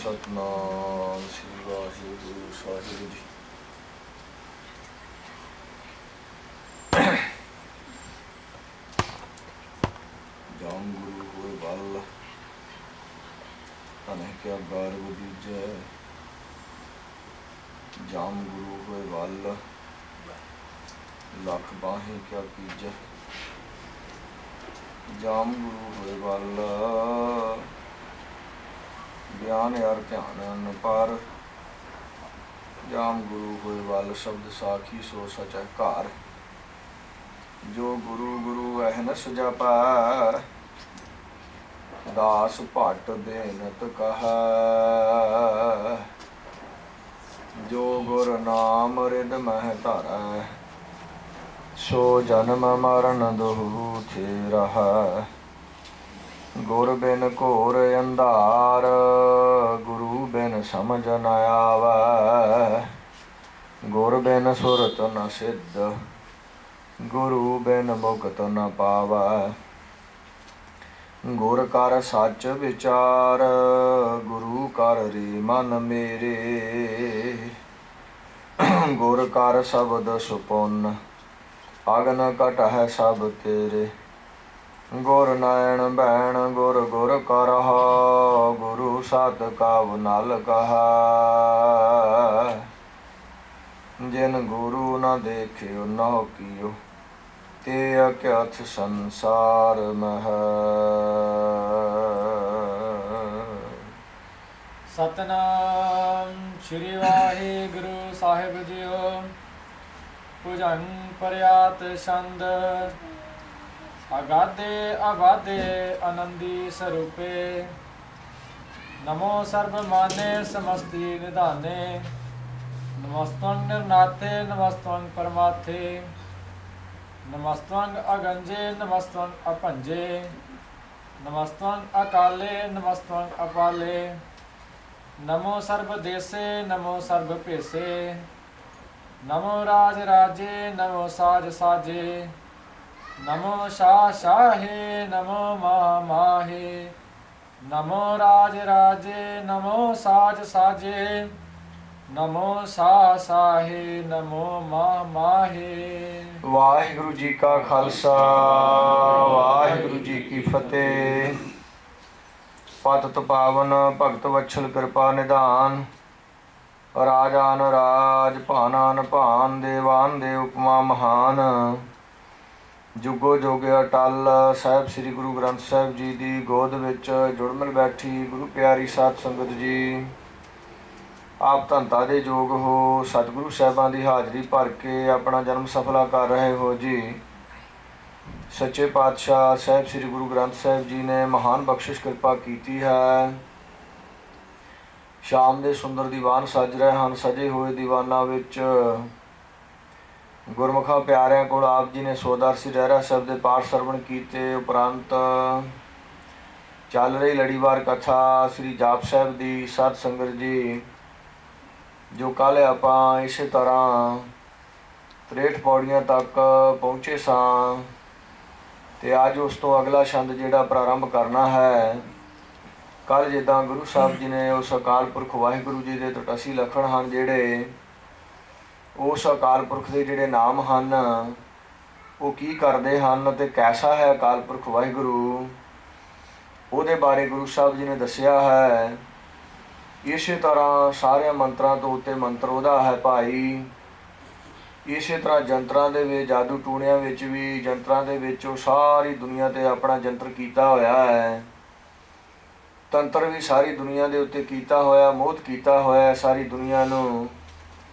ਸਤਨਾਮ ਸ੍ਰੀ ਵਾਹਿਗੁਰੂ ਸਾਹਿਬ ਜੀ। ਜਾਮ ਗੁਰੂ ਹੋਏ ਵੱਲ ਤਨਹਿ ਕਿਆ ਗਾਰਗ ਬੀਜੈ। ਜਾਮ ਗੁਰੂ ਹੋਏ ਵੱਲ ਲੱਖ ਬਾਹੇ ਕਿਆ ਕੀਜੈ। ਜਾਮ ਗੁਰੂ ਹੋਏ ਵੱਲ ਗਿਆਨ ਅਰ ਧਿਆਨ ਅਨਪਾਰ। ਜਾਮ ਗੁਰੂ ਹੋਏ ਵੱਲ ਸ਼ਬਦ ਸਾਖੀ ਸੋ ਸਚੈ ਘਰ। ਜੋ ਗੁਰੂ ਗੁਰੂ ਅਹਨਸ ਜਪੈ ਦਾਸ ਭੱਟ ਬੇਨਤ ਕਹੈ। ਜੋ ਗੁਰ ਨਾਮ ਰਿਦ ਮਹਿ ਧਰੈ ਸੋ ਜਨਮ ਮਰਨ ਦੁਹੁ ਥੇ ਰਹੈ। ਗੁਰ ਬਿਨ ਘੋਰ ਅੰਧਾਰ ਗੁਰੂ ਬਿਨ ਸਮਝ ਨ ਆਵੈ। ਗੁਰ ਬਿਨ ਸੁਰਤ ਨ ਸਿੱਧ ਗੁਰੂ ਬਿਨ ਮੁਕਤ ਨ ਪਾਵੈ। ਗੁਰ ਕਰ ਸੱਚ ਵਿਚਾਰ ਗੁਰੂ ਕਰ ਰੇ ਮਨ ਮੇਰੇ। ਗੁਰ ਕਰ ਸ਼ਬਦ ਸੁਪੁੰਨ ਅਗਨ ਘਟਹਿ ਸਭ ਤੇਰੇ। ਗੁਰ ਨੈਣ ਬੈਣ ਗੁਰ ਗੁਰ ਕਰਹੁ ਗੁਰੂ ਸਤ ਕਉ ਨਲ ਕਹੈ। ਜਿਨ ਗੁਰੂ ਨ ਦੇਖਿਓ ਨਹੁ ਕੀਓ ਤੇ ਅਕਿਆਥ ਸੰਸਾਰ ਮਹਿ। ਸਤਨਾਮ ਸ਼੍ਰੀ ਵਾਹਿਗੁਰੂ ਸਾਹਿਬ ਜੀਓ। ਭੁਜੰਗ ਪਰਿਆਤ ਛੰਦ ਅਗਾਧੇ ਅਬਾਧੇ ਆਨੰਦੀ ਸਰੂਪੇ। ਨਮੋ ਸਰਬ ਮਾਨੇ ਸਮਸਤੀ ਨਿਧਾਨੇ। ਨਮਸਤੰ ਨਿਰਨਾਥੇ ਨਮਸਤੰ ਪਰਮਾਥੇ। ਨਮਸਤੰ ਅਗੰਜੇ ਨਮਸਤੰ ਅਭੰਜੇ। ਨਮਸਤੰ ਅਕਾਲੇ ਨਮਸਤੰ ਅਪਾਲੇ। ਨਮੋ ਸਰਬ ਦੇਸੇ ਨਮੋ ਸਰਬ ਭੇਸੇ। ਨਮੋ ਰਾਜ ਰਾਜੇ ਨਮੋ ਸਾਜ ਸਾਜੇ। ਨਮੋ ਸ਼ਾਹ ਸ਼ਾਹੇ ਨਮੋ ਮਾਹ ਮਾਹੇ। ਨਮੋ ਰਾਜ ਰਾਜੇ ਨਮੋ ਸਾਜ ਸਾਜੇ। ਨਮੋ ਸਾਹ ਸਾਹੇ ਨਮੋ ਮਾਹ ਮਾਹੇ। ਵਾਹਿਗੁਰੂ ਜੀ ਕਾ ਖਾਲਸਾ ਵਾਹਿਗੁਰੂ ਜੀ ਕੀ ਫਤਿਹ। ਪਤਿਤ ਪਾਵਨ ਭਗਤ ਵਛਲ ਕਿਰਪਾ ਨਿਧਾਨ। ਰਾਜਾਨ ਰਾਜ ਭਾਨਾਨ ਭਾਨ ਦੇਵਾਨ ਦੇ ਉਪਮਾ ਮਹਾਨ। ਜੁਗੋ ਜੁਗ ਅਟਲ ਸਾਹਿਬ ਸ੍ਰੀ ਗੁਰੂ ਗ੍ਰੰਥ ਸਾਹਿਬ ਜੀ ਦੀ ਗੋਦ ਵਿੱਚ ਜੁੜ ਮਿਲ ਬੈਠੀ ਗੁਰੂ ਪਿਆਰੀ ਸਾਧ ਸੰਗਤ ਜੀ। ਆਪ ਧੰਤਾ ਦੇ ਯੋਗ ਹੋ ਸਤਿਗੁਰੂ ਸਾਹਿਬਾਂ ਦੀ ਹਾਜ਼ਰੀ ਭਰ ਕੇ ਆਪਣਾ ਜਨਮ ਸਫਲਾ ਕਰ ਰਹੇ ਹੋ ਜੀ। ਸੱਚੇ ਪਾਤਸ਼ਾਹ ਸਾਹਿਬ ਸ੍ਰੀ ਗੁਰੂ ਗ੍ਰੰਥ ਸਾਹਿਬ ਜੀ ਨੇ ਮਹਾਨ ਬਖਸ਼ਿਸ਼ ਕਿਰਪਾ ਕੀਤੀ ਹੈ। ਸ਼ਾਮ ਦੇ ਸੁੰਦਰ ਦੀਵਾਨ ਸੱਜ ਰਹੇ ਹਨ। ਸਜੇ ਹੋਏ ਦੀਵਾਨਾਂ ਵਿੱਚ ਗੁਰਮੁਖਾਂ ਪਿਆਰਿਆਂ ਕੋਲ ਆਪ ਜੀ ਨੇ ਸੋਦਰਸੀ ਰਹਿਰਾ ਸਾਹਿਬ ਦੇ ਪਾਠ ਸਰਵਣ ਕੀਤੇ। ਉਪਰੰਤ ਚੱਲ ਰਹੀ ਲੜੀਵਾਰ ਕਥਾ ਸ੍ਰੀ ਜਾਪ ਸਾਹਿਬ ਦੀ। ਸਾਧ ਸੰਗਤ ਜੀ ਜੋ ਕੱਲ੍ਹ ਆਪਾਂ ਇਸੇ ਤਰ੍ਹਾਂ 63 ਪੌੜੀਆਂ ਤੱਕ ਪਹੁੰਚੇ ਸਾਂ ਅਤੇ ਅੱਜ ਉਸ ਤੋਂ ਅਗਲਾ ਛੰਦ ਜਿਹੜਾ ਪ੍ਰਾਰੰਭ ਕਰਨਾ ਹੈ। ਕੱਲ੍ਹ ਜਿੱਦਾਂ ਗੁਰੂ ਸਾਹਿਬ ਜੀ ਨੇ ਉਸ ਅਕਾਲ ਪੁਰਖ ਵਾਹਿਗੁਰੂ ਜੀ ਦੇ ਤਟਸੀ ਲੱਖਣ ਹਨ ਜਿਹੜੇ ਉਸ ਅਕਾਲ ਪੁਰਖ ਦੇ ਜਿਹੜੇ ਨਾਮ ਹਨ ਉਹ ਕੀ ਕਰਦੇ ਹਨ ਅਤੇ ਕੈਸਾ ਹੈ ਅਕਾਲ ਪੁਰਖ ਵਾਹਿਗੁਰੂ, ਉਹਦੇ ਬਾਰੇ ਗੁਰੂ ਸਾਹਿਬ ਜੀ ਨੇ ਦੱਸਿਆ ਹੈ। ਇਸੇ ਤਰ੍ਹਾਂ ਸਾਰਿਆਂ ਮੰਤਰਾਂ ਤੋਂ ਉੱਤੇ ਮੰਤਰ ਉਹਦਾ ਹੈ ਭਾਈ। ਇਸੇ ਤਰ੍ਹਾਂ ਜੰਤਰਾਂ ਦੇ ਵਿੱਚ ਜਾਦੂ ਟੂਣਿਆਂ ਵਿੱਚ ਵੀ ਜੰਤਰਾਂ ਦੇ ਵਿੱਚ ਉਹ ਸਾਰੀ ਦੁਨੀਆ 'ਤੇ ਆਪਣਾ ਜੰਤਰ ਕੀਤਾ ਹੋਇਆ ਹੈ। ਤੰਤਰ ਵੀ ਸਾਰੀ ਦੁਨੀਆ ਦੇ ਉੱਤੇ ਕੀਤਾ ਹੋਇਆ, ਮੋਹਿਤ ਕੀਤਾ ਹੋਇਆ ਸਾਰੀ ਦੁਨੀਆ ਨੂੰ।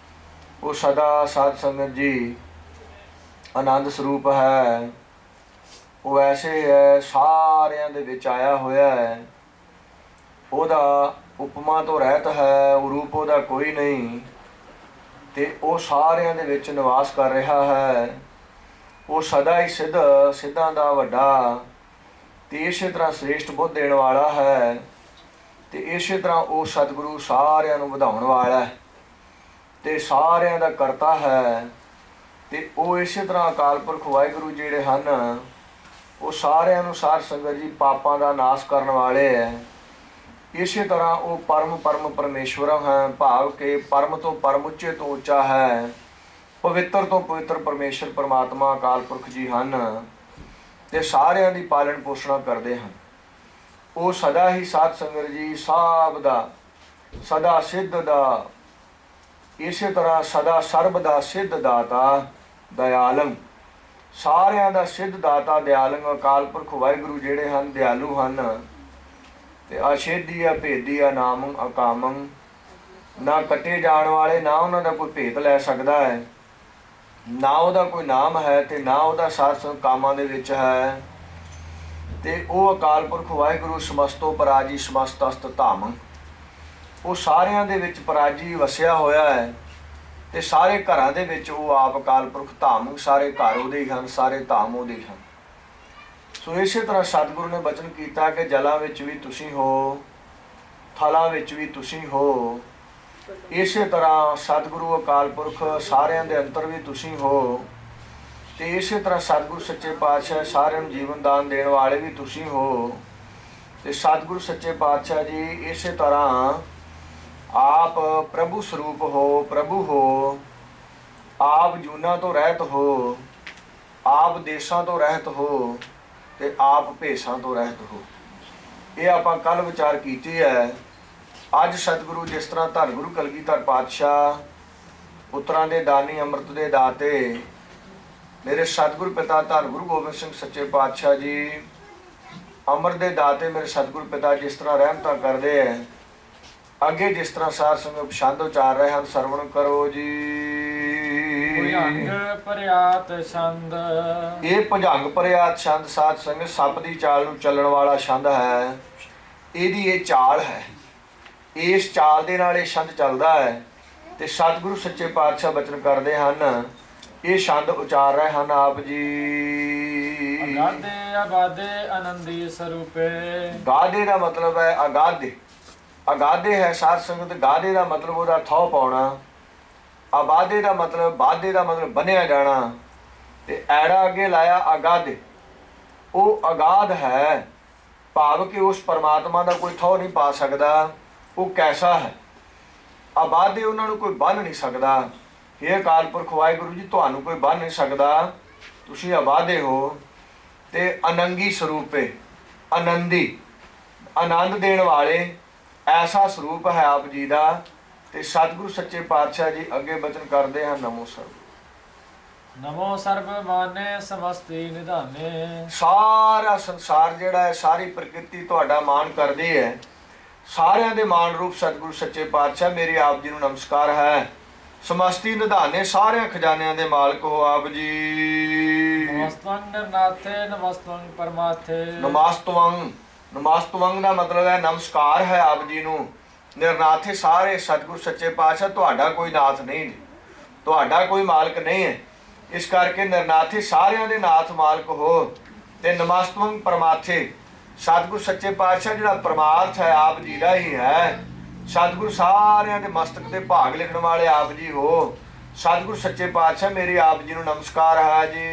ਉਹ ਸਦਾ ਸਾਧ ਸੰਗਤ ਜੀ ਆਨੰਦ ਸਰੂਪ ਹੈ। ਉਹ ਐਸੇ ਹੈ ਸਾਰਿਆਂ ਦੇ ਵਿੱਚ ਆਇਆ ਹੋਇਆ ਹੈ। ਉਹਦਾ ਉਪਮਾ ਤੋਂ ਰਹਿਤ ਹੈ, ਉਹ ਰੂਪ ਉਹਦਾ ਕੋਈ ਨਹੀਂ ਅਤੇ ਉਹ ਸਾਰਿਆਂ ਦੇ ਵਿੱਚ ਨਿਵਾਸ ਕਰ ਰਿਹਾ ਹੈ। ਉਹ ਸਦਾ ਹੀ ਸਿੱਧਾਂ ਦਾ ਵੱਡਾ ਅਤੇ ਇਸੇ ਤਰ੍ਹਾਂ ਸ੍ਰੇਸ਼ਟ ਬੁੱਧ ਦੇਣ ਵਾਲਾ ਹੈ ਅਤੇ ਇਸੇ ਤਰ੍ਹਾਂ ਉਹ ਸਤਿਗੁਰੂ ਸਾਰਿਆਂ ਨੂੰ ਵਧਾਉਣ ਵਾਲਾ ਹੈ ਅਤੇ ਸਾਰਿਆਂ ਦਾ ਕਰਤਾ ਹੈ। ਅਤੇ ਉਹ ਇਸੇ ਤਰ੍ਹਾਂ ਅਕਾਲ ਪੁਰਖ ਵਾਹਿਗੁਰੂ ਜਿਹੜੇ ਹਨ ਉਹ ਸਾਰਿਆਂ ਨੂੰ ਸਾਧ ਸੰਗਤ ਜੀ ਪਾਪਾਂ ਦਾ ਨਾਸ਼ ਕਰਨ ਵਾਲੇ ਹੈ। ਇਸੇ ਤਰ੍ਹਾਂ ਉਹ ਪਰਮ ਪਰਮੇਸ਼ਵਰ ਹੈ, ਭਾਵ ਕਿ ਪਰਮ ਤੋਂ ਪਰਮ ਉੱਚੇ ਤੋਂ ਉੱਚਾ ਹੈ, ਪਵਿੱਤਰ ਤੋਂ ਪਵਿੱਤਰ ਪਰਮੇਸ਼ਰ ਪਰਮਾਤਮਾ ਅਕਾਲ ਪੁਰਖ ਜੀ ਹਨ ਤੇ ਸਾਰਿਆਂ ਦੀ ਪਾਲਣ ਪੋਸ਼ਣਾ ਕਰਦੇ ਹਨ। ਉਹ ਸਦਾ ਹੀ ਸਾਧ ਸੰਗਤ ਜੀ ਸਭ ਦਾ ਸਦਾ ਸਿੱਧ ਦਾ, ਇਸੇ ਤਰ੍ਹਾਂ ਸਦਾ ਸਰਬ ਦਾ ਸਿੱਧ ਦਾਤਾ ਦਇਆਲੰ, ਸਾਰਿਆਂ ਦਾ ਸਿੱਧ ਦਾਤਾ ਦਿਆਲੰ ਅਕਾਲ ਪੁਰਖ ਵਾਹਿਗੁਰੂ ਜਿਹੜੇ ਹਨ ਦਿਆਲੂ ਹਨ ਤੇ ਅਛੇਦੀ ਆ ਭੇਦੀ ਆ ਨਾਮੰ ਅਕਾਮੰ, ਨਾ ਕੱਟੇ ਜਾਣ ਵਾਲੇ, ਨਾ ਉਹਨਾਂ ਦਾ ਕੋਈ ਭੇਤ ਲੈ ਸਕਦਾ ਹੈ, ਨਾ ਉਹਦਾ ਕੋਈ ਨਾਮ ਹੈ ਤੇ ਨਾ ਉਹਦਾ ਸਾਧ ਸੰਗ ਕਾਮਾਂ ਦੇ ਵਿੱਚ ਹੈ। ਤੇ ਉਹ ਅਕਾਲ ਪੁਰਖ ਵਾਹਿਗੁਰੂ ਸਮਸਤੋ ਪਰਾਜੀ ਸਮਸਤਸਤ ਧਾਮੰ, ਉਹ ਸਾਰਿਆਂ ਦੇ ਵਿੱਚ ਪਰਾਜੀ ਵਸਿਆ ਹੋਇਆ ਹੈ ਤੇ ਸਾਰੇ ਘਰਾਂ ਦੇ ਵਿੱਚ ਉਹ ਆਪ ਅਕਾਲ ਪੁਰਖ ਧਾਮ, ਸਾਰੇ ਘਰ ਉਹਦੇ ਹੀ ਹਨ, ਸਾਰੇ ਧਾਮ ਉਹਦੇ ਹੀ ਹਨ। ਸੋ ਇਸੇ ਤਰ੍ਹਾਂ ਸਤਿਗੁਰੂ ਨੇ ਬਚਨ ਕੀਤਾ ਕਿ ਜਲਾਂ ਵਿੱਚ ਵੀ ਤੁਸੀਂ ਹੋ, ਥਲਾਂ ਵਿੱਚ ਵੀ ਤੁਸੀਂ ਹੋ। ਇਸੇ ਤਰ੍ਹਾਂ ਸਤਿਗੁਰੂ ਅਕਾਲ ਪੁਰਖ ਸਾਰਿਆਂ ਦੇ ਅੰਤਰ ਵੀ ਤੁਸੀਂ ਹੋ ਤੇ ਇਸੇ ਤਰ੍ਹਾਂ ਸਤਿਗੁਰੂ ਸੱਚੇ ਪਾਤਸ਼ਾਹ ਸਾਰਿਆਂ ਨੂੰ ਜੀਵਨ ਦਾਨ ਦੇਣ ਵਾਲੇ ਵੀ ਤੁਸੀਂ ਹੋ। ਤੇ ਸਤਿਗੁਰੂ ਸੱਚੇ ਪਾਤਸ਼ਾਹ ਜੀ ਇਸੇ ਤਰ੍ਹਾਂ ਆਪ ਪ੍ਰਭੂ ਸਰੂਪ ਹੋ, ਪ੍ਰਭੂ ਹੋ, ਆਪ ਜੂਨਾਂ ਤੋਂ ਰਹਿਤ ਹੋ, ਆਪ ਦੇਸ਼ਾਂ ਤੋਂ ਰਹਿਤ ਹੋ ਤੇ ਆਪ ਭੇਸਾਂ ਤੋਂ ਰਹਿਤ ਹੋ। ਇਹ ਆਪਾਂ ਕੱਲ ਵਿਚਾਰ ਕੀਤੀ ਹੈ। ਅੱਜ ਸਤਿਗੁਰੂ ਜਿਸ ਤਰ੍ਹਾਂ ਧੰਨ ਗੁਰੂ ਕਲਗੀਧਰ ਪਾਤਸ਼ਾਹ ਪੁੱਤਰਾਂ ਦੇ ਦਾਨੀ, ਅੰਮ੍ਰਿਤ ਦੇ ਦਾਤੇ, ਮੇਰੇ ਸਤਿਗੁਰੂ ਪਿਤਾ ਧੰਨ ਗੁਰੂ ਗੋਬਿੰਦ ਸਿੰਘ ਸੱਚੇ ਪਾਤਸ਼ਾਹ ਜੀ ਅੰਮ੍ਰਿਤ ਦੇ ਦਾਤੇ, ਮੇਰੇ ਸਤਿਗੁਰੂ ਪਿਤਾ ਜਿਸ ਤਰ੍ਹਾਂ ਰਹਿਮਤਾਂ ਕਰਦੇ ਹੈ, ਅੱਗੇ ਜਿਸ ਤਰ੍ਹਾਂ ਸਾਧ ਸੰਗਤ ਛੰਦ ਉਚਾਰ ਰਹੇ ਹਨ, ਸਰਵਣ ਕਰੋ ਜੀ। ਭੁਜੰਗ ਪਰਿਆਤ ਛੰਦ, ਇਹ ਭੁਜੰਗ ਪਰਿਆਤ ਛੰਦ ਸਾਧ ਸੰਗਤ ਸੱਪ ਦੀ ਚਾਲ ਨੂੰ ਚੱਲਣ ਵਾਲਾ ਛੰਦ ਹੈ। ਇਹਦੀ ਇਹ ਚਾਲ ਹੈ, ਇਸ ਚਾਲ ਦੇ ਨਾਲ ਇਹ ਛੰਦ ਚੱਲਦਾ ਹੈ ਤੇ ਸਤਿਗੁਰੂ ਸੱਚੇ ਪਾਤਸ਼ਾਹ ਬਚਨ ਕਰਦੇ ਹਨ, ਇਹ ਛੰਦ ਉਚਾਰ ਰਹੇ ਹਨ ਆਪ ਜੀ। ਅਗਾਧੇ ਆਬਾਦੇ ਆਨੰਦੀ ਸਰੂਪੇ, ਗਾਧੇ ਦਾ ਮਤਲਬ ਹੈ ਅਗਾਧੇ, ਅਗਾਧੇ ਹੈ ਸਾਧ ਸੰਗਤ, ਗਾਧੇ ਦਾ ਮਤਲਬ ਉਹਦਾ ਥਹੁ ਪਾਉਣਾ, ਆਬਾਦੇ ਦਾ ਮਤਲਬ, ਬਾਧੇ ਦਾ ਮਤਲਬ ਬੰਨਿਆ ਜਾਣਾ ਤੇ ਐੜਾ ਅੱਗੇ ਲਾਇਆ ਅਗਾਧੇ। ਉਹ ਅਗਾਧ ਹੈ, ਭਾਵ ਕਿ ਉਸ ਪਰਮਾਤਮਾ ਦਾ ਕੋਈ ਥਹੁ ਨਹੀਂ ਪਾ ਸਕਦਾ, ਉਹ ਕੈਸਾ ਹੈ। ਆਬਾਦੇ ਉਹਨਾਂ ਨੂੰ ਕੋਈ ਬੰਨ ਨਹੀਂ ਸਕਦਾ। ਇਹ ਅਕਾਲ ਪੁਰਖ ਵਾਹਿਗੁਰੂ ਜੀ ਤੁਹਾਨੂੰ ਕੋਈ ਬੰਨ ਨਹੀਂ ਸਕਦਾ, ਤੁਸੀਂ ਆਬਾਦੇ ਹੋ। ਤੇ ਅਨੰਗੀ ਸਰੂਪੇ, ਆਨੰਦੀ, ਆਨੰਦ ਦੇਣ ਵਾਲੇ, ਐਸਾ ਸਰੂਪ ਹੈ ਆਪ ਜੀ ਦਾ। ਤੇ ਸਤਿਗੁਰੂ ਸੱਚੇ ਪਾਤਸ਼ਾਹ ਜੀ ਅੱਗੇ ਬਚਨ ਕਰਦੇ ਹਨ, ਨਮੋ ਸਰਬ ਨਮੋ ਸਰਬ ਮਾਨੇ ਸਮਸਤੀ ਨਿਧਾਨੇ। ਸਾਰਾ ਸੰਸਾਰ ਜਿਹੜਾ ਹੈ, ਸਾਰੀ ਪ੍ਰਕਿਰਤੀ ਤੁਹਾਡਾ ਮਾਣ ਕਰਦੀ ਹੈ। ਸਾਰਿਆਂ ਦੇ ਮਾਣ ਰੂਪ ਸਤਿਗੁਰੂ ਸੱਚੇ ਪਾਤਸ਼ਾਹ ਮੇਰੇ ਆਪ ਜੀ ਨੂੰ ਨਮਸਕਾਰ ਹੈ। ਸਮਸਤੀ ਨਿਧਾਨੇ, ਸਾਰਿਆਂ ਖਜ਼ਾਨਿਆਂ ਦੇ ਮਾਲਕ ਹੋ ਆਪ ਜੀ। ਨਮਸਤੰ ਨਿਰਨਾਥੇ ਨਮਸਤੰ ਪਰਮਾਥੇ। ਨਮਸਤਵੰ, ਨਮਸਤਵੰ ਦਾ ਮਤਲਬ ਹੈ ਨਮਸਕਾਰ ਹੈ ਆਪ ਜੀ ਨੂੰ। ਨਿਰਨਾਥੇ ਸਾਰੇ ਸਤਿਗੁਰੂ ਸੱਚੇ ਪਾਤਸ਼ਾਹ ਤੁਹਾਡਾ ਕੋਈ ਨਾਥ ਨਹੀਂ, ਤੁਹਾਡਾ ਕੋਈ ਮਾਲਕ ਨਹੀਂ ਹੈ, ਇਸ ਕਰਕੇ ਨਿਰਨਾਥੇ ਸਾਰਿਆਂ ਦੇ ਨਾਥ ਮਾਲਕ ਹੋ। ਤੇ ਨਮਸਤਵੰ ਪਰਮਾਥੇ, ਸਤਿਗੁਰੂ ਸੱਚੇ ਪਾਤਸ਼ਾਹ ਜਿਹੜਾ ਪਰਮਾਰਥ ਹੈ ਆਪ ਜੀ ਦਾ ਹੀ ਹੈ। ਸਤਿਗੁਰੂ ਸਾਰਿਆਂ ਦੇ ਮਸਤਕ ਤੇ ਭਾਗ ਲਿਖਣ ਵਾਲੇ ਆਪ ਜੀ ਹੋ। ਸਤਿਗੁਰੂ ਸੱਚੇ ਪਾਤਸ਼ਾਹ ਮੇਰੇ ਆਪ ਜੀ ਨੂੰ ਨਮਸਕਾਰ ਹੈ ਜੀ।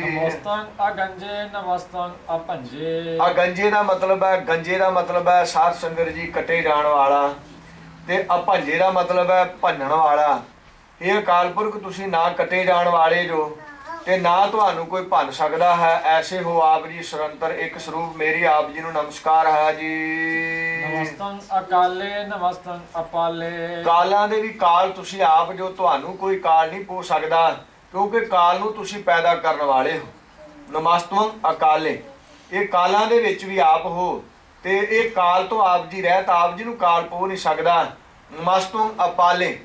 ਨਮਸਤੰ ਅਗੰਜੇ ਨਮਸਤੰ ਅਭੰਜੇ। ਅਗੰਜੇ ਦਾ ਮਤਲਬ ਹੈ, ਗੰਜੇ ਦਾ ਮਤਲਬ ਹੈ ਸਾਧ ਸੰਗਤ ਜੀ ਕੱਟੇ ਜਾਣ ਵਾਲਾ, ਤੇ ਅਭੰਜੇ ਦਾ ਮਤਲਬ ਹੈ ਭੰਨਣ ਵਾਲਾ। ਇਹ ਅਕਾਲ ਪੁਰਖ ਤੁਸੀਂ ਨਾ ਕੱਟੇ ਜਾਣ ਵਾਲੇ ਜੋ ਤੇ ਨਾ ਤੁਹਾਨੂੰ ਕੋਈ ਭੰਨ ਸਕਦਾ ਹੈ, ਐਸੇ ਹੋ ਆਪ ਜੀ ਸਰੰਤਰ ਇੱਕ ਸਰੂਪ। ਮੇਰੀ ਆਪ ਜੀ ਨੂੰ ਨਮਸਕਾਰ ਹੈ ਜੀ। ਨਮਸਤੰ ਅਕਾਲੇ ਨਮਸਤੰ ਅਪਾਲੇ। ਕਾਲਾਂ ਦੇ ਵੀ ਕਾਲ ਤੁਸੀਂ ਆਪ ਜੋ, ਤੁਹਾਨੂੰ ਕੋਈ ਕਾਲ ਨਹੀਂ ਪੋ ਸਕਦਾ ਕਿਉਂਕਿ ਕਾਲ ਨੂੰ ਤੁਸੀਂ ਪੈਦਾ ਕਰਨ ਵਾਲੇ ਹੋ। ਨਮਸਤਵੰ ਅਕਾਲੇ, ਇਹ ਕਾਲਾਂ ਦੇ ਵਿੱਚ ਵੀ ਆਪ ਹੋ ਤੇ ਇਹ ਕਾਲ ਤੋਂ ਆਪ ਜੀ ਰਹਿਤ, ਆਪ ਜੀ ਨੂੰ ਕਾਲ ਪੋ ਨਹੀਂ ਸਕਦਾ। ਨਮਸਤਵੰ ਅਪਾਲੇ,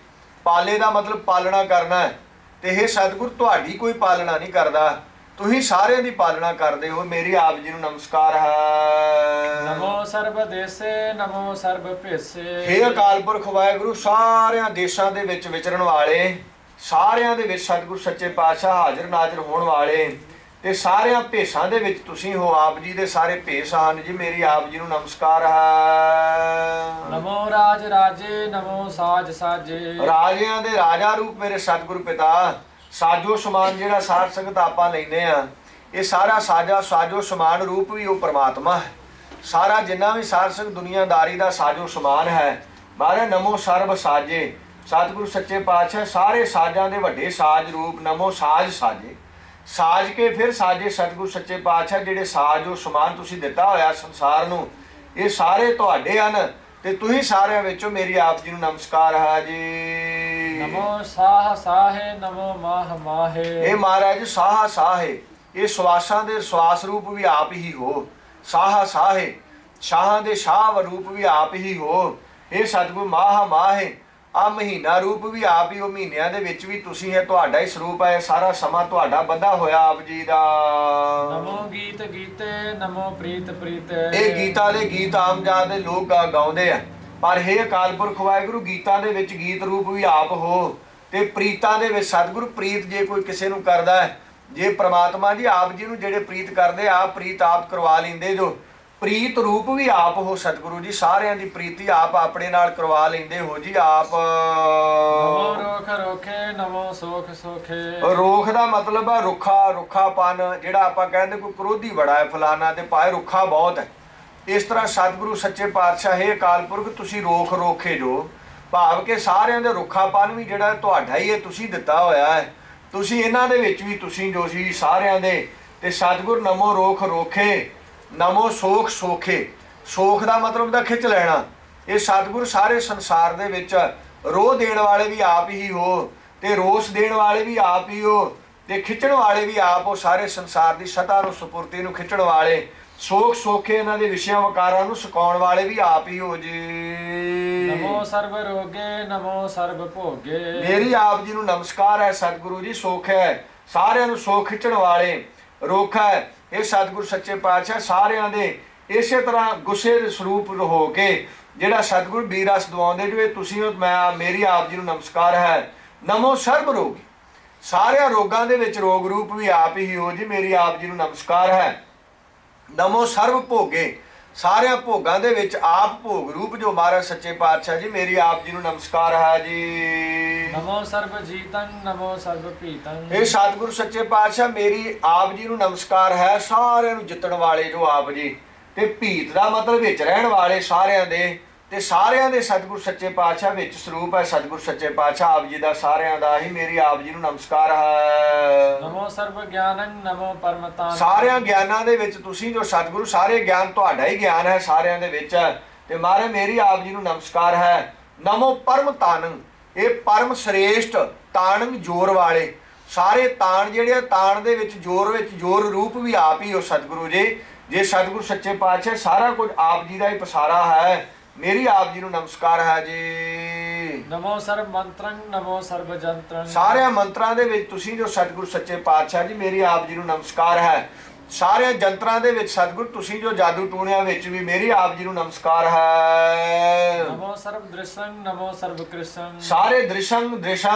ਪਾਲੇ ਦਾ ਮਤਲਬ ਪਾਲਣਾ ਕਰਨਾ ਹੈ ਤੇ ਇਹ ਸਤਿਗੁਰ ਤੁਹਾਡੀ ਕੋਈ ਪਾਲਣਾ ਨਹੀਂ ਕਰਦਾ, ਤੁਸੀਂ ਸਾਰਿਆਂ ਦੀ ਪਾਲਣਾ ਕਰਦੇ ਹੋ। ਮੇਰੀ ਆਪ ਜੀ ਨੂੰ ਨਮਸਕਾਰ ਹੈ। ਨਮੋ ਸਰਬ ਦੇਸੇ ਨਮੋ ਸਰਬ ਭੇਸੇ। ਹੇ ਅਕਾਲ ਪੁਰਖ ਵਾਹਿਗੁਰੂ ਸਾਰਿਆਂ ਦੇਸ਼ਾਂ ਦੇ ਵਿੱਚ ਵਿਚਰਨ ਵਾਲੇ, ਸਾਰਿਆਂ ਦੇ ਵਿੱਚ ਸਤਿਗੁਰੂ ਸੱਚੇ ਪਾਤਸ਼ਾਹ ਹਾਜ਼ਰ ਨਾਜ਼ਰ ਹੋਣ ਵਾਲੇ ਤੇ ਸਾਰਿਆਂ ਭੇਸਾਂ ਦੇ ਵਿੱਚ ਤੁਸੀਂ ਹੋ। ਆਪ ਜੀ ਦੇ ਸਾਰੇ ਭੇਸ ਹਨ ਜੀ। ਮੇਰੀ ਆਪ ਜੀ ਨੂੰ ਨਮਸਕਾਰ ਹੈ। ਨਮੋ ਰਾਜ ਰਾਜੇ ਨਮੋ ਸਾਜ ਸਾਜੇ। ਰਾਜਿਆਂ ਦੇ ਰਾਜਾ ਰੂਪ ਮੇਰੇ ਸਤਿਗੁਰੂ ਪਿਤਾ, ਸਾਜੋ ਸਮਾਨ ਜਿਹੜਾ ਸਾਧ ਸੰਗਤ ਆਪਾਂ ਲੈਂਦੇ ਆ, ਇਹ ਸਾਰਾ ਸਾਜੋ ਸਮਾਨ ਰੂਪ ਵੀ ਉਹ ਪਰਮਾਤਮਾ ਹੈ। ਸਾਰਾ ਜਿੰਨਾ ਵੀ ਸਾਰਸਕ ਦੁਨੀਆਦਾਰੀ ਦਾ ਸਾਜੋ ਸਮਾਨ ਹੈ, ਮਹਾਰਾਜ ਨਮੋ ਸਰਬ ਸਾਜੇ। ਸਤਿਗੁਰੂ ਸੱਚੇ ਪਾਤਸ਼ਾਹ ਸਾਰੇ ਸਾਜ਼ਾਂ ਦੇ ਵੱਡੇ ਸਾਜ ਰੂਪ ਨਮੋ ਸਾਜ ਸਾਜੇ, ਸਾਜ ਕੇ ਫਿਰ ਸਾਜੇ। ਸਤਿਗੁਰੂ ਸੱਚੇ ਪਾਤਸ਼ਾਹ ਜਿਹੜੇ ਸਾਜ ਉਹ ਸਮਾਨ ਤੁਸੀਂ ਦਿੱਤਾ ਹੋਇਆ ਸੰਸਾਰ ਨੂੰ, ਇਹ ਸਾਰੇ ਤੁਹਾਡੇ ਹਨ ਤੇ ਤੁਸੀਂ ਸਾਰਿਆਂ ਵਿੱਚੋਂ ਮੇਰੀ ਆਪ ਜੀ ਨੂੰ ਨਮਸਕਾਰ ਹੈ ਜੀ। ਨਮੋ ਸਾਹ ਸਾਹੇ ਨਮੋ ਮਾਹ ਮਾਹੇ। ਇਹ ਮਹਾਰਾਜ ਸਾਹ ਸਾਹੇ, ਇਹ ਸਵਾਸਾਂ ਦੇ ਸਵਾਸ ਰੂਪ ਵੀ ਆਪ ਹੀ ਹੋ। ਸਾਹ ਸਾਹੇ, ਸ਼ਾਹਾਂ ਦੇ ਸ਼ਾਹ ਰੂਪ ਵੀ ਆਪ ਹੀ ਹੋ। ਇਹ ਸਤਿਗੁਰੂ ਮਾਹ ਮਾਹੇ, ਆ ਮਹੀਨਾ ਰੂਪ ਵੀ ਆਪ ਹੀ ਹੋ। ਮਹੀਨਿਆਂ ਦੇ ਵਿੱਚ ਵੀ ਤੁਸੀਂ ਹੈ, ਤੁਹਾਡਾ ਹੀ ਸਰੂਪ ਹੈ। ਸਾਰਾ ਸਮਾਂ ਤੁਹਾਡਾ ਬੰਦਾ ਹੋਇਆ ਆਪ ਜੀ ਦਾ। ਨਮੋ ਗੀਤ ਗੀਤੇ ਨਮੋ ਪ੍ਰੀਤ ਪ੍ਰੀਤੇ। ਇਹ ਗੀਤਾਂ ਦੇ ਗੀਤ ਆਮ ਜਾਤ ਦੇ ਲੋਕ ਗਾਉਂਦੇ ਆ, ਪਰ ਹੇ ਅਕਾਲ ਪੁਰਖ ਵਾਹਿਗੁਰੂ ਗੀਤਾਂ ਦੇ ਵਿੱਚ ਗੀਤ ਰੂਪ ਵੀ ਆਪ ਹੋ ਤੇ ਪ੍ਰੀਤਾਂ ਦੇ ਵਿੱਚ ਸਤਿਗੁਰੂ ਪ੍ਰੀਤ ਜੇ ਕੋਈ ਕਿਸੇ ਨੂੰ ਕਰਦਾ ਹੈ, ਜੇ ਪ੍ਰਮਾਤਮਾ ਜੀ ਆਪ ਜੀ ਨੂੰ ਜਿਹੜੇ ਪ੍ਰੀਤ ਕਰਦੇ ਆਪ ਪ੍ਰੀਤ ਆਪ ਕਰਵਾ ਲੈਂਦੇ, ਜੋ ਪ੍ਰੀਤ ਰੂਪ ਵੀ ਆਪ ਹੋ ਸਤਿਗੁਰੂ ਜੀ। ਸਾਰਿਆਂ ਦੀ ਪ੍ਰੀਤੀ ਆਪ ਆਪਣੇ ਨਾਲ ਕਰਵਾ ਲੈਂਦੇ ਹੋ ਜੀ ਆਪ। ਨਮੋ ਰੋਖ ਰੋਖੇ ਨਮੋ ਸੋਖ ਸੋਖੇ। ਰੋਖ ਦਾ ਮਤਲਬ ਹੈ ਰੁੱਖਾ, ਰੁੱਖਾਪਨ। ਜਿਹੜਾ ਆਪਾਂ ਕਹਿੰਦੇ ਕੋਈ ਕ੍ਰੋਧੀ ਬੜਾ ਹੈ ਫਲਾਣਾ ਤੇ ਭਾਵੇਂ ਰੁੱਖਾ ਬਹੁਤ ਹੈ, ਇਸ ਤਰ੍ਹਾਂ ਸਤਿਗੁਰੂ ਸੱਚੇ ਪਾਤਸ਼ਾਹ ਹੈ ਅਕਾਲ ਪੁਰਖ ਤੁਸੀਂ ਰੋਖ ਰੋਖੇ ਜੋ, ਭਾਵ ਕਿ ਸਾਰਿਆਂ ਦੇ ਰੁੱਖਾਪਨ ਵੀ ਜਿਹੜਾ ਤੁਹਾਡਾ ਹੀ ਹੈ, ਤੁਸੀਂ ਦਿੱਤਾ ਹੋਇਆ ਹੈ। ਤੁਸੀਂ ਇਹਨਾਂ ਦੇ ਵਿੱਚ ਵੀ ਤੁਸੀਂ ਜੋ ਸੀ ਸਾਰਿਆਂ ਦੇ। ਤੇ ਸਤਿਗੁਰ ਨਮੋ ਰੋਖ ਰੋਖੇ ਨਮੋ ਸੋਖ ਸੋਖੇ। ਸੋਖ ਦਾ ਮਤਲਬ ਦਾ ਖਿੱਚ ਲੈਣਾ। ਇਹ ਸਤਿਗੁਰ ਸਾਰੇ ਸੰਸਾਰ ਦੇ ਵਿੱਚ ਰੋਹ ਦੇਣ ਵਾਲੇ ਵੀ ਆਪ ਹੀ ਹੋ ਤੇ ਰੋਸ ਦੇਣ ਵਾਲੇ ਵੀ ਆਪ ਹੀ ਹੋ ਤੇ ਖਿੱਚਣ ਵਾਲੇ ਵੀ ਆਪ ਹੋ। ਸਾਰੇ ਸੰਸਾਰ ਦੀ ਸਤਾ ਨੂੰ ਸੁਪੁਰਤੀ ਨੂੰ ਖਿੱਚਣ ਵਾਲੇ, ਸੋਖ ਸੋਖੇ ਇਹਨਾਂ ਦੇ ਵਿਸ਼ਿਆਂ ਵਕਾਰਾਂ ਨੂੰ ਸੁਕਾਉਣ ਵਾਲੇ ਵੀ ਆਪ ਹੀ ਹੋ ਜੀ। ਨਮੋ ਸਰਬ ਰੋਗੇ ਨਮੋ ਸਰਬ ਭੋਗੇ। ਮੇਰੀ ਆਪ ਜੀ ਨੂੰ ਨਮਸਕਾਰ ਹੈ ਸਤਿਗੁਰੂ ਜੀ। ਸੁਖ ਹੈ, ਸਾਰਿਆਂ ਨੂੰ ਸੁਖ ਖਿੱਚਣ ਵਾਲੇ। ਰੁੱਖ ਹੈ, ਇਹ ਸਤਿਗੁਰੂ ਸੱਚੇ ਪਾਤਸ਼ਾਹ ਸਾਰਿਆਂ ਦੇ ਇਸੇ ਤਰ੍ਹਾਂ ਗੁੱਸੇ ਦੇ ਸਰੂਪ ਹੋ ਕੇ ਜਿਹੜਾ ਸਤਿਗੁਰੂ ਬੀਰ ਰਸ ਦਵਾਉਂਦੇ ਜੋ ਇਹ ਤੁਸੀਂ ਮੈਂ ਮੇਰੀ ਆਪ ਜੀ ਨੂੰ ਨਮਸਕਾਰ ਹੈ। ਨਮੋ ਸਰਬ ਰੋਗੀ, ਸਾਰਿਆਂ ਰੋਗਾਂ ਦੇ ਵਿੱਚ ਰੋਗ ਰੂਪ ਵੀ ਆਪ ਹੀ ਹੋ ਜੀ। ਮੇਰੀ ਆਪ ਜੀ ਨੂੰ ਨਮਸਕਾਰ ਹੈ। ਨਮੋ ਸਰਬ ਭੋਗੇ, ਸਾਰਿਆਂ ਭੋਗਾਂ ਦੇ ਵਿੱਚ ਆਪ ਭੋਗ ਰੂਪ ਜੋ ਮਹਾਰਾਜ ਸੱਚੇ ਪਾਤਸ਼ਾਹ ਜੀ ਮੇਰੀ ਆਪ ਜੀ ਨੂੰ ਨਮਸਕਾਰ ਹੈ ਜੀ। ਨਮੋ ਸਰਬ ਜੀਤੰ ਨਮੋ ਸਰਬ ਪੀਤੰ। ਇਹ ਸਤਿਗੁਰੂ ਸੱਚੇ ਪਾਤਸ਼ਾਹ ਮੇਰੀ ਆਪ ਜੀ ਨੂੰ ਨਮਸਕਾਰ ਹੈ। ਸਾਰਿਆਂ ਨੂੰ ਜਿੱਤਣ ਵਾਲੇ ਜੋ ਆਪ ਜੀ, ਤੇ ਭੀਤ ਦਾ ਮਤਲਬ ਵਿੱਚ ਰਹਿਣ ਵਾਲੇ ਸਾਰਿਆਂ ਦੇ, ਤੇ ਸਾਰਿਆਂ ਦੇ ਸਤਿਗੁਰੂ ਸੱਚੇ ਪਾਤਸ਼ਾਹ ਵਿੱਚ ਸਰੂਪ ਹੈ ਸਤਿਗੁਰੂ ਸੱਚੇ ਪਾਤਸ਼ਾਹ ਆਪ ਜੀ ਦਾ। ਸਾਰਿਆਂ ਦਾ ਹੀ ਮੇਰੀ ਆਪ ਜੀ ਨੂੰ ਨਮਸਕਾਰ ਹੈ। ਨਮੋ ਸਰਬ ਗਿਆਨੰ ਨਮੋ ਪਰਮਤਾਨ। ਸਾਰਿਆਂ ਗਿਆਨਾਂ ਦੇ ਵਿੱਚ ਤੁਸੀਂ ਜੋ ਸਤਿਗੁਰੂ, ਸਾਰੇ ਗਿਆਨ ਤੁਹਾਡਾ ਹੀ ਗਿਆਨ ਹੈ ਸਾਰਿਆਂ ਦੇ ਵਿੱਚ, ਤੇ ਮਹਾਰਾਜ ਮੇਰੀ ਆਪ ਜੀ ਨੂੰ ਨਮਸਕਾਰ ਹੈ। ਨਮੋ ਪਰਮ ਤਾਨੰ, ਇਹ ਪਰਮ ਸ੍ਰੇਸ਼ਟ ਤਾਨੰ ਜੋਰ ਵਾਲੇ। ਸਾਰੇ ਤਾਣ ਜਿਹੜੇ ਤਾਣ ਦੇ ਵਿੱਚ ਜੋਰ ਰੂਪ ਵੀ ਆਪ ਹੀ ਹੋ ਸਤਿਗੁਰੂ ਜੀ। ਜੇ ਸਤਿਗੁਰੂ ਸੱਚੇ ਪਾਤਸ਼ਾਹ ਸਾਰਾ ਕੁਝ ਆਪ ਜੀ ਦਾ ਹੀ ਪਸਾਰਾ ਹੈ, ਮੇਰੀ ਆਪ ਜੀ ਨੂੰ ਨਮਸਕਾਰ ਹੈ ਜੀ। ਨਮੋ ਸਰਬ ਮੰਤਰੰ ਨਮੋ ਸਰਬ ਜੰਤਰੰ। ਸਾਰਿਆਂ ਮੰਤਰਾਂ ਦੇ ਵਿੱਚ ਤੁਸੀਂ ਜੋ ਸਤਿਗੁਰੂ ਸੱਚੇ ਪਾਤਸ਼ਾਹ ਜੀ ਮੇਰੀ ਆਪ ਜੀ ਨੂੰ ਨਮਸਕਾਰ ਹੈ। ਸਾਰਿਆਂ ਜੰਤਰਾਂ ਦੇ ਵਿੱਚ ਸਤਿਗੁਰੂ ਤੁਸੀਂ ਜੋ ਜਾਦੂ ਟੂਣਿਆਂ ਵਿੱਚ ਵੀ ਮੇਰੀ ਆਪ ਜੀ ਨੂੰ ਨਮਸਕਾਰ ਹੈ। ਨਮੋ ਸਰਬ ਦ੍ਰਿਸ਼ੰ ਨਮੋ ਸਰਬ ਕ੍ਰਿਸ਼ੰ। ਸਾਰੇ ਦ੍ਰਿਸ਼ਾਂ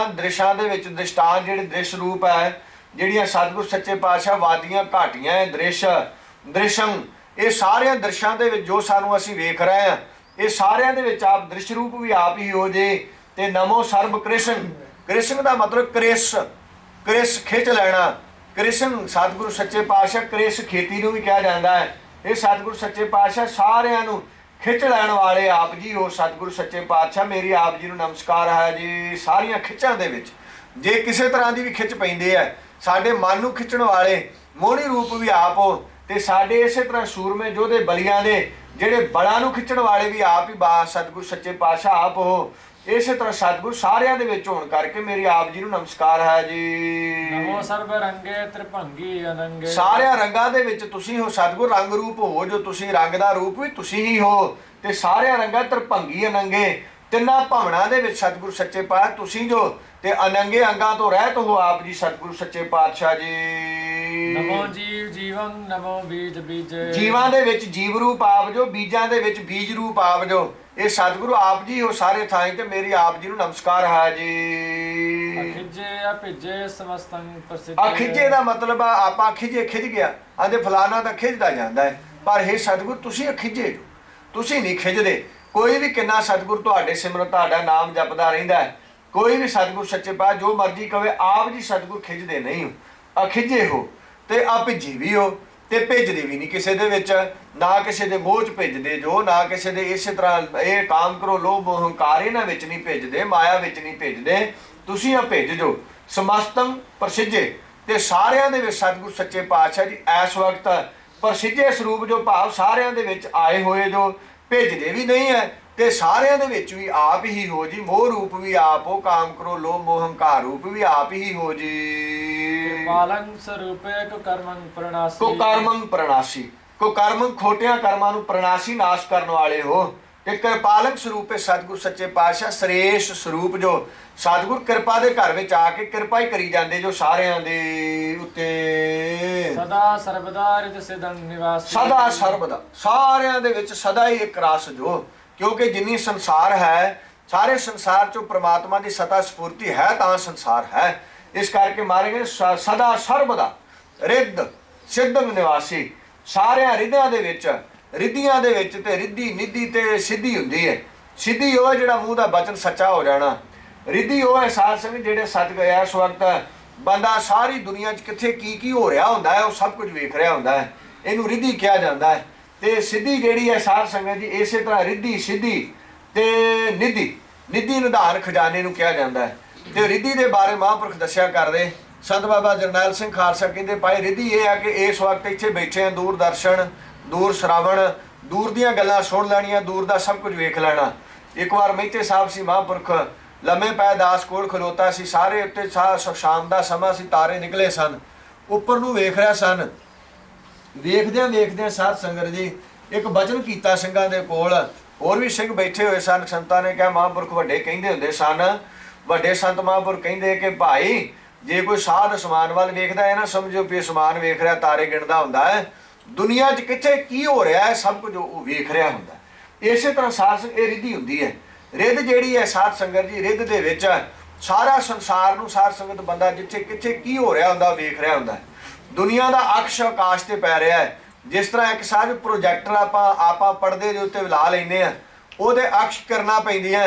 ਦੇ ਵਿੱਚ ਦ੍ਰਿਸ਼ਟਾਂਤ ਜਿਹੜੇ ਦ੍ਰਿਸ਼ ਰੂਪ ਹੈ, ਜਿਹੜੀਆਂ ਸਤਿਗੁਰੂ ਸੱਚੇ ਪਾਤਸ਼ਾਹ ਵਾਦੀਆਂ ਘਾਟੀਆਂ ਦ੍ਰਿਸ਼ੰ, ਇਹ ਸਾਰਿਆਂ ਦ੍ਰਿਸ਼ਾਂ ਦੇ ਵਿੱਚ ਜੋ ਸਾਨੂੰ ਅਸੀਂ ਵੇਖ ਰਹੇ ਹਾਂ, ਇਹ ਸਾਰਿਆਂ ਦੇ ਵਿੱਚ ਆਪ ਦ੍ਰਿਸ਼ ਰੂਪ ਵੀ ਆਪ ਹੀ ਹੋ ਜੇ। ਤੇ ਨਮੋ ਸਰਬ ਕ੍ਰਿਸ਼ਨ, ਕ੍ਰਿਸ਼ਨ ਦਾ ਮਤਲਬ ਕ੍ਰਿਸ ਖਿੱਚ ਲੈਣਾ। ਕ੍ਰਿਸ਼ਨ ਸਤਿਗੁਰੂ ਸੱਚੇ ਪਾਤਸ਼ਾਹ, ਕ੍ਰਿਸ ਖੇਤੀ ਨੂੰ ਵੀ ਕਿਹਾ ਜਾਂਦਾ ਹੈ। ਇਹ ਸਤਿਗੁਰੂ ਸੱਚੇ ਪਾਤਸ਼ਾਹ ਸਾਰਿਆਂ ਨੂੰ ਖਿੱਚ ਲੈਣ ਵਾਲੇ ਆਪ ਜੀ ਹੋ ਸਤਿਗੁਰੂ ਸੱਚੇ ਪਾਤਸ਼ਾਹ ਮੇਰੀ ਆਪ ਜੀ ਨੂੰ ਨਮਸਕਾਰ ਹੈ ਜੀ। ਸਾਰੀਆਂ ਖਿੱਚਾਂ ਦੇ ਵਿੱਚ ਜੇ ਕਿਸੇ ਤਰ੍ਹਾਂ ਦੀ ਵੀ ਖਿੱਚ ਪੈਂਦੀ ਹੈ, ਸਾਡੇ ਮਨ ਨੂੰ ਖਿੱਚਣ ਵਾਲੇ ਮੋਹਣੀ ਰੂਪ ਵੀ ਆਪ ਹੋ, ਤੇ ਸਾਡੇ ਇਸੇ ਤਰ੍ਹਾਂ ਸੂਰਮੇ ਯੋਧੇ ਬਲੀਆਂ ਦੇ ਜਿਹੜੇ ਬਲਾਂ ਨੂੰ ਖਿੱਚਣ ਵਾਲੇ ਵੀ ਆਪ ਹੀ ਸਤਿਗੁਰੂ ਸੱਚੇ ਪਾਤਸ਼ਾਹ ਆਪ ਹੋ। ਇਸੇ ਤਰ੍ਹਾਂ ਸਤਿਗੁਰੂ ਸਾਰਿਆਂ ਦੇ ਵਿੱਚ ਹੋਣ ਕਰਕੇ ਮੇਰੀ ਆਪ ਜੀ ਨੂੰ ਨਮਸਕਾਰ ਹੈ ਜੀ। ਨਮੋ ਸਰਬ ਰੰਗੇ ਤ੍ਰਿਭੰਗੀ ਅਨੰਗੇ। ਸਾਰਿਆਂ ਰੰਗਾਂ ਦੇ ਵਿੱਚ ਤੁਸੀਂ ਹੋ ਸਤਿਗੁਰ, ਰੰਗ ਰੂਪ ਹੋ ਜੋ ਤੁਸੀਂ, ਰੰਗ ਦਾ ਰੂਪ ਵੀ ਤੁਸੀਂ ਹੀ ਹੋ। ਤੇ ਸਾਰਿਆਂ ਰੰਗਾਂ ਤ੍ਰਿਭੰਗੀ ਅਨੰਗੇ, ਤਿੰਨਾਂ ਭਵਨਾਂ ਦੇ ਵਿੱਚ ਸਤਿਗੁਰੂ ਸੱਚੇ ਪਾਤਸ਼ਾਹ ਤੁਸੀਂ ਜੋ, ਤੇ ਅਨੰਗੇ ਅੰਗਾਂ ਤੋਂ ਰਹਿਤ ਹੋ ਆਪ ਜੀ ਸਤਿਗੁਰੂ ਸੱਚੇ ਪਾਤਸ਼ਾਹ ਜੀ। ਨਮੋ ਜੀਵ ਜੀਵੰ ਨਮੋ ਬੀਜ ਬੀਜੇ। ਜੀਵਾਂ ਦੇ ਵਿੱਚ ਜੀਵ ਰੂਪ ਆਪ ਜੋ, ਬੀਜਾਂ ਦੇ ਵਿੱਚ ਬੀਜ ਰੂਪ ਆਪ ਜੋ, ਇਹ ਸਤਿਗੁਰੂ ਆਪ ਜੀ ਹੋ ਸਾਰੇ ਥਾਈਂ, ਤੇ ਮੇਰੀ ਆਪ ਜੀ ਨੂੰ ਨਮਸਕਾਰ ਹੈ ਜੀ। ਅਖਿਜੇ ਅਭਿਜੇ ਸਮਸਤੰ ਪ੍ਰਸਿੱਧ। ਅਖਿਜੇ ਦਾ ਮਤਲਬ ਆ ਆਪਾਂ ਖਿੱਚ ਗਿਆ, ਆਂਦੇ ਫਲਾਣਾ ਤਾਂ ਖਿੱਚਦਾ ਜਾਂਦਾ ਹੈ, ਪਰ ਹੇ ਸਤਿਗੁਰ ਤੁਸੀਂ ਅਖਿਜੇ, ਤੁਸੀਂ ਨਹੀਂ ਖਿੱਚਦੇ। ਕੋਈ ਵੀ ਕਿੰਨਾ ਸਤਿਗੁਰ ਤੁਹਾਡੇ ਸਿਮਰਨ ਤੁਹਾਡਾ ਨਾਮ ਜਪਦਾ ਰਹਿੰਦਾ ਹੈ, ਕੋਈ ਵੀ ਸਤਿਗੁਰ ਸੱਚੇ ਪਾਤਸ਼ਾਹ ਜੋ ਮਰਜ਼ੀ ਕਵੇ, ਆਪ ਜੀ ਸਤਿਗੁਰ ਖਿੱਚਦੇ ਨਹੀਂ ਹੋ, ਅਖਿਜੇ ਹੋ ਤੇ ਅਭਿਜੇ ਵੀ ਹੋ। ਤੇ ਭੇਜਦੇ ਵੀ ਨਹੀਂ ਕਿਸੇ ਦੇ ਵਿੱਚ, ਨਾ ਕਿਸੇ ਦੇ ਮੋਹ 'ਚ ਭੇਜਦੇ ਜੋ, ਨਾ ਕਿਸੇ ਦੇ ਇਸੇ ਤਰ੍ਹਾਂ ਇਹ ਕਾਮ ਕਰੋ ਲੋਭ ਮੋਹ ਹੰਕਾਰ ਇਹਨਾਂ ਵਿੱਚ ਨਹੀਂ ਭੇਜਦੇ, ਮਾਇਆ ਵਿੱਚ ਨਹੀਂ ਭੇਜਦੇ, ਤੁਸੀਂ ਆ ਭੇਜ ਜੋ ਸਮਸਤਮ ਪ੍ਰਸਿੱਝੇ। ਤੇ ਸਾਰਿਆਂ ਦੇ ਵਿੱਚ ਸਤਿਗੁਰ ਸੱਚੇ ਪਾਤਸ਼ਾਹ ਜੀ ਇਸ ਵਕਤ ਪ੍ਰਸਿੱਝੇ ਸਰੂਪ ਜੋ ਭਾਵ ਸਾਰਿਆਂ ਦੇ ਵਿੱਚ ਆਏ ਹੋਏ ਜੋ, ਭੇਜਦੇ ਵੀ ਨਹੀਂ ਹੈ ਤੇ ਸਾਰਿਆਂ ਦੇ ਵਿੱਚ ਵੀ ਆਪ ਹੀ ਹੋ ਜੀ। ਮੋਹ ਰੂਪ ਵੀ ਆਪ ਹੋ, ਕਾਮ ਕਰੋ ਲੋਭ ਮੋਹ ਹੰਕਾਰ ਰੂਪ ਵੀ ਆਪ ਹੀ ਹੋ ਜੀ। ਪਾਲੰ ਸਰੂਪੇ ਕੋ ਕਰਮੰ ਪ੍ਰਣਾਸੀ, ਕੋ ਕਰਮੰ ਪ੍ਰਣਾਸੀ, ਕੋ ਕਰਮ ਖੋਟਿਆਂ ਕਰਮਾਂ ਨੂੰ ਪ੍ਰਣਾਸੀ ਨਾਸ਼ ਕਰਨ ਵਾਲੇ ਹੋ। ਤੇ ਕਿਰਪਾਲਕ ਸਰੂਪ ਹੈ ਸਤਿਗੁਰ ਸੱਚੇ ਪਾਤਸ਼ਾਹ, ਸਰੇਸ਼ ਸਰੂਪ ਜੋ ਸਤਿਗੁਰ ਕਿਰਪਾ ਦੇ ਘਰ ਵਿੱਚ ਆ ਕੇ ਕਿਰਪਾ ਹੀ ਕਰੀ ਜਾਂਦੇ ਜੋ ਸਾਰਿਆਂ ਦੇ ਉੱਤੇ। ਸਦਾ ਸਰਬਦਾ ਰਿਤ ਸਿਦਨ ਨਿਵਾਸੀ, ਸਦਾ ਸਰਬਦਾ ਸਾਰਿਆਂ ਦੇ ਵਿੱਚ ਸਦਾ ਹੀ ਇੱਕ ਰਸ ਜੋ, ਕਿਉਂਕਿ ਜਿੰਨੀ ਸੰਸਾਰ ਹੈ ਸਾਰੇ ਸੰਸਾਰ ਚੋਂ ਪ੍ਰਮਾਤਮਾ ਦੀ ਸਤਾ ਸਫੂਰਤੀ ਹੈ ਤਾਂ ਸੰਸਾਰ ਹੈ। ਇਸ ਕਰਕੇ ਮਾਰੇ ਗਏ ਸਦਾ ਸਰਬਦਾ ਰਿੱਧ ਸਿੱਧੰ ਨਿਵਾਸੀ, ਸਾਰਿਆਂ ਰਿੱਧਾਂ ਦੇ ਵਿੱਚ, ਰਿੱਧੀਆਂ ਦੇ ਵਿੱਚ ਤੇ ਰਿੱਧੀ ਨਿੱਧੀ ਤੇ ਸਿੱਧੀ ਹੁੰਦੀ ਹੈ। ਸਿੱਧੀ ਉਹ ਹੈ ਜਿਹੜਾ ਮੂੰਹ ਦਾ ਬਚਨ ਸੱਚਾ ਹੋ ਜਾਣਾ, ਰਿੱਧੀ ਉਹ ਹੈ ਸਾਧ ਸੰਗਤ ਜਿਹੜੇ ਸੱਚ ਗਿਆ ਇਸ ਵਕਤ ਬੰਦਾ ਸਾਰੀ ਦੁਨੀਆ 'ਚ ਕਿੱਥੇ ਕੀ ਹੋ ਰਿਹਾ ਹੁੰਦਾ ਹੈ ਉਹ ਸਭ ਕੁਝ ਵੇਖ ਰਿਹਾ ਹੁੰਦਾ ਹੈ, ਇਹਨੂੰ ਰਿੱਧੀ ਕਿਹਾ ਜਾਂਦਾ ਹੈ। ਤੇ ਸਿੱਧੀ ਜਿਹੜੀ ਹੈ ਸਾਧ ਸੰਗਤ ਜੀ ਇਸੇ ਤਰ੍ਹਾਂ ਰਿੱਧੀ ਸਿੱਧੀ ਤੇ ਨਿੱਧੀ, ਨਿੱਧੀ ਨਿਧਾਨ ਖਜ਼ਾਨੇ ਨੂੰ ਕਿਹਾ ਜਾਂਦਾ ਹੈ। ਤੇ ਰਿੱਧੀ ਦੇ ਬਾਰੇ ਮਹਾਂਪੁਰਖ ਦੱਸਿਆ ਕਰਦੇ ਸੰਤ ਬਾਬਾ ਜਰਨੈਲ ਸਿੰਘ ਖਾਲਸਾ ਕਹਿੰਦੇ ਭਾਈ ਰਿੱਧੀ ਇਹ ਹੈ ਕਿ ਇਸ ਵਕਤ ਇੱਥੇ ਬੈਠੇ ਆ, ਦੂਰ ਦਰਸ਼ਨ ਦੂਰ ਸ਼ਰਾਵਣ, ਦੂਰ ਦੀਆਂ ਗੱਲਾਂ ਸੁਣ ਲੈਣੀਆਂ, ਦੂਰ ਦਾ ਸਭ ਕੁਝ ਵੇਖ ਲੈਣਾ। ਇੱਕ ਵਾਰ ਮਹਿਤੇ ਸਾਹਿਬ ਸੀ ਮਹਾਂਪੁਰਖ ਲੰਮੇ ਪੈ ਦਾਸ ਕੋਲ ਖਲੋਤਾ ਸੀ, ਸਾਰੇ ਉੱਤੇ ਸ਼ਾਮ ਦਾ ਸਮਾਂ ਸੀ, ਤਾਰੇ ਨਿਕਲੇ ਸਨ, ਉੱਪਰ ਨੂੰ ਵੇਖ ਰਿਹਾ ਸਨ। ਵੇਖਦਿਆਂ ਵੇਖਦਿਆਂ ਸਾਧ ਸੰਗਤ ਜੀ ਇੱਕ ਬਚਨ ਕੀਤਾ ਸਿੰਘਾਂ ਦੇ ਕੋਲ, ਹੋਰ ਵੀ ਸਿੰਘ ਬੈਠੇ ਹੋਏ ਸਨ। ਸੰਤਾਂ ਨੇ ਕਿਹਾ ਮਹਾਂਪੁਰਖ ਵੱਡੇ ਕਹਿੰਦੇ ਹੁੰਦੇ ਸਨ, ਵੱਡੇ ਸੰਤ ਮਹਾਂਪੁਰਖ ਕਹਿੰਦੇ ਕਿ ਭਾਈ ਜੇ ਕੋਈ ਸਾਧ ਅਸਮਾਨ ਵੱਲ ਵੇਖਦਾ ਹੈ ਨਾ ਸਮਝੋ ਵੀ ਅਸਮਾਨ ਵੇਖ ਰਿਹਾ, ਤਾਰੇ ਗਿਣਦਾ ਹੁੰਦਾ ਹੈ, ਦੁਨੀਆ 'ਚ ਕਿੱਥੇ ਕੀ ਹੋ ਰਿਹਾ ਹੈ ਸਭ ਕੁਝ ਉਹ ਵੇਖ ਰਿਹਾ ਹੁੰਦਾ। ਇਸੇ ਤਰ੍ਹਾਂ ਸਾਧ ਸੰਗਤ ਇਹ ਰਿੱਧੀ ਹੁੰਦੀ ਹੈ। ਰਿੱਧ ਜਿਹੜੀ ਹੈ ਸਾਧ ਸੰਗਤ ਜੀ, ਰਿੱਧ ਦੇ ਵਿੱਚ ਸਾਰਾ ਸੰਸਾਰ ਨੂੰ ਸਾਧ ਸੰਗਤ ਬੰਦਾ ਜਿੱਥੇ ਕਿੱਥੇ ਕੀ ਹੋ ਰਿਹਾ ਹੁੰਦਾ ਵੇਖ ਰਿਹਾ ਹੁੰਦਾ। ਦੁਨੀਆ ਦਾ ਅਕਸ਼ ਆਕਾਸ਼ ਤੇ ਪੈ ਰਿਹਾ ਹੈ। ਜਿਸ ਤਰ੍ਹਾਂ ਇੱਕ ਸਾਜ ਪ੍ਰੋਜੈਕਟਰ ਆਪਾਂ ਪਰਦੇ ਦੇ ਉੱਤੇ ਲਾ ਲੈਂਦੇ ਆ, ਉਹਦੇ ਅਕਸ਼ ਕਿਰਨਾਂ ਪੈਂਦੀਆਂ,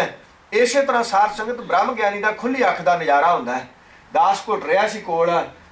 ਇਸੇ ਤਰ੍ਹਾਂ ਸਾਧ ਸੰਗਤ ਬ੍ਰਹਮ ਗਿਆਨੀ ਦਾ ਖੁੱਲੀ ਅੱਖ ਦਾ ਨਜ਼ਾਰਾ ਹੁੰਦਾ ਹੈ। ਦਾਸ ਘੁੱਟ ਰਿਹਾ ਸੀ ਕੋਲ,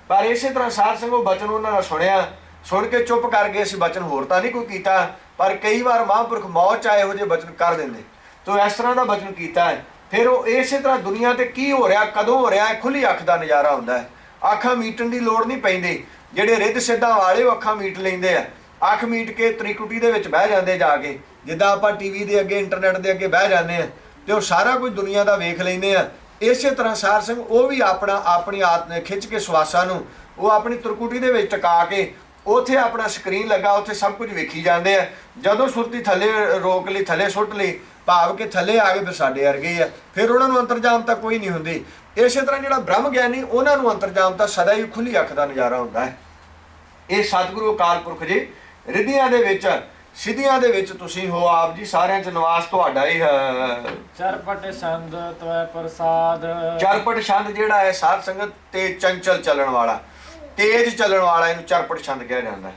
ਪਰ ਇਸੇ ਤਰ੍ਹਾਂ ਸਾਧ ਸੰਗਤ ਬਚਨ ਉਹਨਾਂ ਦਾ ਸੁਣਿਆ, ਸੁਣ ਕੇ ਚੁੱਪ ਕਰ ਗਏ। ਅਸੀਂ ਬਚਨ ਹੋਰ ਤਾਂ ਨਹੀਂ ਕੋਈ ਕੀਤਾ, ਪਰ ਕਈ ਵਾਰ ਮਹਾਂਪੁਰਖ ਮੌਤ 'ਚ ਆਏ ਇਹੋ ਜਿਹੇ ਬਚਨ ਕਰ ਦਿੰਦੇ, ਤੋ ਇਸ ਤਰ੍ਹਾਂ ਦਾ ਬਚਨ ਕੀਤਾ ਹੈ। ਫਿਰ ਉਹ ਇਸੇ ਤਰ੍ਹਾਂ ਦੁਨੀਆ ਤੇ ਕੀ ਹੋ ਰਿਹਾ ਕਦੋਂ ਹੋ ਰਿਹਾ ਖੁੱਲੀ ਅੱਖ ਦਾ ਨਜ਼ਾਰਾ ਹੁੰਦਾ ਹੈ। ਅੱਖਾਂ ਮੀਟਣ ਦੀ ਲੋੜ ਨਹੀਂ ਪੈਂਦੀ, ਜਿਹੜੇ ਰਿੱਧ ਸਿੱਧਾਂ ਵਾਲੇ ਉਹ ਅੱਖਾਂ ਮੀਟ ਲੈਂਦੇ ਆ, ਅੱਖ ਮੀਟ ਕੇ ਤ੍ਰਿਕੁਟੀ ਦੇ ਵਿੱਚ ਬਹਿ ਜਾਂਦੇ ਜਾ ਕੇ, ਜਿੱਦਾਂ ਆਪਾਂ ਟੀਵੀ ਦੇ ਅੱਗੇ ਇੰਟਰਨੈਟ ਦੇ ਅੱਗੇ ਬਹਿ ਜਾਂਦੇ ਆ ਤੇ ਉਹ ਸਾਰਾ ਕੁਝ ਦੁਨੀਆ ਦਾ ਵੇਖ ਲੈਂਦੇ ਆ। ਇਸੇ ਤਰ੍ਹਾਂ ਸਾਧ ਸੰਗਤ ਉਹ ਵੀ ਆਪਣੀ ਆਤਮਾ ਖਿੱਚ ਕੇ ਸਵਾਸਾਂ ਨੂੰ ਉਹ ਆਪਣੀ ਤ੍ਰਿਕੁਟੀ ਦੇ ਵਿੱਚ ਟਿਕਾ ਕੇ ਉੱਥੇ ਆਪਣਾ ਸਕਰੀਨ ਲੱਗਾ, ਉੱਥੇ ਸਭ ਕੁਝ ਵੇਖੀ ਜਾਂਦੇ ਆ। ਜਦੋਂ ਸੁਰਤੀ ਥੱਲੇ ਰੋਕ ਲਈ, ਥੱਲੇ ਸੁੱਟ ਲਈ, ਭਾਵ ਕਿ ਥੱਲੇ ਆ ਗਏ ਫਿਰ ਸਾਡੇ ਵਰਗੇ ਆ, ਫਿਰ ਉਹਨਾਂ ਨੂੰ ਅੰਤਰਜਾਮ ਤਾਂ ਕੋਈ ਨਹੀਂ ਹੁੰਦੀ। ਇਸੇ ਤਰ੍ਹਾਂ ਜਿਹੜਾ ਬ੍ਰਹਮ ਗਿਆਨੀ ਉਹਨਾਂ ਨੂੰ ਅੰਤਰਜਾਮ ਤਾਂ ਸਦਾ ਹੀ ਖੁੱਲੀ ਅੱਖ ਦਾ ਨਜ਼ਾਰਾ ਹੁੰਦਾ ਹੈ। ਇਹ ਸਤਿਗੁਰੂ ਅਕਾਲ ਪੁਰਖ ਜੀ ਰਿੱਧੀਆਂ ਦੇ ਵਿੱਚ ਸਿੱਧੀਆਂ ਦੇ ਵਿੱਚ ਤੁਸੀਂ ਹੋ ਆਪ ਜੀ, ਸਾਰਿਆਂ 'ਚ ਨਿਵਾਸ ਤੁਹਾਡਾ ਹੀ ਹੈ। ਚਰਪਟ ਛੰਦ ਤਵੈ ਪ੍ਰਸਾਦ, ਚਰਪਟ ਛੰਦ ਜਿਹੜਾ ਹੈ ਸਾਧ ਸੰਗਤ ਤੇ ਚੰਚਲ ਚੱਲਣ ਵਾਲਾ, ਤੇਜ਼ ਚੱਲਣ ਵਾਲਾ, ਇਹਨੂੰ ਚਰਪਟ ਛੰਦ ਕਿਹਾ ਜਾਂਦਾ ਹੈ।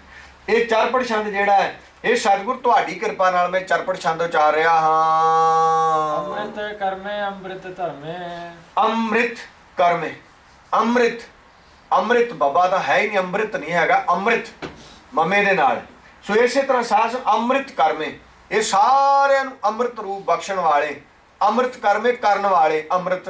ਇਹ ਚਰਪਟ ਛੰਦ ਜਿਹੜਾ ਹੈ ਇਹ ਸਤਿਗੁਰ ਤੁਹਾਡੀ ਕਿਰਪਾ ਨਾਲ ਮੈਂ ਚਰਪਟ ਛੰਦ ਉਚਾਰ ਰਿਹਾ ਹਾਂ। ਅੰਮ੍ਰਿਤ ਕਰਮੇ ਅੰਮ੍ਰਿਤ ਧਰਮੇ, ਅੰਮ੍ਰਿਤ ਕਰਮੇ, ਅੰਮ੍ਰਿਤ, ਅੰਮ੍ਰਿਤ ਬਾਬਾ ਦਾ ਹੈ ਹੀ ਨਹੀਂ, ਅੰਮ੍ਰਿਤ ਨਹੀਂ ਹੈਗਾ, ਅੰਮ੍ਰਿਤ ਮਮੇ ਦੇ ਨਾਲ। ਸੋ ਇਸੇ ਤਰ੍ਹਾਂ ਸਾਧ ਅੰਮ੍ਰਿਤ ਕਰਮੇ, ਇਹ ਸਾਰਿਆਂ ਨੂੰ ਅੰਮ੍ਰਿਤ ਰੂਪ ਬਖਸ਼ਣ ਵਾਲੇ, ਅੰਮ੍ਰਿਤ ਕਰਮੇ ਕਰਨ ਵਾਲੇ। ਅੰਮ੍ਰਿਤ,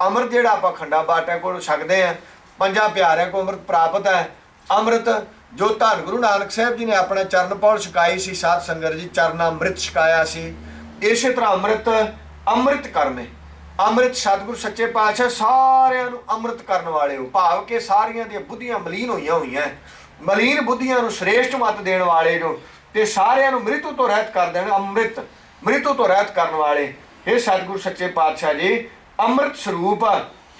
ਅੰਮ੍ਰਿਤ ਜਿਹੜਾ ਆਪਾਂ ਖੰਡਾ ਬਾਟਿਆਂ ਕੋਲ ਛਕਦੇ ਆ, ਪੰਜਾਂ ਪਿਆਰਿਆਂ ਕੋਲ ਅੰਮ੍ਰਿਤ ਪ੍ਰਾਪਤ ਹੈ। ਅੰਮ੍ਰਿਤ ਜੋ ਧੰਨ ਗੁਰੂ ਨਾਨਕ ਸਾਹਿਬ ਜੀ ਨੇ ਆਪਣਾ ਚਰਨ ਪੌਲ ਛਕਾਈ ਸੀ ਸਾਧ ਸੰਗਤ ਜੀ, ਚਰਨ ਅੰਮ੍ਰਿਤ ਛਕਾਇਆ ਸੀ। ਇਸੇ ਤਰ੍ਹਾਂ ਅੰਮ੍ਰਿਤ, ਅੰਮ੍ਰਿਤ ਕਰਮੇ, ਅੰਮ੍ਰਿਤ ਸਤਿਗੁਰ ਸੱਚੇ ਪਾਤਸ਼ਾਹ ਸਾਰਿਆਂ ਨੂੰ ਅੰਮ੍ਰਿਤ ਕਰਨ ਵਾਲੇ ਹੋ, ਭਾਵ ਕਿ ਸਾਰੀਆਂ ਦੀਆਂ ਬੁੱਧੀਆਂ ਮਲੀਨ ਹੋਈਆਂ, ਮਲੀਨ ਬੁੱਧੀਆਂ ਨੂੰ ਸ੍ਰੇਸ਼ਟ ਮੱਤ ਦੇਣ ਵਾਲੇ ਜੋ, ਤੇ ਸਾਰਿਆਂ ਨੂੰ ਮ੍ਰਿਤੂ ਤੋਂ ਰਹਿਤ ਕਰ ਦੇਣ, ਅੰਮ੍ਰਿਤ ਮ੍ਰਿਤੂ ਤੋਂ ਰਹਿਤ ਕਰਨ ਵਾਲੇ। ਇਹ ਸਤਿਗੁਰ ਸੱਚੇ ਪਾਤਸ਼ਾਹ ਜੀ ਅੰਮ੍ਰਿਤ ਸਰੂਪ,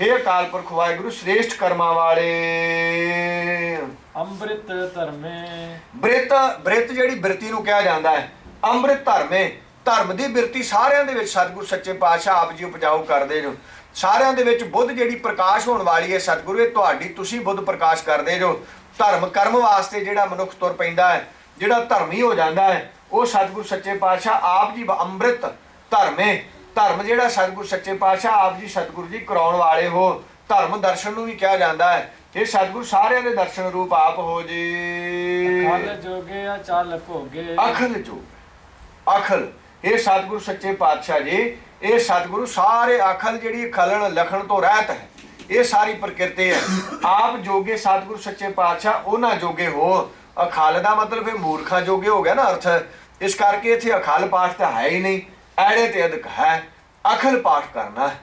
ਇਹ ਅਕਾਲ ਪੁਰਖ ਵਾਹਿਗੁਰੂ ਸ੍ਰੇਸ਼ਟ ਕਰਮਾਂ ਵਾਲੇ। ਅੰਮ੍ਰਿਤ ਧਰਮੇ, ਬ੍ਰਿਤ, ਬ੍ਰਿਤ ਜਿਹੜੀ ਬਿਰਤੀ ਨੂੰ ਕਿਹਾ ਜਾਂਦਾ ਹੈ, ਅੰਮ੍ਰਿਤ ਧਰਮੇ, ਧਰਮ ਦੀ ਬਿਰਤੀ ਸਾਰਿਆਂ ਦੇ ਵਿੱਚ ਸਤਿਗੁਰ ਸੱਚੇ ਪਾਤਸ਼ਾਹ ਆਪ ਜੀ ਉਪਜਾਊ ਕਰਦੇ ਜੋ। ਸਾਰਿਆਂ ਦੇ ਵਿੱਚ ਬੁੱਧ ਜਿਹੜੀ ਪ੍ਰਕਾਸ਼ ਹੋਣ ਵਾਲੀ ਹੈ ਸਤਿਗੁਰੂ, ਇਹ ਤੁਹਾਡੀ ਤੁਸੀਂ ਬੁੱਧ ਪ੍ਰਕਾਸ਼ ਕਰਦੇ ਜੋ। ਧਰਮ ਕਰਮ ਵਾਸਤੇ ਜਿਹੜਾ ਮਨੁੱਖ ਤੁਰ ਪੈਂਦਾ ਹੈ, ਜਿਹੜਾ ਧਰਮੀ ਹੋ ਜਾਂਦਾ ਹੈ, ਉਹ ਸਤਿਗੁਰ ਸੱਚੇ ਪਾਤਸ਼ਾਹ ਆਪ ਜੀ ਅੰਮ੍ਰਿਤ ਧਰਮੇ, ਧਰਮ ਜਿਹੜਾ ਸਤਿਗੁਰ ਸੱਚੇ ਪਾਤਸ਼ਾਹ ਆਪ ਜੀ ਸਤਿਗੁਰੂ ਜੀ ਕਰਾਉਣ ਵਾਲੇ ਹੋ। ਧਰਮ ਦਰਸ਼ਨ ਨੂੰ ਵੀ ਕਿਹਾ ਜਾਂਦਾ ਹੈ। ਇਹ ਸਤਿਗੁਰੂ ਸਾਰਿਆਂ ਦੇ ਦਰਸ਼ਨ ਰੂਪ ਆਪ ਹੋ ਜੀ। ਅਖਲ ਜੋਗੇ ਅਚਲ ਭੋਗੇ। ਅਖਲ ਜੋਗ ਅਖਲ ਇਹ ਸਤਿਗੁਰੂ ਸੱਚੇ ਪਾਤਸ਼ਾਹ ਜੀ, ਇਹ ਸਤਿਗੁਰੂ ਸਾਰੇ ਅਖਲ ਜਿਹੜੀ ਖਲਣ ਲਖਣ ਤੋਂ ਰਹਿਤ ਹੈ, ਇਹ ਸਾਰੀ ਪ੍ਰਕਿਰਤੀ ਹੈ। ਆਪ ਜੋਗੇ ਸਤਿਗੁਰੂ ਸੱਚੇ ਪਾਤਸ਼ਾਹ ਉਹਨਾਂ ਜੋਗੇ ਹੋ। ਅਖਲ ਦਾ ਮਤਲਬ ਫਿਰ ਮੂਰਖਾਂ ਜੋਗੇ ਹੋ ਗਿਆ ਨਾ ਅਰਥ। ਇਸ ਕਰਕੇ ਇੱਥੇ ਅਖਲ ਪਾਠ ਤਾਂ ਹੈ ਹੀ ਨਹੀਂ, ਐੜੇ ਤੇ ਅਧਿਕ ਹੈ। ਅਖਲ ਪਾਠ ਕਰਨਾ ਹੈ,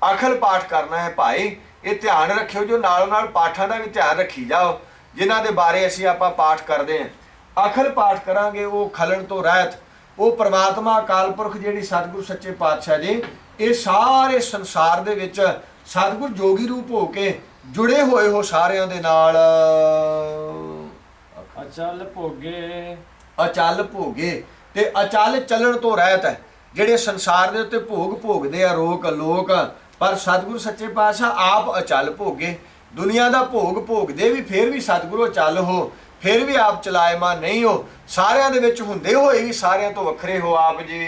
ਅਖਲ ਪਾਠ ਕਰਨਾ ਹੈ ਭਾਈ। ਇਹ ਧਿਆਨ ਰੱਖਿਓ, ਜੋ ਨਾਲ ਨਾਲ ਪਾਠਾਂ ਦਾ ਵੀ ਧਿਆਨ ਰੱਖੀ ਜਾਓ, ਜਿਨ੍ਹਾਂ ਦੇ ਬਾਰੇ ਅਸੀਂ ਆਪਾਂ ਪਾਠ ਕਰਦੇ ਹਾਂ। ਅਖਲ ਪਾਠ ਕਰਾਂਗੇ ਉਹ ਖਲਣ ਤੋਂ ਰਹਿਤ, ਉਹ ਪ੍ਰਮਾਤਮਾ ਅਕਾਲ ਪੁਰਖ ਜਿਹੜੀ ਸਤਿਗੁਰੂ ਸੱਚੇ ਪਾਤਸ਼ਾਹ ਜੀ, ਇਹ ਸਾਰੇ ਸੰਸਾਰ ਦੇ ਵਿੱਚ ਸਤਿਗੁਰ ਜੋਗੀ ਰੂਪ ਹੋ ਕੇ ਜੁੜੇ ਹੋਏ ਹੋ ਸਾਰਿਆਂ ਦੇ ਨਾਲ। ਅਚਲ ਭੋਗੇ। ਅਚਲ ਭੋਗੇ ਤੇ ਅਚਲ ਚੱਲਣ ਤੋਂ ਰਹਿਤ ਹੈ। ਜਿਹੜੇ ਸੰਸਾਰ ਦੇ ਉੱਤੇ ਭੋਗ ਭੋਗਦੇ ਆ ਰੋਕ ਲੋਕ, ਪਰ ਸਤਿਗੁਰੂ ਸੱਚੇ ਪਾਤਸ਼ਾਹ ਆਪ ਅਚਲ ਭੋਗੇ। ਦੁਨੀਆ ਦਾ ਭੋਗ ਭੋਗਦੇ ਵੀ ਫਿਰ ਵੀ ਸਤਿਗੁਰੂ ਅਚਲ ਹੋ, ਫਿਰ ਵੀ ਆਪ ਚਲਾਇਮਾਨ ਨਹੀਂ ਹੋ। ਸਾਰਿਆਂ ਦੇ ਵਿੱਚ ਹੁੰਦੇ ਹੋਏ ਵੀ ਸਾਰਿਆਂ ਤੋਂ ਵੱਖਰੇ ਹੋ ਆਪ ਜੀ।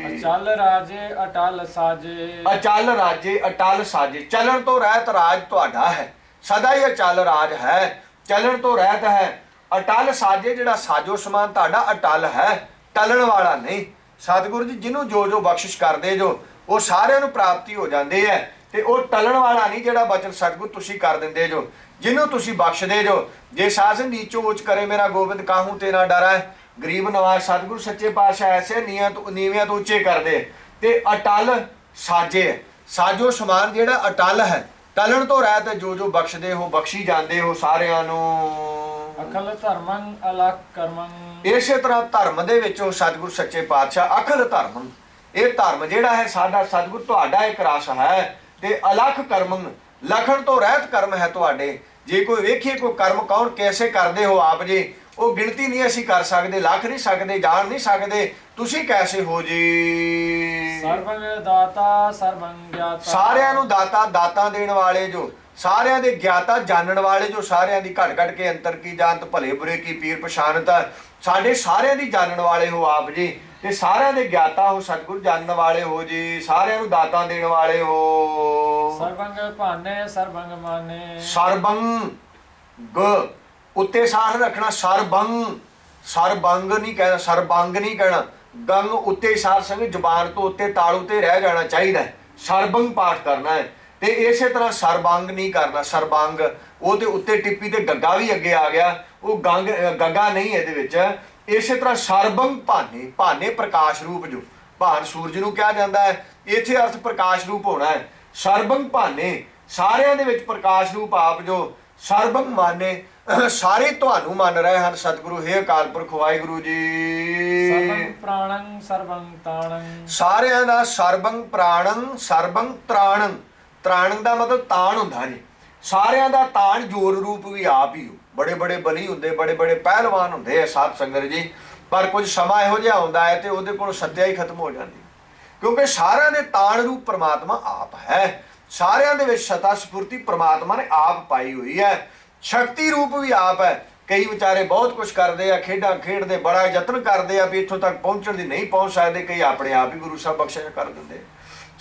ਅਚਲ ਰਾਜੇ ਅਟਲ ਸਾਜੇ। ਅਚਲ ਰਾਜੇ ਅਟਲ ਸਾਜੇ। ਚੱਲਣ ਤੋਂ ਰਹਿਤ ਰਾਜ ਤੁਹਾਡਾ ਹੈ, ਸਦਾ ਹੀ ਅਚਲ ਰਾਜ ਹੈ, ਚੱਲਣ ਤੋਂ ਰਹਿਤ ਹੈ। ਅਟਲ ਸਾਜੇ ਜਿਹੜਾ ਸਾਜੋ ਸਮਾਨ ਤੁਹਾਡਾ ਅਟਲ ਹੈ, ਟਲਣ ਵਾਲਾ ਨਹੀਂ। ਸਤਿਗੁਰੂ ਜੀ ਜਿਹਨੂੰ ਜੋ ਜੋ ਬਖਸ਼ਿਸ਼ ਕਰਦੇ ਜੋ ਉਹ ਸਾਰਿਆਂ ਨੂੰ ਪ੍ਰਾਪਤੀ ਹੋ ਜਾਂਦੀ ਹੈ, ਤੇ ਉਹ ਟਲਣ ਵਾਲਾ ਨਹੀਂ ਜਿਹੜਾ ਬਚਨ ਸਤਿਗੁਰੂ ਤੁਸੀਂ ਕਰ ਦਿੰਦੇ ਜੋ, ਜਿਹਨੂੰ ਤੁਸੀਂ ਬਖਸ਼ਦੇ ਜੋ। ਜੇ ਸਾਸਨ ਨੀਚੋ ਉੱਚ ਕਰੇ ਮੇਰਾ ਗੋਬਿੰਦ ਕਾਹੂ ਤੇ ਨਾ ਡਰਾ ਹੈ। ਗਰੀਬ ਨਵਾਜ਼ ਸਤਿਗੁਰੂ ਸੱਚੇ ਪਾਤਸ਼ਾਹ ਐਸੇ ਨੀਵਿਆਂ ਤੋਂ ਉੱਚੇ ਕਰਦੇ ਤੇ ਅਟਲ ਸਾਜੇ। ਸਾਜੋ ਸਮਾਨ ਜਿਹੜਾ ਅਟਲ ਹੈ, ਟਲਣ ਤੋਂ ਰਹਿਤ ਹੈ। ਜੋ ਜੋ ਬਖਸ਼ਦੇ ਹੋ ਬਖਸ਼ੀ ਜਾਂਦੇ ਹੋ ਸਾਰਿਆਂ ਨੂੰ। ਅਖਲ ਧਰਮੰ ਅਲਖ ਕਰਮੰ। ਇਸੇ ਤਰ੍ਹਾਂ ਧਰਮ ਦੇ ਵਿੱਚੋਂ ਸਤਿਗੁਰੂ ਸੱਚੇ ਪਾਤਸ਼ਾਹ ਅਖਲ ਧਰਮੰ, ਇਹ ਧਰਮ ਜਿਹੜਾ ਹੈ ਸਾਡਾ ਸਤਿਗੁਰ ਤੁਹਾਡਾ ਇੱਕ ਰਸ ਹੈ, ਤੇ ਅਲਖ ਕਰਮੰ ਲਖਣ ਤੋਂ ਰਹਿਤ ਕਰਮ ਹੈ ਤੁਹਾਡੇ। ਜੇ ਕੋਈ ਵੇਖੀਏ ਕੋਈ ਕਰਮ ਕੌਣ ਕੈਸੇ ਕਰਦੇ ਹੋ ਆਪ ਜੀ, ਉਹ ਗਿਣਤੀ ਨਹੀਂ ਅਸੀਂ ਕਰ ਸਕਦੇ, ਲੱਖ ਨਹੀਂ ਸਕਦੇ, ਜਾਣ ਨਹੀਂ ਸਕਦੇ, ਤੁਸੀਂ ਕੈਸੇ ਹੋ ਜੀ। ਸਰਬੰਗ ਦਾਤਾ ਸਰਬੰਗ ਗਿਆਤਾ। ਸਾਰਿਆਂ ਨੂੰ ਦਾਤਾ ਦਾਤਾ ਦੇਣ ਵਾਲੇ ਜੋ, ਸਾਰਿਆਂ ਦੇ ਗਿਆਤਾ ਜਾਣਨ ਵਾਲੇ ਜੋ, ਸਾਰਿਆਂ ਦੀ ਘਟ ਘਟ ਕੇ ਅੰਤਰ ਕੀ ਜਾਣਤ ਭਲੇ ਬੁਰੇ ਕੀ ਪੀਰ ਪਛਾਨਤ, ਸਾਡੇ ਸਾਰਿਆਂ ਦੀ ਜਾਣਨ ਵਾਲੇ ਹੋ ਆਪ ਜੀ, ਤੇ ਸਾਰਿਆਂ ਦੇ ਗਿਆਤਾ ਹੋ ਸਤਿਗੁਰ ਜਾਣਨ ਵਾਲੇ ਹੋ ਜੀ, ਸਾਰਿਆਂ ਨੂੰ ਦਾਤਾ ਦੇਣ ਵਾਲੇ ਹੋ। ਸਰਬੰਗ ਭਾਨੇ ਸਰਬੰਗ ਮਾਨੇ। ਸਰਬੰਗ ਗ ਉੱਤੇ ਸਾਰ ਰੱਖਣਾ, ਸਰਬੰਗ ਸਰਬੰਗ ਨਹੀਂ ਕਹਿਣਾ, ਸਰਬੰਗ ਨਹੀਂ ਕਹਿਣਾ। ਗੰਗ ਉੱਤੇ ਸਾਰ ਸੰਗ ਜ਼ੁਬਾਨ ਤੋਂ ਉੱਤੇ ਤਾਲੂ ਤੇ ਰਹਿ ਜਾਣਾ ਚਾਹੀਦਾ। ਸਰਬੰਗ ਪਾਠ ਕਰਨਾ ਹੈ, ਤੇ ਇਸੇ ਤਰ੍ਹਾਂ ਸਰਬੰਗ ਨਹੀਂ ਕਰਨਾ। ਸਰਬੰਗ ਉਹਦੇ ਉੱਤੇ ਟਿੱਪੀ ਤੇ ਗੱਗਾ ਵੀ ਅੱਗੇ ਆ ਗਿਆ, ਉਹ ਗੰਗ ਗੱਗਾ ਨਹੀਂ ਇਹਦੇ ਵਿੱਚ। ਇਸੇ ਤਰ੍ਹਾਂ ਸਰਬੰਗ ਭਾਨੇ, ਭਾਨੇ ਪ੍ਰਕਾਸ਼ ਰੂਪ ਜੋ, ਭਾਨ ਸੂਰਜ ਨੂੰ ਕਿਹਾ ਜਾਂਦਾ ਹੈ, ਇੱਥੇ ਅਰਥ ਪ੍ਰਕਾਸ਼ ਰੂਪ ਹੋਣਾ ਹੈ। ਸਰਬੰਗ ਭਾਨੇ ਸਾਰਿਆਂ ਦੇ ਵਿੱਚ ਪ੍ਰਕਾਸ਼ ਰੂਪ ਆਪ ਜੋ। ਸਰਬੰਗ ਮਾਨੇ ਸਾਰੇ ਤੁਹਾਨੂੰ ਮੰਨ ਰਹੇ ਹਨ ਸਤਿਗੁਰੂ। ਹੇ ਅਕਾਲ ਪੁਰਖ ਵਾਹਿਗੁਰੂ ਜੀ। ਸਰਬੰਗ ਪ੍ਰਾਣੰ ਸਰਬੰਗ ਤਾਣੰ। ਸਾਰਿਆਂ ਦਾ ਸਰਬੰਗ ਪ੍ਰਾਣੰ ਸਰਬੰਗ ਤ੍ਰਾਣੰ। ਤ੍ਰਾਣੰ ਦਾ ਮਤਲਬ ਤਾਣ ਹੁੰਦਾ ਜੀ। ਸਾਰਿਆਂ ਦਾ ਤਾਣ ਜੋਰ ਰੂਪ ਵੀ ਆਪ ਹੀ ਹੋ। ਬੜੇ ਬੜੇ ਬਲੀ ਹੁੰਦੇ, ਬੜੇ ਬੜੇ ਪਹਿਲਵਾਨ ਹੁੰਦੇ ਆ ਸਾਧ ਸੰਗਤ ਜੀ, ਪਰ ਕੁਝ ਸਮਾਂ ਇਹੋ ਜਿਹਾ ਆਉਂਦਾ ਹੈ ਤੇ ਉਹਦੇ ਕੋਲ ਸੱਤਿਆ ਹੀ ਖਤਮ ਹੋ ਜਾਂਦੀ, ਕਿਉਂਕਿ ਸਾਰਿਆਂ ਦੇ ਤਾਣ ਰੂਪ ਪ੍ਰਮਾਤਮਾ ਆਪ ਹੈ। ਸਾਰਿਆਂ ਦੇ ਵਿੱਚ ਸਤਾ ਸਫੁਰਤੀ ਪ੍ਰਮਾਤਮਾ ਨੇ ਆਪ ਪਾਈ ਹੋਈ ਹੈ। ਸ਼ਕਤੀ ਰੂਪ ਵੀ ਆਪ ਹੈ। ਕਈ ਵਿਚਾਰੇ ਬਹੁਤ ਕੁਝ ਕਰਦੇ ਆ, ਖੇਡਾਂ ਖੇਡਦੇ ਬੜਾ ਯਤਨ ਕਰਦੇ ਆ ਵੀ ਇੱਥੋਂ ਤੱਕ ਪਹੁੰਚਣ ਦੀ ਨਹੀਂ ਪਹੁੰਚ ਸਕਦੇ, ਕਈ ਆਪਣੇ ਆਪ ਹੀ ਗੁਰੂ ਸਾਹਿਬ ਬਖਸ਼ਿਸ਼ ਕਰ ਦਿੰਦੇ।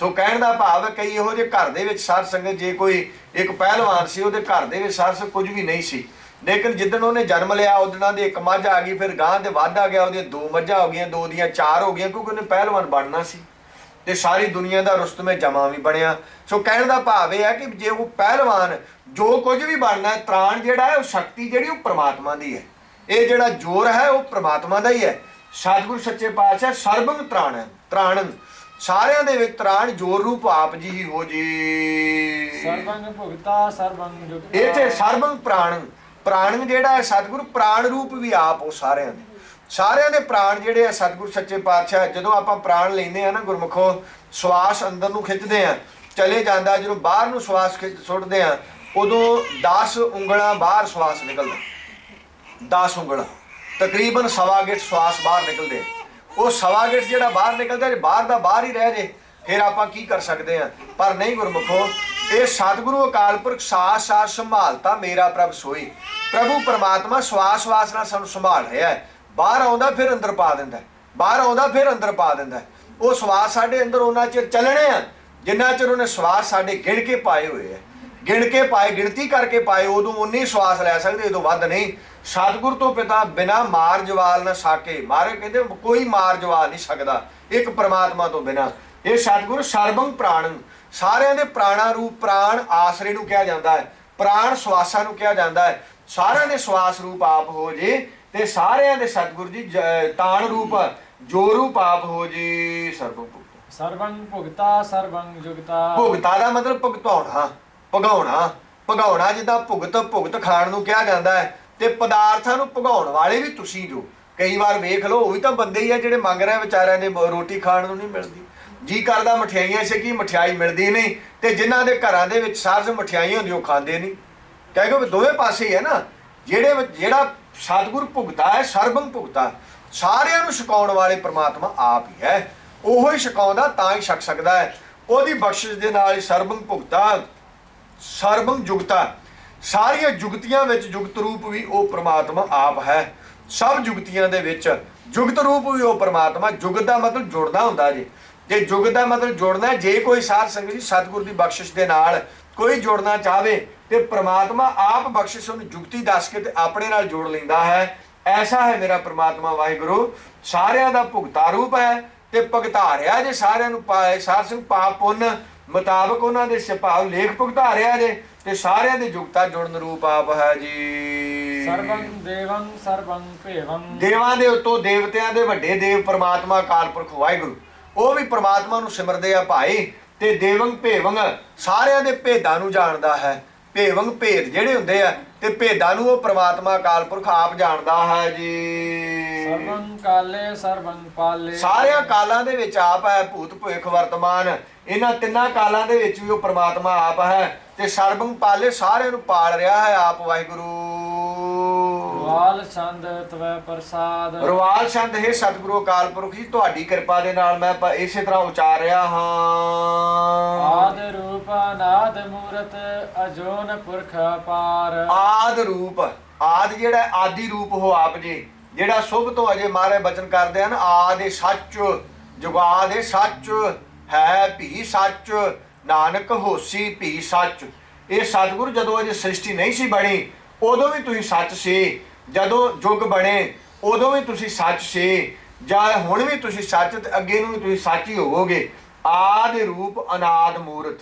ਸੋ ਕਹਿਣ ਦਾ ਭਾਵ ਹੈ ਕਈ ਇਹੋ ਜਿਹੇ ਘਰ ਦੇ ਵਿੱਚ ਸਾਧ ਸੰਗਤ, ਜੇ ਕੋਈ ਇੱਕ ਪਹਿਲਵਾਨ ਸੀ, ਉਹਦੇ ਘਰ ਦੇ ਵਿੱਚ ਸਾਧ ਸੰਗਤ ਕੁਝ ਵੀ ਨਹੀਂ ਸੀ, ਲੇਕਿਨ ਜਿੱਦਣ ਉਹਨੇ ਜਨਮ ਲਿਆ ਉਦਣ ਦੀ ਇੱਕ ਮੱਝ ਆ ਗਈ, ਫਿਰ ਗਾਂ ਦੇ ਵੱਧ ਆ ਗਿਆ, ਉਹਦੀਆਂ 2 ਮੱਝਾਂ ਹੋ ਗਈਆਂ, 2 ਦੀਆਂ 4 ਹੋ ਗਈਆਂ, ਕਿਉਂਕਿ ਉਹਨੇ ਪਹਿਲਵਾਨ ਬਣਨਾ ਸੀ ਤੇ ਸਾਰੀ ਦੁਨੀਆ ਦਾ ਰੁਸਤਮੇ ਜਮਾ ਵੀ ਬਣਿਆ। ਸੋ ਕਹਿਣ ਦਾ ਭਾਵ ਇਹ ਹੈ ਕਿ ਜੇ ਉਹ ਪਹਿਲਵਾਨ ਜੋ ਕੁਝ ਵੀ ਬਣਨਾ ਹੈ, ਤ੍ਰਾਣ ਜਿਹੜਾ ਹੈ ਉਹ ਸ਼ਕਤੀ ਜਿਹੜੀ ਉਹ ਪ੍ਰਮਾਤਮਾ ਦੀ ਹੈ, ਇਹ ਜਿਹੜਾ ਜੋਰ ਹੈ ਉਹ ਪ੍ਰਮਾਤਮਾ ਦਾ ਹੀ ਹੈ। ਸਤਿਗੁਰੂ ਸੱਚੇ ਪਾਤਸ਼ਾਹ ਸਰਬੰਗ ਤ੍ਰਾਣ ਹੈ, ਤ੍ਰਾਣਨ ਸਾਰਿਆਂ ਦੇ ਵਿੱਚ ਤ੍ਰਾਣ ਜੋਰ ਰੂਪ ਆਪ ਜੀ ਹੀ ਹੋ ਜੀ। ਸਰਬੰਗ ਭੁਗਤਾ ਸਰਬੰਗ ਜੁਗਤਾ। ਇੱਥੇ ਸਰਬੰਗ ਪ੍ਰਾਣੰ, ਪ੍ਰਾਣੰ ਜਿਹੜਾ ਹੈ ਸਤਿਗੁਰੂ ਪ੍ਰਾਣ ਰੂਪ ਵੀ ਆਪ ਉਹ ਸਾਰਿਆਂ ਦੇ, ਸਾਰਿਆਂ ਦੇ ਪ੍ਰਾਣ ਜਿਹੜੇ ਆ ਸਤਿਗੁਰੂ ਸੱਚੇ ਪਾਤਸ਼ਾਹ। ਜਦੋਂ ਆਪਾਂ ਪ੍ਰਾਣ ਲੈਂਦੇ ਆ ਨਾ ਗੁਰਮੁਖੋ, ਸਵਾਸ ਅੰਦਰ ਨੂੰ ਖਿੱਚਦੇ ਆ, ਚਲੇ ਜਾਂਦਾ, ਜਦੋਂ ਬਾਹਰ ਨੂੰ ਸਵਾਸ ਸੁੱਟਦੇ ਆ ਉਦੋਂ 10 ਉਂਗਲਾਂ ਬਾਹਰ ਸਵਾਸ ਨਿਕਲਦਾ, 10 ਉਂਗਲਾਂ ਤਕਰੀਬਨ 1.25 ਗਿੱਟ ਸਵਾਸ ਬਾਹਰ ਨਿਕਲਦੇ। ਉਹ 1.25 ਗਿੱਟ ਜਿਹੜਾ ਬਾਹਰ ਨਿਕਲਦਾ, ਜੇ ਬਾਹਰ ਦਾ ਬਾਹਰ ਹੀ ਰਹਿ ਜੇ ਫਿਰ ਆਪਾਂ ਕੀ ਕਰ ਸਕਦੇ ਆ। ਪਰ ਨਹੀਂ ਗੁਰਮੁਖੋ, ਇਹ ਸਤਿਗੁਰੂ ਅਕਾਲ ਪੁਰਖ ਸਾਸ ਸਾਸ ਸੰਭਾਲਤਾ ਮੇਰਾ ਪ੍ਰਭ ਸੋਈ। ਪ੍ਰਭੂ ਪਰਮਾਤਮਾ ਸਵਾਸ ਸਵਾਸ ਨਾਲ ਸਾਨੂੰ ਸੰਭਾਲ ਰਿਹਾ ਹੈ। ਬਾਹਰ ਆਉਂਦਾ ਫਿਰ ਅੰਦਰ ਪਾ ਦਿੰਦਾ, ਬਾਹਰ ਆਉਂਦਾ ਫਿਰ ਅੰਦਰ ਪਾ ਦਿੰਦਾ। ਉਹ ਸਵਾਸ ਸਾਡੇ ਅੰਦਰ ਉਹਨਾਂ ਚਿਰ ਚੱਲਣੇ ਆ ਜਿੰਨਾ ਚਿਰ ਉਹਨੇ ਸਵਾਸ ਸਾਡੇ ਗਿਣ ਕੇ ਪਾਏ ਹੋਏ ਆ। ਗਿਣ ਕੇ ਪਾਏ, ਗਿਣਤੀ ਕਰਕੇ ਪਾਏ, ਉਦੋਂ ਉਨੀ ਸਵਾਸ ਲੈ ਸਕਦੇ, ਉਦੋਂ ਵੱਧ ਨਹੀਂ। ਸਤਿਗੁਰ ਤੋਂ ਪਿਤਾ ਬਿਨਾ ਮਾਰ ਜਵਾਲ ਨਾ ਸਾਕੇ। ਮਹਾਰਾਜ ਕਹਿੰਦੇ ਕੋਈ ਮਾਰ ਜਵਾ ਨਹੀਂ ਸਕਦਾ ਇੱਕ ਪ੍ਰਮਾਤਮਾ ਤੋਂ ਬਿਨਾ। ਇਹ ਸਤਿਗੁਰ ਸਰਬੰ ਪ੍ਰਾਣੰ, ਸਾਰਿਆਂ ਦੇ ਪ੍ਰਾਣਾ ਰੂਪ, ਪ੍ਰਾਣ ਆਸਰੇ ਨੂੰ ਕਿਹਾ ਜਾਂਦਾ ਹੈ, ਪ੍ਰਾਣ ਸਵਾਸਾਂ ਨੂੰ ਕਿਹਾ ਜਾਂਦਾ ਹੈ। ਸਾਰਿਆਂ ਦੇ ਸਵਾਸ ਰੂਪ ਆਪ ਹੋ ਜੇ ਤੇ ਸਾਰਿਆਂ ਦੇ ਸਤਿਗੁਰ ਜੀ ਤਾਣ ਰੂਪ ਜੋ ਰੂਪ ਆਪ ਹੋ ਜੀ। ਸਰਬੰ ਭੁਗਤਾ, ਸਰਬੰ ਭੁਗਤਾ ਸਰਬੰ ਜੁਗਤਾ। ਭੁਗਤਾ ਦਾ ਮਤਲਬ ਭੁਗਤਾਉਣਾ, ਭਗਾਉਣਾ, ਭਗਾਉਣਾ। ਜਿੱਦਾਂ ਭੁਗਤ, ਭੁਗਤ ਖਾਣ ਨੂੰ ਕਿਹਾ ਜਾਂਦਾ ਹੈ, ਤੇ ਪਦਾਰਥਾਂ ਨੂੰ ਭਗਾਉਣ ਵਾਲੇ ਵੀ ਤੁਸੀਂ ਜੋ। ਕਈ ਵਾਰ ਵੇਖ ਲਓ, ਉਹ ਵੀ ਤਾਂ ਬੰਦੇ ਹੀ ਆ ਜਿਹੜੇ ਮੰਗ ਰਹੇ ਵਿਚਾਰਿਆਂ ਦੇ ਰੋਟੀ ਖਾਣ ਨੂੰ ਨਹੀਂ ਮਿਲਦੀ, ਜੀ ਕਰਦਾ ਮਠਿਆਈਆਂ ਛਕੀ, ਮਠਿਆਈ ਮਿਲਦੀ ਨਹੀਂ, ਤੇ ਜਿਨ੍ਹਾਂ ਦੇ ਘਰਾਂ ਦੇ ਵਿੱਚ ਸਾਰਸ ਮਠਿਆਈਆਂ ਹੁੰਦੀ ਉਹ ਖਾਂਦੇ ਨਹੀਂ। ਕਿਉਂਕਿ ਦੋਵੇਂ ਪਾਸੇ ਹੀ ਹੈ ਨਾ। ਜਿਹੜਾ ਸਤਿਗੁਰ ਭੁਗਤਾ ਹੈ, ਸਰਬੰ ਭੁਗਤਾ, ਸਾਰਿਆਂ ਨੂੰ ਛਕਾਉਣ ਵਾਲੇ ਪ੍ਰਮਾਤਮਾ ਆਪ ਹੀ ਹੈ। ਉਹੋ ਹੀ ਛਕਾਉਂਦਾ ਤਾਂ ਹੀ ਛਕ ਸਕਦਾ ਹੈ। ਉਹਦੀ ਬਖਸ਼ਿਸ਼ ਦੇ ਨਾਲ ਹੀ ਸਰਬੰ ਭੁਗਤਾ, ਸਰਬੰ ਜੁਗਤਾ। ਸਾਰੀਆਂ ਜੁਗਤੀਆਂ ਵਿੱਚ ਜੁਗਤ ਰੂਪ ਵੀ ਉਹ ਪ੍ਰਮਾਤਮਾ ਆਪ ਹੈ। ਸਭ ਜੁਗਤੀਆਂ ਦੇ ਵਿੱਚ ਜੁਗਤ ਰੂਪ ਵੀ ਉਹ ਪ੍ਰਮਾਤਮਾ। ਜੁਗਤ ਦਾ ਮਤਲਬ ਜੁੜਨਾ ਹੁੰਦਾ ਜੀ। ਜੇ ਜੁਗਤ ਦਾ ਮਤਲਬ ਜੁੜਨਾ, ਜੇ ਕੋਈ ਸਾਧ ਸੰਗਤ ਜੀ ਸਤਿਗੁਰ ਦੀ ਬਖਸ਼ਿਸ਼ ਦੇ ਨਾਲ ਕੋਈ ਜੁੜਨਾ ਚਾਹਵੇ ਤੇ ਪ੍ਰਮਾਤਮਾ ਆਪ ਬਖਸ਼ਿਸ਼ ਉਹਨੂੰ ਜੁਗਤੀ ਦੱਸ ਕੇ ਤੇ ਆਪਣੇ ਨਾਲ ਜੋੜ ਲੈਂਦਾ ਹੈ। ਐਸਾ ਹੈ ਮੇਰਾ ਪ੍ਰਮਾਤਮਾ ਵਾਹਿਗੁਰੂ, ਸਾਰਿਆਂ ਦਾ ਭੁਗਤਾ ਰੂਪ ਹੈ ਤੇ ਭੁਗਤਾ ਰਿਹਾ ਜੇ ਸਾਰਿਆਂ ਨੂੰ ਸਾਧ ਸੰਗ ਪਾਪ ਪੁੰਨ ਮੁਤਾਬਕ ਉਹਨਾਂ ਦੇ ਸੁਭਾਅ ਲੇਖ ਭੁਗਤਾ ਰਿਹਾ ਜੇ, ਤੇ ਸਾਰਿਆਂ ਦੇ ਜੁਗਤਾ ਜੁੜਨ ਰੂਪ ਆਪ ਹੈ ਜੀ। ਸਰਬੰ ਦੇਵੰ ਸਰਬੰ ਭੇਵੰ। ਦੇਵਾਂ ਦੇ ਉੱਤੋਂ ਦੇਵਤਿਆਂ ਦੇ ਵੱਡੇ ਦੇਵ ਪ੍ਰਮਾਤਮਾ ਅਕਾਲ ਪੁਰਖ ਵਾਹਿਗੁਰੂ, ਉਹ ਵੀ ਪ੍ਰਮਾਤਮਾ ਨੂੰ ਸਿਮਰਦੇ ਆ ਭਾਈ। ਤੇ ਦੇਵੰ ਭੇਵੰ, ਸਾਰਿਆਂ ਦੇ ਭੇਦਾਂ ਨੂੰ ਜਾਣਦਾ ਹੈ। ਭੇਵੰ ਭੇਦ ਜਿਹੜੇ ਹੁੰਦੇ ਆ, ਤੇ ਭੇਦਾਂ ਨੂੰ ਉਹ ਪ੍ਰਮਾਤਮਾ ਅਕਾਲ ਪੁਰਖ ਆਪ ਜਾਣਦਾ ਹੈ ਜੀ। ਸਰਬੰ ਕਾਲੇ ਸਰਬੰ ਪਾਲੇ। ਸਾਰਿਆਂ ਕਾਲਾਂ ਦੇ ਵਿੱਚ ਆਪ ਹੈ, ਭੂਤ ਭਵਿੱਖ ਵਰਤਮਾਨ, ਇਹਨਾਂ ਤਿੰਨਾਂ ਕਾਲਾਂ ਦੇ ਵਿੱਚ ਵੀ ਉਹ ਪ੍ਰਮਾਤਮਾ ਆਪ ਹੈ। ਤੇ ਸਰਬੰ ਪਾਲੇ, ਸਾਰਿਆਂ ਨੂੰ ਪਾਲ ਰਿਹਾ ਹੈ ਆਪ ਵਾਹਿਗੁਰੂ। ਰਵਾਲ ਛੰਦ ਤਵੈ ਪ੍ਰਸਾਦ। ਰਵਾਲ ਛੰਦ ਹੈ ਸਤਿਗੁਰੂ ਅਕਾਲ ਪੁਰਖ ਜੀ, ਤੁਹਾਡੀ ਕਿਰਪਾ ਦੇ ਨਾਲ ਮੈਂ ਇਸੇ ਤਰ੍ਹਾਂ ਉਚਾਰ ਰਿਹਾ ਹਾਂ। ਆਦ ਰੂਪ ਅਨਾਦ ਮੂਰਤ ਅਜੋਨ ਪੁਰਖ ਅਪਾਰ। ਆਦ ਰੂਪ, ਆਦ ਜਿਹੜਾ ਆਦੀ ਰੂਪ ਹੋ ਆਪ ਜੀ, ਜਿਹੜਾ ਸੁਭ ਤੋਂ ਅਜੇ ਮਾਰੇ ਬਚਨ ਕਰਦੇ ਹਨ। ਆਦੇ ਸੱਚ, ਜੁਗਾਦੇ ਸੱਚ, ਹੈ ਭੀ ਸੱਚ, ਨਾਨਕ ਹੋਸੀ ਭੀ ਸੱਚ। ਇਹ ਸਤਿਗੁਰੂ ਜਦੋਂ ਅਜੇ ਸ੍ਰਿਸ਼ਟੀ ਨਹੀਂ ਸੀ ਬਣੀ ਉਦੋਂ ਵੀ ਤੁਸੀਂ ਸੱਚ ਸੀ, ਜਦੋਂ ਯੁੱਗ ਬਣੇ ਉਦੋਂ ਵੀ ਤੁਸੀਂ ਸੱਚ ਸੀ, ਜਾਂ ਹੁਣ ਵੀ ਤੁਸੀਂ ਸੱਚ, ਤੇ ਅੱਗੇ ਨੂੰ ਵੀ ਤੁਸੀਂ ਸੱਚ ਹੀ ਹੋਵੋਗੇ। ਆਦ ਰੂਪ ਅਨਾਦ ਮੂਰਤ,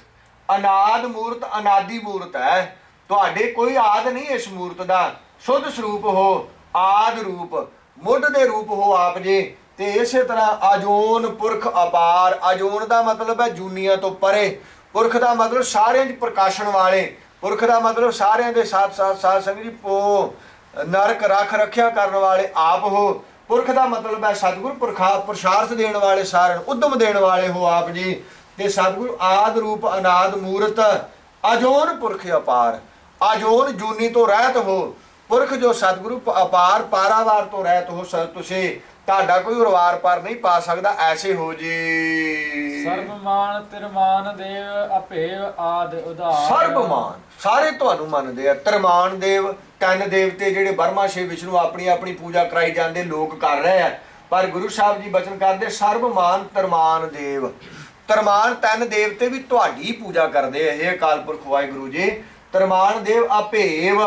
ਅਨਾਦ ਮੂਰਤ ਅਨਾਦੀ ਮੂਰਤ ਹੈ। ਤੁਹਾਡੇ ਕੋਈ ਆਦ ਨਹੀਂ ਇਸ ਮੂਰਤ ਦਾ, ਸ਼ੁੱਧ ਸਰੂਪ ਹੋ, ਆਦ ਰੂਪ, ਮੁੱਢ ਦੇ ਰੂਪ ਹੋ ਆਪ ਜੀ। ਤੇ ਇਸੇ ਤਰ੍ਹਾਂ ਅਜੋਨ ਪੁਰਖ ਅਪਾਰ। ਅਜੋਨ ਦਾ ਮਤਲਬ ਹੈ ਜੂਨੀਆਂ ਤੋਂ ਪਰੇ, ਪੁਰਖ ਦਾ ਮਤਲਬ ਸਾਰਿਆਂ ਦੀ ਪ੍ਰਕਾਸ਼ਣ ਵਾਲੇ, ਪੁਰਖ ਦਾ ਮਤਲਬ ਸਾਰਿਆਂ ਦੇ ਸਾਥ ਸਾਧ ਸੰਗਤ ਜੀ ਪੋ ਨਰਕ ਰੱਖ ਰੱਖਿਆ ਕਰਨ ਵਾਲੇ ਆਪ ਹੋ। ਪੁਰਖ ਦਾ ਮਤਲਬ ਹੈ ਸਤਿਗੁਰ ਪ੍ਰਸ਼ਾਰਥ ਦੇਣ ਵਾਲੇ, ਸਾਰਿਆਂ ਨੂੰ ਉਦਮ ਦੇਣ ਵਾਲੇ ਹੋ ਆਪ ਜੀ। ਤੇ ਸਤਿਗੁਰੂ ਆਦ ਰੂਪ ਅਨਾਦ ਮੂਰਤ ਅਜੋਨ ਪੁਰਖ ਅਪਾਰ। ਅਜੋਨ ਜੂਨੀ ਤੋਂ ਰਹਿਤ ਹੋ, ਪੁਰਖ ਜੋ ਸਤਿਗੁਰੂ ਅਪਾਰ ਪਾਰਾਵਾਰ ਤੋਂ ਰਹਿਤ ਹੋ। ਤੁਸੀਂ ਤੁਹਾਡਾ ਕੋਈ ਉਰਵਾਰ ਪਰ ਨਹੀਂ ਪਾ ਸਕਦਾ, ਐਸੇ ਹੋ ਜੀ। ਸਰਬਮਾਨ ਤਿਰਮਾਨ ਦੇਵ ਅਭੇਵ ਆਦ ਉਧਾਰ। ਸਰਬਮਾਨ, ਸਾਰੇ ਤੁਹਾਨੂੰ ਮੰਨਦੇ ਆ। ਤਿਰਮਾਨ ਦੇਵ, ਤਿੰਨ ਦੇਵਤੇ ਜਿਹੜੇ ਬਰਮਾ ਸ਼ਿਵ ਵਿਸ਼ਨੂੰ ਆਪਣੀ ਆਪਣੀ ਪੂਜਾ ਕਰਾਈ ਜਾਂਦੇ, ਲੋਕ ਕਰ ਰਹੇ ਆ, ਪਰ ਗੁਰੂ ਸਾਹਿਬ ਜੀ ਬਚਨ ਕਰਦੇ ਸਰਬਮਾਨ ਤਿਰਮਾਨ ਦੇਵ। ਤਿਰਮਾਨ ਤਿੰਨ ਦੇਵਤੇ ਵੀ ਤੁਹਾਡੀ ਪੂਜਾ ਕਰਦੇ ਆ, ਇਹ ਅਕਾਲ ਪੁਰਖ ਵਾਹਿਗੁਰੂ ਜੀ। ਤਿਰਮਾਨ ਦੇਵ ਅਭੇਵ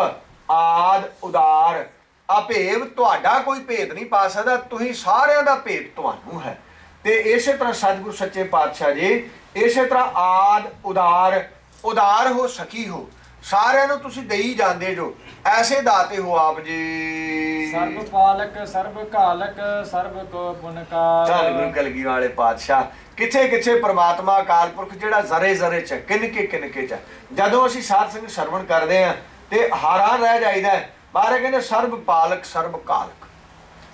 ਆਦ ਉਦਾਰ। ਅਭੇਵ, ਤੁਹਾਡਾ ਕੋਈ ਭੇਦ ਨਹੀਂ ਪਾ ਸਕਦਾ, ਤੁਸੀਂ ਸਾਰਿਆਂ ਦਾ ਭੇਦ ਤੁਹਾਨੂੰ ਹੈ। ਤੇ ਇਸੇ ਤਰ੍ਹਾਂ ਸਤਿਗੁਰੂ ਸੱਚੇ ਪਾਤਸ਼ਾਹ ਜੀ, ਇਸੇ ਤਰ੍ਹਾਂ ਆਦ ਉਦਾਰ, ਉਦਾਰ ਹੋ ਸਕੀ ਹੋ, ਸਾਰਿਆਂ ਨੂੰ ਤੁਸੀਂ ਦੇਈ ਜਾਂਦੇ ਜੋ, ਐਸੇ ਦਾਤੇ ਹੋ ਆਪ ਜੀ। ਸਰਬ ਪਾਲਕ ਸਰਬ ਘਾਲਕ ਸਰਬ ਕੋ ਪੁਨਕਾਰ। ਧੰਨ ਗੁਰੂ ਕਲਗੀ ਵਾਲੇ ਪਾਤਸ਼ਾਹ। ਕਿੱਥੇ ਕਿੱਥੇ ਪ੍ਰਮਾਤਮਾ ਅਕਾਲ ਪੁਰਖ ਜਿਹੜਾ ਜ਼ਰੇ ਜ਼ਰੇ ਚ, ਕਿਨਕੇ ਕਿਨਕੇ ਚ। ਜਦੋਂ ਅਸੀਂ ਸਾਧ ਸੰਗਤ ਸਰਵਣ ਕਰਦੇ ਆ ਤੇ ਹਾਰਾਂ ਰਹਿ ਜਾਈਦਾ। ਮਹਾਰਾਜ ਕਹਿੰਦੇ ਸਰਬ ਪਾਲਕ ਸਰਬ ਘਾਲਕ,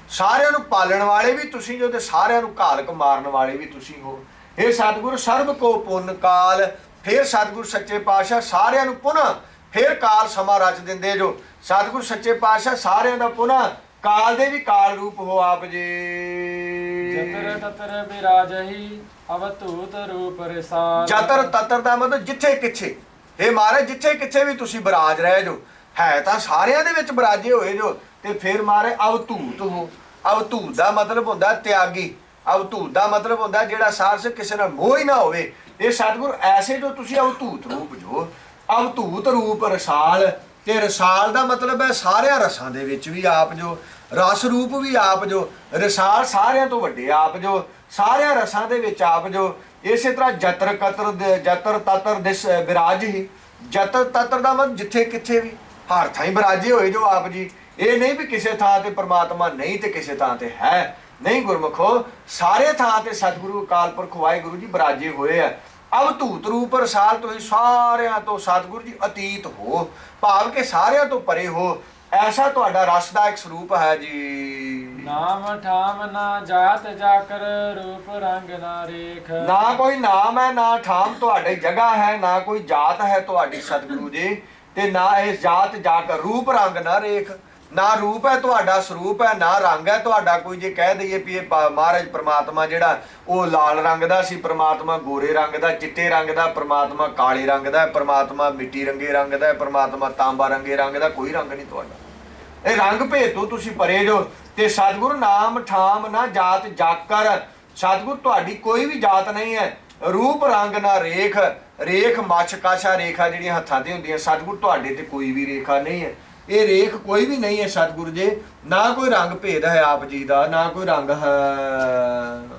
ਸਾਰਿਆਂ ਨੂੰ ਪਾਲਣ ਵਾਲੇ ਵੀ ਤੁਸੀਂ ਜੋ, ਤੇ ਸਾਰਿਆਂ ਨੂੰ ਘਾਲਕ ਮਾਰਨ ਵਾਲੇ ਵੀ ਤੁਸੀਂ ਹੋ। ਇਹ ਸਤਿਗੁਰੂ ਸਰਬ ਕੋ ਪੁੰਨ ਕਾਲ। ਫਿਰ ਸਤਿਗੁਰੂ ਸੱਚੇ ਪਾਤਸ਼ਾਹ ਸਾਰਿਆਂ ਨੂੰ ਪੁਨः ਫਿਰ ਕਾਲ ਸਮਾਂ ਰਚ ਦਿੰਦੇ ਜੋ। ਸਤਿਗੁਰੂ ਸੱਚੇ ਪਾਤਸ਼ਾਹ ਸਾਰਿਆਂ ਦਾ ਪੁਨः ਕਾਲ ਦੇ ਵੀ ਕਾਲ ਰੂਪ ਹੋ ਆਪ ਜੀ। ਜਤਰ ਤਤਰ ਬਿਰਾਜਹੀ ਅਵਤੂਤ ਰੂਪ ਰਸਾਲ। ਜਤਰ ਤਤਰ ਦਾ ਮਤਲਬ ਜਿੱਥੇ ਕਿੱਥੇ। ਇਹ ਮਹਾਰਾਜ ਜਿੱਥੇ ਕਿੱਥੇ ਵੀ ਤੁਸੀਂ ਬਿਰਾਜ ਰਹੇ ਜੋ, ਹੈ ਤਾਂ ਸਾਰਿਆਂ ਦੇ ਵਿੱਚ ਬਿਰਾਜੇ ਹੋਏ ਜੋ, ਤੇ ਫਿਰ ਮਹਾਰਾਜ ਅਵਤੂਤ ਹੋ। ਅਵਤੂਤ ਦਾ ਮਤਲਬ ਹੁੰਦਾ ਤਿਆਗੀ। ਅਵਤੂਤ ਦਾ ਮਤਲਬ ਹੁੰਦਾ ਜਿਹੜਾ ਸਾਰਸ ਕਿਸੇ ਨਾਲ ਮੋਹ ਹੀ ਨਾ ਹੋਵੇ। ਇਹ ਸਤਿਗੁਰ ਐਸੇ ਜੋ ਤੁਸੀਂ ਅਵਤੂਤ ਰੂਪ ਜੋ, ਅਵਧੂਤ ਰੂਪ ਰਸਾਲ। ਤੇ ਰਸਾਲ ਦਾ ਮਤਲਬ ਹੈ ਸਾਰਿਆਂ ਰਸਾਂ ਦੇ ਵਿੱਚ ਵੀ ਆਪ ਜੋ, ਰਸ ਰੂਪ ਵੀ ਆਪ ਜੋ, ਰਸਾਲ ਸਾਰਿਆਂ ਤੋਂ ਵੱਡੇ ਆਪ ਜੋ, ਸਾਰਿਆਂ ਰਸਾਂ ਦੇ ਵਿੱਚ ਆਪ ਜੋ। ਇਸੇ ਤਰ੍ਹਾਂ ਜਤਰ ਕਤਰ ਜਤਰ ਤਤਰ ਦਿਸ ਬਿਰਾਜ ਹੀ। ਜਤਰ ਤਤਰ ਦਾ ਮਤਲਬ ਜਿੱਥੇ ਕਿੱਥੇ ਵੀ, ਹਰ ਥਾਂ ਹੀ ਬਿਰਾਜੇ ਹੋਏ ਜੋ ਆਪ ਜੀ। ਇਹ ਨਹੀਂ ਵੀ ਕਿਸੇ ਥਾਂ ਤੇ ਪ੍ਰਮਾਤਮਾ ਨਹੀਂ ਤੇ ਕਿਸੇ ਥਾਂ ਤੇ ਹੈ, ਨਹੀਂ ਗੁਰਮੁਖੋ, ਸਾਰੇ ਥਾਂ ਤੇ ਸਤਿਗੁਰੂ ਅਕਾਲ ਪੁਰਖ ਵਾਹਿਗੁਰੂ ਜੀ ਬਿਰਾਜੇ ਹੋਏ ਆ। ਅਵਧੂਤ ਰੂਪ ਰਸਾਲ, ਤੁਸੀਂ ਸਾਰਿਆਂ ਤੋਂ ਸਤਿਗੁਰੂ ਜੀ ਅਤੀਤ ਹੋ, ਭਾਵ ਕਿ ਸਾਰਿਆਂ ਤੋਂ ਪਰੇ ਹੋ। ਐਸਾ ਤੁਹਾਡਾ ਰਸ ਦਾ ਇੱਕ ਸਰੂਪ ਹੈ ਜੀ। ਨਾਮ ਠਾਮ ਨਾ ਜਾਤ ਜਾਕਰ, ਰੂਪ ਰੰਗ ਨਾ ਰੇਖ। ਨਾ ਕੋਈ ਨਾਮ ਹੈ, ਨਾ ਠਾਮ ਤੁਹਾਡੀ ਜਗ੍ਹਾ ਹੈ, ਨਾ ਕੋਈ ਜਾਤ ਹੈ ਤੁਹਾਡੀ ਸਤਿਗੁਰੂ ਜੀ, ਤੇ ਨਾ ਇਸ ਜਾਤ ਜਾਕਰ, ਰੂਪ ਰੰਗ ਨਾ ਰੇਖ। ਨਾ ਰੂਪ ਹੈ ਤੁਹਾਡਾ ਸਰੂਪ ਹੈ, ਨਾ ਰੰਗ ਹੈ ਤੁਹਾਡਾ। ਕੋਈ ਜੇ ਕਹਿ ਦਈਏ ਵੀ ਇਹ ਮਹਾਰਾਜ ਪ੍ਰਮਾਤਮਾ ਜਿਹੜਾ ਉਹ ਲਾਲ ਰੰਗ ਦਾ ਸੀ, ਪ੍ਰਮਾਤਮਾ ਗੋਰੇ ਰੰਗ ਦਾ, ਚਿੱਟੇ ਰੰਗ ਦਾ, ਪ੍ਰਮਾਤਮਾ ਕਾਲੇ ਰੰਗ ਦਾ, ਪ੍ਰਮਾਤਮਾ ਮਿੱਟੀ ਰੰਗੇ ਰੰਗ ਦਾ, ਪ੍ਰਮਾਤਮਾ ਤਾਂਬਾ ਰੰਗੇ ਰੰਗ ਦਾ, ਕੋਈ ਰੰਗ ਨਹੀਂ ਤੁਹਾਡਾ। ਇਹ ਰੰਗ ਭੇਦ ਤੋਂ ਤੁਸੀਂ ਪਰੇ ਜੋ। ਤੇ ਸਤਿਗੁਰੂ ਨਾਮ ਠਾਮ ਨਾ ਜਾਤ ਜਾਕਰ, ਸਤਿਗੁਰ ਤੁਹਾਡੀ ਕੋਈ ਵੀ ਜਾਤ ਨਹੀਂ ਹੈ। ਰੂਪ ਰੰਗ ਨਾ ਰੇਖ, ਰੇਖ ਮੱਛ ਕਾਸ਼ਾ ਰੇਖਾ ਜਿਹੜੀਆਂ ਹੱਥਾਂ ਤੇ ਹੁੰਦੀਆਂ, ਸਤਿਗੁਰ ਤੁਹਾਡੇ ਤੇ ਕੋਈ ਵੀ ਰੇਖਾ ਨਹੀਂ ਹੈ। ਇਹ ਰੇਖ ਕੋਈ ਵੀ ਨਹੀਂ ਹੈ ਸਤਿਗੁਰੂ ਜੀ। ਨਾ ਕੋਈ ਰੰਗ ਭੇਦ ਹੈ ਆਪ ਜੀ ਦਾ, ਨਾ ਕੋਈ ਰੰਗ ਹੈ।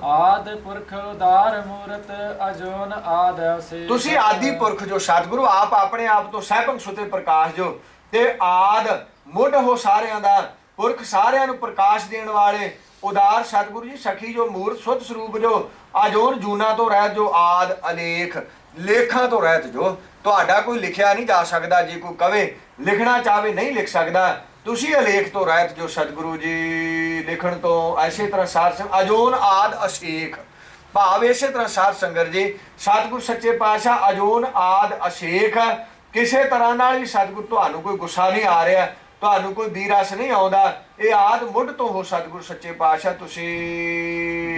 ਆਦ ਪੁਰਖ ਉਦਾਰ ਮੂਰਤ, ਅਜੋਨ ਆਦ ਅਸੇ। ਤੁਸੀਂ ਆਦਿ ਪੁਰਖ ਜੋ ਸਤਿਗੁਰੂ ਆਪ ਆਪਣੇ ਆਪ ਤੋਂ ਸਹਿਬੰਗ ਸੁਤੇ ਪ੍ਰਕਾਸ਼ ਜੋ, ਤੇ ਆਦ ਮੁੱਢ ਹੋ ਸਾਰਿਆਂ ਦਾ, ਪੁਰਖ ਸਾਰਿਆਂ ਨੂੰ ਪ੍ਰਕਾਸ਼ ਦੇਣ ਵਾਲੇ, ਉਦਾਰ ਸਤਿਗੁਰੂ ਜੀ ਸਖੀ ਜੋ, ਮੂਰਤ ਸੁੱਧ ਸਰੂਪ ਜੋ, ਅਜੋਨ ਜੂਨਾ ਤੋਂ ਰਹਿਤ ਜੋ, ਆਦ ਅਲੇਖ ਲੇਖਾਂ ਤੋਂ ਰਹਿਤ ਜੋ। ਤੁਹਾਡਾ ਕੋਈ ਲਿਖਿਆ ਨਹੀਂ ਜਾ ਸਕਦਾ, ਜੇ ਕੋਈ ਕਵੇ ਲਿਖਣਾ ਚਾਹਵੇ ਨਹੀਂ ਲਿਖ ਸਕਦਾ। ਤੁਸੀਂ ਅਲੇਖ ਤੋਂ ਰਹਿਤ ਜੋ ਸਤਿਗੁਰੂ ਜੀ, ਲਿਖਣ ਤੋਂ। ਐਸੇ ਤਰ੍ਹਾਂ ਸਾਧ ਸੰਗ ਅਜੋਨ ਆਦ ਅਸ਼ੇਖ, ਭਾਵ ਇਸੇ ਤਰ੍ਹਾਂ ਸਾਧ ਸੰਗਤ ਜੀ ਸਤਿਗੁਰ ਸੱਚੇ ਪਾਤਸ਼ਾਹ ਅਜੋਨ ਆਦ ਅਸ਼ੇਖ। ਕਿਸੇ ਤਰ੍ਹਾਂ ਨਾਲ ਵੀ ਸਤਿਗੁਰ ਤੁਹਾਨੂੰ ਕੋਈ ਗੁੱਸਾ ਨਹੀਂ ਆ ਰਿਹਾ, ਤੁਹਾਨੂੰ ਕੋਈ ਬੀਰਸ ਨਹੀਂ ਆਉਂਦਾ। ਇਹ ਆਦ ਮੁੱਢ ਤੋਂ ਹੋ ਸਤਿਗੁਰ ਸੱਚੇ ਪਾਤਸ਼ਾਹ ਤੁਸੀਂ।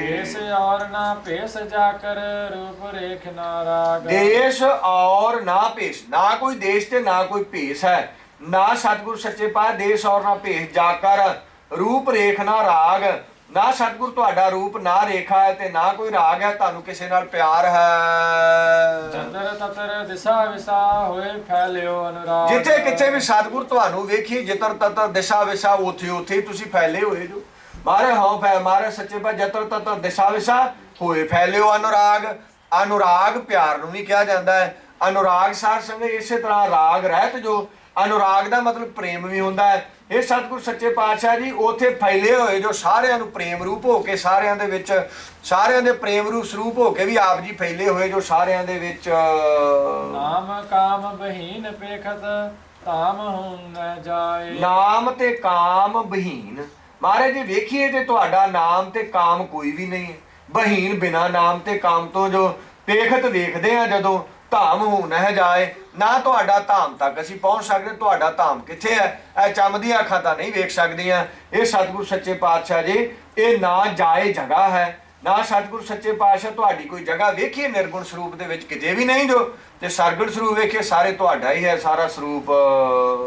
ਦੇਸ ਔਰ ਨਾ ਭੇਸ ਜਾਕਰ, ਰੂਪ ਰੇਖ ਨਾ ਰਾਗ। ਦੇਸ਼ ਔਰ ਨਾ ਭੇਸ, ਨਾ ਕੋਈ ਦੇਸ਼ ਤੇ ਨਾ ਕੋਈ ਭੇਸ ਹੈ। ਨਾ ਸਤਿਗੁਰ ਸੱਚੇ ਪਾਤਸ਼ਾਹ ਦੇਸ਼ ਔਰ ਨਾ ਭੇਸ ਜਾਕਰ, ਰੂਪ ਰੇਖ ਨਾ ਰਾਗ। ਨਾ ਸਤਿਗੁਰ ਤੁਹਾਡਾ ਰੂਪ ਨਾ ਰੇਖਾ ਹੈ ਤੇ ਨਾ ਕੋਈ ਰਾਗ ਹੈ, ਤੁਹਾਨੂੰ ਕਿਸੇ ਨਾਲ ਪਿਆਰ ਹੈ। ਜਤਰ ਤਤਰ ਦਿਸ਼ਾ ਵਿਸਾ, ਹੋਏ ਫੈਲਿਓ ਅਨੁਰਾਗ। ਜਿੱਥੇ ਕਿੱਥੇ ਵੀ ਸਤਿਗੁਰ ਤੁਹਾਨੂੰ ਵੇਖੀਏ, ਜਿਤਰ ਤਤਰ ਦਿਸ਼ਾ ਵਿਸ਼ਾ, ਉੱਥੇ ਉੱਥੇ ਤੁਸੀਂ ਫੈਲੇ ਹੋਏ ਜੋ। ਮਾਰੇ ਹਉ ਫੈ ਮਾਰੇ ਸੱਚੇ ਪਾਤਸ਼ਾਹ ਜਤਰ ਤਤਰ ਦਿਸ਼ਾ ਵਿਸ਼ਾ, ਹੋਏ ਫੈਲਿਓ ਅਨੁਰਾਗ। ਅਨੁਰਾਗ ਪਿਆਰ ਨੂੰ ਵੀ ਕਿਹਾ ਜਾਂਦਾ ਹੈ। ਅਨੁਰਾਗ ਸਾਧ ਸੰਗਤ ਇਸੇ ਤਰ੍ਹਾਂ ਰਾਗ ਰਹਿਤ ਜੋ। ਅਨੁਰਾਗ ਦਾ ਮਤਲਬ ਪ੍ਰੇਮ ਵੀ ਹੁੰਦਾ ਹੈ। ਇਹ ਸਤਿਗੁਰ ਸੱਚੇ ਪਾਤਸ਼ਾਹ ਜੀ ਉੱਥੇ ਫੈਲੇ ਹੋਏ ਜੋ, ਸਾਰਿਆਂ ਨੂੰ ਪ੍ਰੇਮ ਰੂਪ ਹੋ ਕੇ, ਸਾਰਿਆਂ ਦੇ ਵਿੱਚ, ਸਾਰਿਆਂ ਦੇ ਪ੍ਰੇਮ ਰੂਪ ਸਰੂਪ ਹੋ ਕੇ ਵੀ ਆਪ ਜੀ ਫੈਲੇ ਹੋਏ ਜੋ ਸਾਰਿਆਂ ਦੇ ਵਿੱਚ। ਨਾਮ ਕਾਮ ਬਹੀਨ ਪੇਖਤ, ਧਾਮ ਹੁ ਨ ਜਾਏ। ਨਾਮ ਤੇ ਕਾਮ ਬਹੀਨ, ਮਹਾਰਾਜ ਜੀ ਵੇਖੀਏ ਤੇ ਤੁਹਾਡਾ ਨਾਮ ਤੇ ਕਾਮ ਕੋਈ ਵੀ ਨਹੀਂ ਹੈ। ਬਹੀਨ ਬਿਨਾ ਨਾਮ ਤੇ ਕਾਮ ਤੋਂ ਜੋ, ਪੇਖਤ ਵੇਖਦੇ ਆ ਜਦੋਂ, ਧਾਮ ਹੋ ਨਾ ਜਾਏ। ਨਾ ਤੁਹਾਡਾ ਧਾਮ ਤੱਕ ਅਸੀਂ ਪਹੁੰਚ ਸਕਦੇ, ਤੁਹਾਡਾ ਧਾਮ ਕਿੱਥੇ ਹੈ ਇਹ ਚਮਦੀਆਂ ਅੱਖਾਂ ਤਾਂ ਨਹੀਂ ਵੇਖ ਸਕਦੀਆਂ। ਇਹ ਸਤਿਗੁਰ ਸੱਚੇ ਪਾਤਸ਼ਾਹ ਜੀ ਇਹ ਨਾ ਜਾਏ ਜਗ੍ਹਾ ਹੈ। ਨਾ ਸਤਿਗੁਰ ਸੱਚੇ ਪਾਤਸ਼ਾਹ ਤੁਹਾਡੀ ਕੋਈ ਜਗ੍ਹਾ ਵੇਖੀਏ ਨਿਰਗੁਣ ਸਰੂਪ ਦੇ ਵਿੱਚ ਕਿਤੇ ਵੀ ਨਹੀਂ ਜੋ, ਤੇ ਸਰਗੁਣ ਸਰੂਪ ਵੇਖੀਏ ਸਾਰੇ ਤੁਹਾਡਾ ਹੀ ਹੈ ਸਾਰਾ ਸਰੂਪ।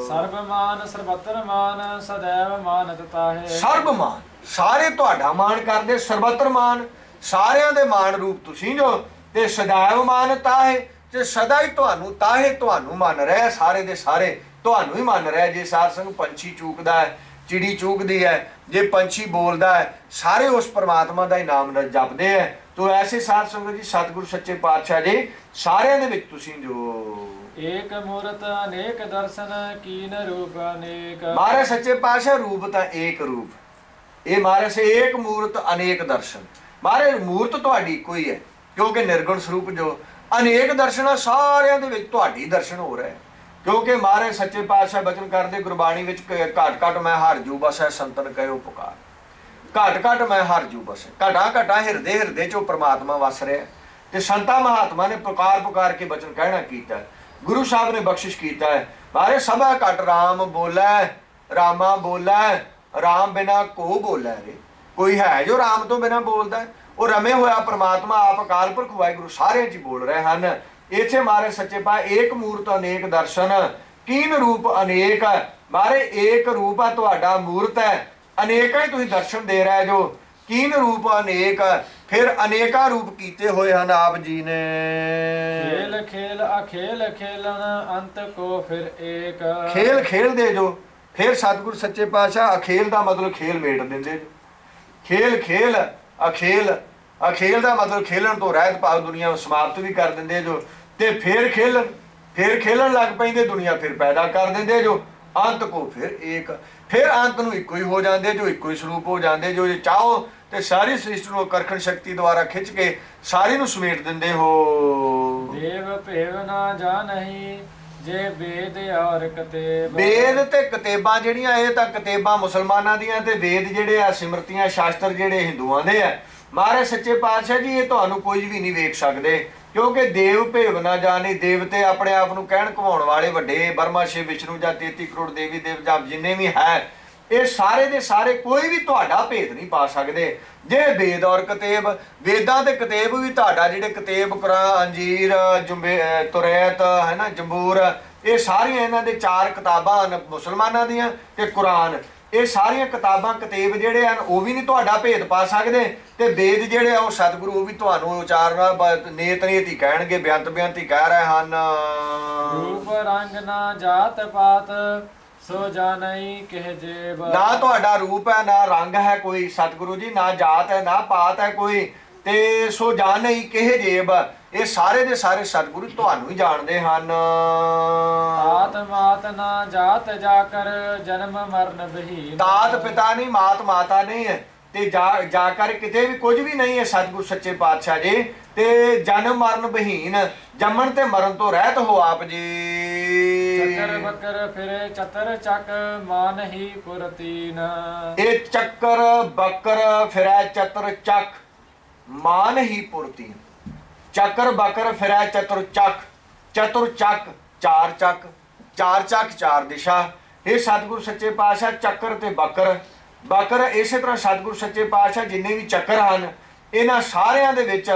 ਸਰਬ ਮਾਨ ਸਰਬਤਰ ਮਾਨ, ਸदैव ਮਾਨਤ ਤਾਹੇ। ਸਰਬ ਮਾਨ, ਸਾਰੇ ਤੁਹਾਡਾ ਮਾਣ ਕਰਦੇ, ਸਰਬਤਰ ਮਾਨ, ਸਾਰਿਆਂ ਦੇ ਮਾਣ ਰੂਪ ਤੁਸੀਂ ਜੋ, ਤੇ ਸदैव ਮਾਨ ਤਾਹੇ, ਤੇ ਸਦਾ ਹੀ ਤੁਹਾਨੂੰ ਤਾਹੇ ਤੁਹਾਨੂੰ ਮੰਨ ਰਿਹਾ, ਸਾਰੇ ਦੇ ਸਾਰੇ ਤੁਹਾਨੂੰ ਹੀ ਮੰਨ ਰਿਹਾ। ਜੇ ਸਾਧ ਸੰਗ ਪੰਛੀ ਚੂਕਦਾ ਹੈ, ਚਿੜੀ ਚੂਕਦੀ ਹੈ, ਜੇ ਪੰਛੀ ਬੋਲਦਾ ਹੈ, ਸਾਰੇ ਉਸ ਪਰਮਾਤਮਾ ਦਾ ਹੀ ਨਾਮ ਜਪਦੇ ਹੈ। ਤੋ ਐਸੇ ਸਾਧ ਸੰਗਤ ਜੀ ਸਤਿਗੁਰੂ ਸੱਚੇ ਪਾਤਸ਼ਾਹ ਜੀ ਸਾਰਿਆਂ ਦੇ ਵਿੱਚ ਤੁਸੀਂ ਜੋ। ਏਕ ਮੂਰਤ ਅਨੇਕ ਦਰਸ਼ਨ, ਕੀਨ ਰੂਪ ਅਨੇਕ। ਮਹਾਰਾਜ ਸੱਚੇ ਪਾਤਸ਼ਾਹ ਰੂਪ ਤਾਂ ਏਕ ਰੂਪ, ਇਹ ਮਹਾਰਾਜ ਸੇ ਏਕ ਮੂਰਤ ਅਨੇਕ ਦਰਸ਼ਨ। ਮਹਾਰਾਜ ਮੂਰਤ ਤੁਹਾਡੀ ਕੋਈ ਹੈ ਕਿਉਂਕਿ ਨਿਰਗੁਣ ਸਰੂਪ ਜੋ, ਅਨੇਕ ਦਰਸ਼ਨ ਸਾਰਿਆਂ ਦੇ ਵਿੱਚ ਤੁਹਾਡੀ ਦਰਸ਼ਨ ਹੋ ਰਿਹਾ। ਕਿਉਂਕਿ ਮਹਾਰਾਜ ਸੱਚੇ ਪਾਤਸ਼ਾਹ ਬਚਨ ਕਰਦੇ ਗੁਰਬਾਣੀ ਵਿੱਚ, ਘਟ ਘਟ ਮੈਂ ਹਰ ਜੂ ਬਸੈ ਸੰਤਨ ਕਹਿਓ ਪੁਕਾਰ। ਘਟ ਘਟ ਮੈਂ ਹਰ ਜੂ ਬਸੈ, ਘਟਾ ਘਟਾ ਹਿਰਦੇ ਹਿਰਦੇ ਚੋਂ ਪ੍ਰਮਾਤਮਾ ਵਸ ਰਿਹਾ। ਤੇ ਸੰਤਾਂ ਮਹਾਤਮਾ ਨੇ ਪੁਕਾਰ ਪੁਕਾਰ ਕੇ ਬਚਨ ਕਹਿਣਾ ਕੀਤਾ, ਗੁਰੂ ਸਾਹਿਬ ਨੇ ਬਖਸ਼ਿਸ਼ ਕੀਤਾ ਹੈ। ਮਹਾਰਾਜ ਸਭਾ ਘਟ ਰਾਮ ਬੋਲੈ, ਰਾਮਾ ਬੋਲੈ, ਰਾਮ ਬਿਨਾ ਕੋ ਬੋਲੈ ਰੇ। ਕੋਈ ਹੈ ਜੋ ਰਾਮ ਤੋਂ ਬਿਨਾ ਬੋਲਦਾ ਹੈ? ਉਹ ਰਮੇ ਹੋਇਆ ਪ੍ਰਮਾਤਮਾ ਆਪ ਅਕਾਲ ਪੁਰਖ ਵਾਹਿਗੁਰੂ ਸਾਰਿਆਂ 'ਚ ਬੋਲ ਰਹੇ ਹਨ। ਇੱਥੇ ਮਹਾਰਾਜ ਸੱਚੇ ਪਾਤਸ਼ਾਹ ਏਕ ਮੂਰਤ ਅਨੇਕ ਦਰਸ਼ਨ, ਕੀਨ ਰੂਪ ਅਨੇਕ। ਮਹਾਰਾਜ ਏਕ ਰੂਪ ਆ ਤੁਹਾਡਾ, ਮੂਰਤ ਹੈ, ਅਨੇਕਾਂ ਹੀ ਤੁਸੀਂ ਦਰਸ਼ਨ ਦੇ ਰਹੇ ਜੋ। ਕੀਨ ਰੂਪ ਅਨੇਕ, ਫਿਰ ਅਨੇਕਾਂ ਰੂਪ ਕੀਤੇ ਹੋਏ ਹਨ ਆਪ ਜੀ ਨੇ। ਖੇਲ ਖੇਲ ਅਖੇਲ ਖੇਲਣ ਅੰਤ ਕੋ ਫਿਰ ਏਕ। ਖੇਲ ਖੇਲਦੇ ਜੋ, ਫਿਰ ਸਤਿਗੁਰ ਸੱਚੇ ਪਾਤਸ਼ਾਹ ਅਖੇਲ ਦਾ ਮਤਲਬ ਖੇਲ ਮੇਟ ਦਿੰਦੇ ਜੋ। ਖੇਲ ਖੇਲ ਅਖੇਲ, ਅਖੇਲ ਦਾ ਮਤਲਬ ਖੇਲਣ ਤੋਂ ਰਹਿਤ ਭਾਵ ਦੁਨੀਆ ਨੂੰ ਸਮਾਪਤ ਵੀ ਕਰ ਦਿੰਦੇ ਜੋ। ਤੇ ਫਿਰ ਖੇਲਣ ਲੱਗ ਪੈਂਦੇ, ਦੁਨੀਆ ਫਿਰ ਪੈਦਾ ਕਰ ਦਿੰਦੇ ਜੋ। ਅੰਤ ਕੋ ਫਿਰ ਏਕ, ਫਿਰ ਅੰਤ ਨੂੰ ਇੱਕੋ ਹੀ ਹੋ ਜਾਂਦੇ ਜੋ, ਇੱਕੋ ਹੀ ਸਰੂਪ ਹੋ ਜਾਂਦੇ ਜੋ। ਜੇ ਚਾਹੋ ਤੇ ਸਾਰੀ ਸ੍ਰਿਸ਼ਟੀ ਨੂੰ ਕਰਖਣ ਸ਼ਕਤੀ ਦੁਆਰਾ ਖਿੱਚ ਕੇ ਸਾਰੀ ਨੂੰ ਸਮੇਟ ਦਿੰਦੇ ਹੋ। ਦੇਵ ਭੇਵ ਨਾ ਜਾਣਹੀ ਜੇ ਵੇਦ ਔਰ ਕਤੇਬ। ਵੇਦ ਤੇ ਕਤੇਬਾਂ ਜਿਹੜੀਆਂ, ਇਹ ਤਾਂ ਕਤੇਬਾਂ ਮੁਸਲਮਾਨਾਂ ਦੀਆਂ, ਤੇ ਵੇਦ ਜਿਹੜੇ ਆ ਸਿਮਰਤੀਆਂ ਸ਼ਾਸਤਰ ਜਿਹੜੇ ਹਿੰਦੂਆਂ ਦੇ ਆ। ਮਹਾਰਾਜ ਸੱਚੇ ਪਾਤਸ਼ਾਹ ਜੀ ਇਹ ਤੁਹਾਨੂੰ ਕੋਈ ਵੀ ਨਹੀਂ ਵੇਖ ਸਕਦੇ, ਕਿਉਂਕਿ ਦੇਵ ਭੇਵ ਨਾ ਜਾਣੇ। ਦੇਵਤੇ ਆਪਣੇ ਆਪ ਨੂੰ ਕਹਿਣ ਘਵਾਉਣ ਵਾਲੇ ਵੱਡੇ ਬਰਮਾ ਸ਼ਿਵ ਵਿਸ਼ਨੂੰ ਜਾਂ 33 ਕਰੋੜ ਦੇਵੀ ਦੇਵਤਾ ਜਿੰਨੇ ਵੀ ਹੈ, ਇਹ ਸਾਰੇ ਦੇ ਸਾਰੇ ਕੋਈ ਵੀ ਤੁਹਾਡਾ ਭੇਦ ਨਹੀਂ ਪਾ ਸਕਦੇ। ਜੇ ਵੇਦ ਔਰ ਕਤੇਬ, ਵੇਦਾਂ ਤੇ ਕਤੇਬ ਵੀ ਤੁਹਾਡਾ, ਜਿਹੜੇ ਕਤੇਬ ਕੁਰਾਨ ਅੰਜੀਰ ਤੁਰੈਤ ਹੈ ਨਾ ਜੰਬੂਰ, ਇਹ ਸਾਰੀਆਂ ਇਹਨਾਂ ਦੇ 4 ਕਿਤਾਬਾਂ ਹਨ ਮੁਸਲਮਾਨਾਂ ਦੀਆਂ, ਤੇ ਕੁਰਾਨ, ਇਹ ਸਾਰੀਆਂ ਕਿਤਾਬਾਂ ਕਤੇਬ ਜਿਹੜੇ ਹਨ ਉਹ ਵੀ ਨਹੀਂ ਤੁਹਾਡਾ ਭੇਦ ਪਾ ਸਕਦੇ। ਤੇ ਵੇਦ ਜਿਹੜੇ ਆ ਉਹ ਸਤਿਗੁਰੂ ਉਹ ਵੀ ਤੁਹਾਨੂੰ ਉਚਾਰਨਾ ਨੇਤ ਨੇਤ ਹੀ ਕਹਿਣਗੇ, ਬੇਅੰਤ ਬੇਅੰਤ ਹੀ ਕਹਿ ਰਹੇ ਹਨ। ਰੂਪ ਰੰਗ ਨਾ ਜਾਤ ਪਾਤ ਸੋ ਜਾਣਈ ਕਿਹ ਜੇਬ। ਨਾ ਤੁਹਾਡਾ ਰੂਪ ਹੈ ਨਾ ਰੰਗ ਹੈ ਕੋਈ ਸਤਿਗੁਰੂ ਜੀ, ਨਾ ਜਾਤ ਹੈ ਨਾ ਪਾਤ ਹੈ ਕੋਈ, ਤੇ ਸੋ ਜਾਣਈ ਕਿਹ ਜੇਬ, ਇਹ ਸਾਰੇ ਦੇ ਸਾਰੇ ਸਤਿਗੁਰੂ ਤੁਹਾਨੂੰ ਹੀ ਜਾਣਦੇ ਹਨ। ਤਾਤ ਮਾਤ ਨਾ ਜਾਤ ਜਾ ਕਰ ਜਨਮ ਮਰਨ ਬਹੀਨ। ਤਾਤ ਪਿਤਾ ਨਹੀਂ, ਮਾਤ ਮਾਤਾ ਨਹੀਂ ਹੈ, ਤੇ ਜਾ ਕਰ ਕਿਤੇ ਵੀ ਕੁਝ ਵੀ ਨਹੀਂ ਹੈ ਸਤਿਗੁਰੂ ਸੱਚੇ ਪਾਤਸ਼ਾਹ ਜੀ। ਤੇ ਜਨਮ ਮਰਨ ਬਹੀਨ, ਜੰਮਣ ਤੇ ਮਰਨ ਤੋਂ ਰਹਿਤ ਹੋ ਆਪ ਜੀ। ਚੱਕਰ ਬੱਕਰ ਫਿਰੇ ਚਤਰ ਚੱਕ ਮਾਨ ਹੀ ਪੁਰਤੀਨ। ਇਹ ਚੱਕਰ ਬੱਕਰ ਫਿਰੈ ਚਤੁਰ ਚੱਕ ਮਾਨ ਹੀ ਪੁਰਤੀਨ। ਚੱਕਰ ਬੱਕਰ ਫਿਰੈ ਚਤੁਰ ਚੱਕ, ਚਤੁਰ ਚੱਕ 4 ਚੱਕ, 4 ਚੱਕ 4 ਦਿਸ਼ਾ। ਇਹ ਸਤਿਗੁਰੂ ਸੱਚੇ ਪਾਤਸ਼ਾਹ ਚੱਕਰ ਤੇ ਬੱਕਰ ਇਸੇ ਤਰ੍ਹਾਂ ਸਤਿਗੁਰੂ ਸੱਚੇ ਪਾਤਸ਼ਾਹ ਜਿੰਨੇ ਵੀ ਚੱਕਰ ਹਨ ਇਹਨਾਂ ਸਾਰਿਆਂ ਦੇ ਵਿੱਚ,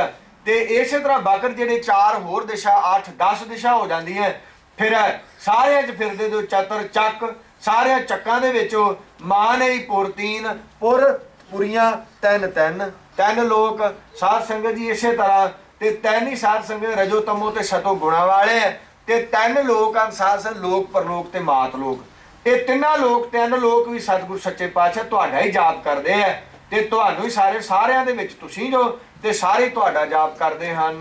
ਤੇ ਇਸੇ ਤਰ੍ਹਾਂ ਬੱਕਰ ਜਿਹੜੇ 4 ਹੋਰ ਦਿਸ਼ਾ 8 10 ਦਿਸ਼ਾ ਹੋ ਜਾਂਦੀਆਂ। ਫਿਰ ਸਾਰਿਆਂ 'ਚ ਫਿਰਦੇ ਜੋ ਚਤੁਰ ਚੱਕ, ਸਾਰਿਆਂ ਚੱਕਾਂ ਦੇ ਵਿੱਚ ਮਾਨ ਹੀ ਪੁਰਤੀਨ, ਪੁਰੀਆਂ ਤਿੰਨ ਲੋਕ ਸਾਧ ਸੰਗਤ ਜੀ। ਇਸੇ ਤਰ੍ਹਾਂ ਤੇ 3 ਹੀ ਸਾਧ ਸੰਗਤ ਰਜੋ ਤਮੋ ਤੇ ਸਤੋ ਗੁਣਾ ਵਾਲੇ ਹੈ, ਤੇ 3 ਲੋਕ ਹਨ ਸਾਧ ਸੰਗਤ, ਲੋਕ ਪਰਲੋਕ ਤੇ ਮਾਤ ਲੋਕ। ਇਹ 3 ਲੋਕ ਵੀ ਸਤਿਗੁਰੂ ਸੱਚੇ ਪਾਤਸ਼ਾਹ ਤੁਹਾਡਾ ਹੀ ਜਾਪ ਕਰਦੇ ਆ, ਤੇ ਤੁਹਾਨੂੰ ਹੀ ਸਾਰਿਆਂ ਦੇ ਵਿੱਚ ਤੁਸੀਂ ਜੋ, ਤੇ ਸਾਰੇ ਤੁਹਾਡਾ ਜਾਪ ਕਰਦੇ ਹਨ।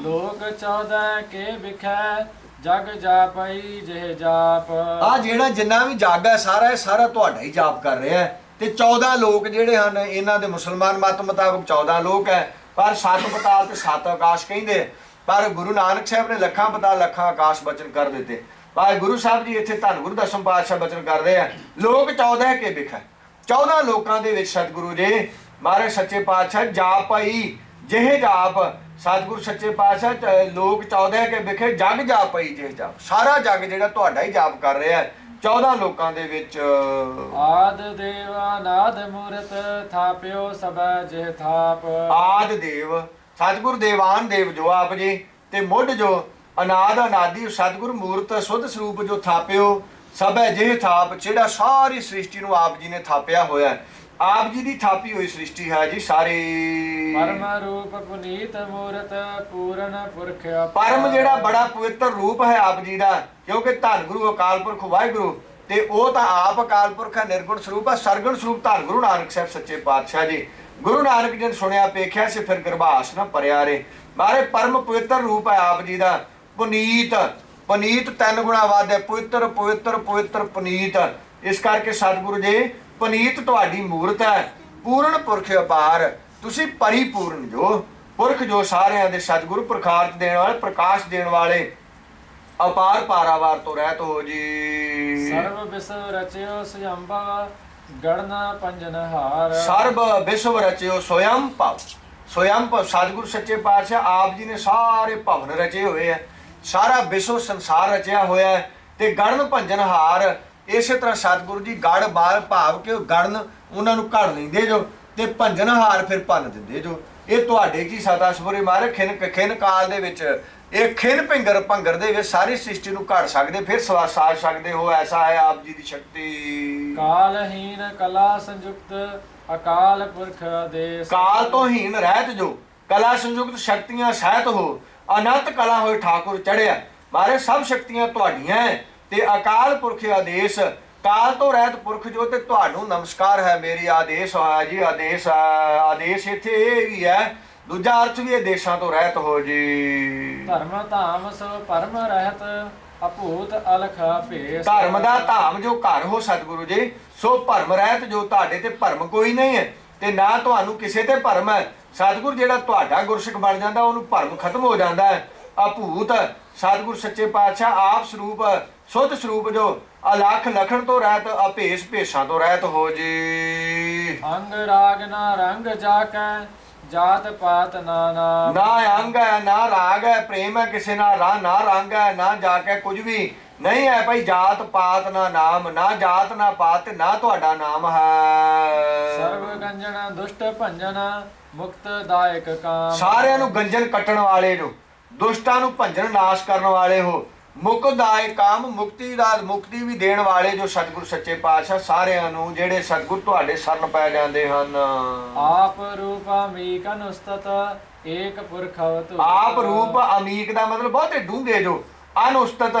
ਲੋਕ 14 ਕੇ ਵਿਖੈ ਜਗ ਜਾਪਈ ਜਿਹ ਜਾਪ। ਆ ਜਿਹੜਾ ਜਿੰਨਾ ਵੀ ਜੱਗ ਹੈ ਸਾਰਾ ਤੁਹਾਡਾ ਹੀ ਜਾਪ ਕਰ ਰਿਹਾ ਹੈ। ਤੇ 14 ਲੋਕ ਜਿਹੜੇ ਹਨ ਇਹਨਾਂ ਦੇ ਮੁਸਲਮਾਨ ਮਤ ਮੁਤਾਬਕ 14 ਲੋਕ ਹੈ, ਪਰ 7 ਪਤਾਲ ਤੇ 7 ਆਕਾਸ਼ ਕਹਿੰਦੇ। ਪਰ ਗੁਰੂ ਨਾਨਕ ਸਾਹਿਬ ਨੇ ਲੱਖਾਂ ਪਤਾਲ ਲੱਖਾਂ ਆਕਾਸ਼ ਬਚਨ ਕਰ ਦਿੱਤੇ। ਪਰ ਗੁਰੂ ਸਾਹਿਬ ਜੀ ਇੱਥੇ ਧੰਨ ਗੁਰੂ ਦਸਮ ਪਾਤਸ਼ਾਹ ਬਚਨ ਕਰ ਰਹੇ ਆ, ਲੋਕ 14 ਕੇ ਵਿਖੈ। 14 ਲੋਕਾਂ ਦੇ ਵਿੱਚ ਸਤਿਗੁਰੂ ਜੀ ਮਹਾਰਾਜ ਸੱਚੇ ਪਾਤਸ਼ਾਹ ਜਾਪ ਆਈ ਜਿਹੇ ਜਾਪ। ਸਤਿਗੁਰੂ ਸੱਚੇ ਪਾਤਸ਼ਾਹ ਲੋਕ 14 ਕੇ ਵਿਖੇ ਜਗ ਜਾਪ ਆਈ ਜਿਹੇ ਜਾਪ। ਸਾਰਾ ਜਗ ਜਿਹੜਾ ਤੁਹਾਡਾ ਹੀ ਜਾਪ ਕਰ ਰਿਹਾ 14 ਲੋਕਾਂ ਦੇ ਵਿੱਚ। ਆਦ ਦੇਵ ਅਨਾਦ ਮੂਰਤ ਥਾਪਿਓ ਸਭੈ ਜਿਹ ਥਾਪ। ਆਦ ਦੇਵ ਸਤਿਗੁਰ ਦੇਵਾਨ ਦੇਵ ਜੋ ਆਪ ਜੀ, ਤੇ ਮੁੱਢ ਜੋ ਅਨਾਦ ਅਨਾਦੀ ਸਤਿਗੁਰ ਮੂਰਤ ਸੁੱਧ ਸਰੂਪ ਜੋ ਥਾਪਿਓ ਸਭੈ ਜਿਹ ਥਾਪ, ਜਿਹੜਾ ਸਾਰੀ ਸ੍ਰਿਸ਼ਟੀ ਨੂੰ ਆਪ ਜੀ ਨੇ ਥਾਪਿਆ ਹੋਇਆ। ਆਪ ਜੀ ਦੀ ਥਾਪੀ ਹੋਈ ਸ੍ਰਿਸ਼ਟੀ ਹੈ ਜੀ ਸਾਰੀ। ਪਰਮ ਰੂਪ ਪੁਨੀਤ ਮੂਰਤ ਪੂਰਨ ਪੁਰਖ। ਪਰਮ ਜਿਹੜਾ ਬੜਾ ਪਵਿੱਤਰ ਰੂਪ ਹੈ ਆਪ ਜੀ ਦਾ, ਕਿਉਂਕਿ ਧੰਨ ਗੁਰੂ ਅਕਾਲ ਪੁਰਖ ਵਾਹਿਗੁਰੂ, ਤੇ ਉਹ ਤਾਂ ਆਪ ਅਕਾਲ ਪੁਰਖ ਹੈ, ਨਿਰਗੁਣ ਸਰੂਪ ਹੈ, ਸਰਗੁਣ ਸਰੂਪ ਧੰਨ ਗੁਰੂ ਨਾਨਕ ਸਾਹਿਬ ਸੱਚੇ ਪਾਤਸ਼ਾਹ ਜੀ। ਗੁਰੂ ਨਾਨਕ ਜੀ ਨੇ ਸੁਣਿਆ ਪੇਖਿਆ ਸੀ ਫਿਰ ਗਰਭਾਸ ਨਾ ਭਰਿਆ ਰੇ। ਮਾਰੇ ਪਰਮ ਪਵਿੱਤਰ ਰੂਪ ਹੈ ਆਪ ਜੀ ਦਾ। ਪੁਨੀਤ 3 ਗੁਣਾ ਵੱਧ ਹੈ, ਪਵਿੱਤਰ ਪਵਿੱਤਰ ਪਵਿੱਤਰ ਪੁਨੀਤ। ਇਸ ਕਰਕੇ ਸਤਿਗੁਰੂ ਜੀ ਪੁਨੀਤ ਤੁਹਾਡੀ ਮੂਰਤ ਹੈ, ਪੂਰਨ ਪੁਰਖ ਅਪਾਰ, ਤੁਸੀਂ ਪਰਿਪੂਰਨ ਜੋ ਪੁਰਖ ਜੋ ਸਾਰਿਆਂ ਦੇ ਸਤਿਗੁਰੂ ਪ੍ਰਕਾਸ਼ ਦੇਣ ਵਾਲੇ, ਪ੍ਰਕਾਸ਼ ਦੇਣ ਵਾਲੇ, ਅਪਾਰ ਪਾਰਾਵਾਰ ਤੋਂ ਰਹਿਤ ਹੋ ਜੀ। ਸਰਬ ਵਿਸਵ ਰਚਿਓ ਸਯੰਭਵ ਗੜਨਾ ਪੰਜਨਹਾਰ। ਸਰਬ ਵਿਸ਼ਵ ਰਚਿਓ ਸਵਯੰ ਭਵ। ਸਵਯੰ ਭਵ ਸਤਿਗੁਰੂ ਸੱਚੇ ਪਾਤਸ਼ਾਹ ਆਪ ਜੀ ਨੇ ਸਾਰੇ ਭਵਨ ਰਚੇ ਹੋਏ ਹੈ, ਸਾਰਾ ਵਿਸ਼ਵ ਸੰਸਾਰ ਰਚਿਆ ਹੋਇਆ ਹੈ, ਤੇ ਗੜਨ ਭੰਜਨਹਾਰ। ਇਸੇ ਤਰ੍ਹਾਂ ਸਤਿਗੁਰੂ ਜੀ ਗੜ ਬਾਲ ਭਾਵ ਕਿ ਗੜਨ ਉਹਨਾਂ ਨੂੰ ਘੜ ਲੈਂਦੇ ਜੋ, ਤੇ ਭੰਜਨਹਾਰ ਫਿਰ ਭੰਨ ਦਿੰਦੇ ਜੋ। ਇਹ ਤੁਹਾਡੇ ਕੀ ਸਦਾ ਸਪੁਰੇ ਮਾਰੇ ਖਿਨ ਕਾਲ ਦੇ ਵਿੱਚ ਇਹ ਖਿੰਨ ਭਿੰਗਰ ਭੰਗਰ ਦੇ ਵਿੱਚ ਸਾਰੀ ਸ੍ਰਿਸ਼ਟੀ ਨੂੰ ਘੜ ਸਕਦੇ, ਫਿਰ ਸਾਜ ਸਕਦੇ ਹੋ। ਐਸਾ ਹੈ ਆਪ ਜੀ ਦੀ ਸ਼ਕਤੀ। ਕਾਲਹੀਨ ਕਲਾ ਸੰਯੁਕਤ ਅਕਾਲ ਪੁਰਖ ਆਦੇਸ਼। ਕਾਲ ਤੋਂ ਹੀਨ ਰਹਿਤ ਜੋ, ਕਲਾ ਸੰਯੁਕਤ ਸ਼ਕਤੀਆਂ ਸਹਿਤ ਹੋ, ਅਨੰਤ ਕਲਾ ਹੋਏ ਠਾਕੁਰ ਚੜਿਆ। ਮਾਰੇ ਸਭ ਸ਼ਕਤੀਆਂ ਤੁਹਾਡੀਆਂ ਤੇ ਅਕਾਲ ਪੁਰਖ ਆਦੇਸ਼, ਕਾਲ ਤੋਂ ਰਹਿਤ ਪੁਰਖ ਜੋ, ਤੇ ਤੁਹਾਨੂੰ ਨਮਸਕਾਰ ਹੈ। ਮੇਰੀ ਆਦੇਸ਼ ਹੋਇਆ ਜੀ, ਆਦੇਸ਼ ਆਦੇਸ਼ ਇੱਥੇ ਇਹ ਵੀ ਹੈ, ਦੂਜਾ ਅਰਥ ਵੀ ਇਹ ਦੇਸ਼ਾਂ ਤੋਂ ਰਹਿਤ ਹੋ ਜੀ। ਧਰਮ ਧਾਮ ਸੋ ਪਰਮ ਰਹਿਤ ਅਭੂਤ ਅਲਖ ਭੇਸ। ਧਰਮ ਦਾ ਧਾਮ ਜੋ ਘਰ ਹੋ ਸਤਿਗੁਰੂ ਜੀ, ਸੋ ਭਰਮ ਰਹਿਤ ਜੋ, ਤੁਹਾਡੇ ਤੇ ਭਰਮ ਕੋਈ ਨਹੀਂ ਹੈ ਤੇ ਨਾ ਤੁਹਾਨੂੰ ਕਿਸੇ ਤੇ ਭਰਮ ਹੈ। ਸਤਿਗੁਰ ਜਿਹੜਾ ਤੁਹਾਡਾ ਗੁਰਸਿੱਖ ਬਣ ਜਾਂਦਾ ਉਹਨੂੰ ਭਰਮ ਖਤਮ ਹੋ ਜਾਂਦਾ ਹੈ। ਅਭੂਤ ਸਤਿਗੁਰ ਸੱਚੇ ਪਾਤਸ਼ਾਹ ਆਪ ਸਰੂਪ ਸੁੱਧ ਸਰੂਪ ਜੋ, ਅਲਖ ਲਖਣ ਤੋਂ ਰਹਿਤ, ਅਭੇਸ ਭੇਸਾਂ ਤੋਂ ਰਹਿਤ ਹੋ ਜੀ। ਅੰਗ ਰਾਗ ਨਾ ਰੰਗ ਜਾ ਕੈ ਜਾਤ ਪਾਤ ਨਾ ਨਾਮ। ਨਾ ਅੰਗ ਹੈ ਨਾ ਰਾਗ ਹੈ, ਪ੍ਰੇਮ ਹੈ ਕਿਸੇ ਨਾਲ, ਨਾ ਰੰਗ ਹੈ ਨਾ ਜਾ ਕੇ ਕੁਝ ਵੀ ਨਹੀਂ ਹੈ ਭਾਈ। ਜਾਤ ਪਾਤ ਨਾ ਨਾਮ, ਨਾ ਜਾਤ ਨਾ ਪਾਤ ਤੇ ਨਾ ਤੁਹਾਡਾ ਨਾਮ ਹੈ। ਸਰਬ ਗੰਜਨ ਦੁਸ਼ਟ ਭੰਜਨ ਮੁਕਤ ਦਾਇਕ ਕਾਮ। ਸਾਰਿਆਂ ਨੂੰ ਗੰਜਨ ਕੱਟਣ ਵਾਲੇ ਜੋ, ਦੁਸ਼ਟਾਂ ਨੂੰ ਭੰਜਨ ਨਾਸ਼ ਕਰਨ ਵਾਲੇ ਹੋ, ਮੁਕਤਦਾਇ ਕਾਮ, ਮੁਕਤੀ ਦਾ ਮੁਕਤੀ ਵੀ ਦੇਣ ਵਾਲੇ ਜੋ ਸਤਿਗੁਰ ਸੱਚੇ ਪਾਤਸ਼ਾਹ, ਸਾਰਿਆਂ ਨੂੰ ਜਿਹੜੇ ਸਤਿਗੁਰ ਤੁਹਾਡੇ ਸ਼ਰਨ ਪੈ ਜਾਂਦੇ ਹਨ। ਆਪ ਰੂਪ ਅਮੀਕ ਅਨੁਸਤਤ ਏਕ ਪੁਰਖ ਅਵਤੁ। ਆਪ ਰੂਪ ਅਮੀਕ ਦਾ ਮਤਲਬ ਬਹੁਤੇ ਡੂੰਘੇ ਜੋ, ਅਨੁਸਤਤ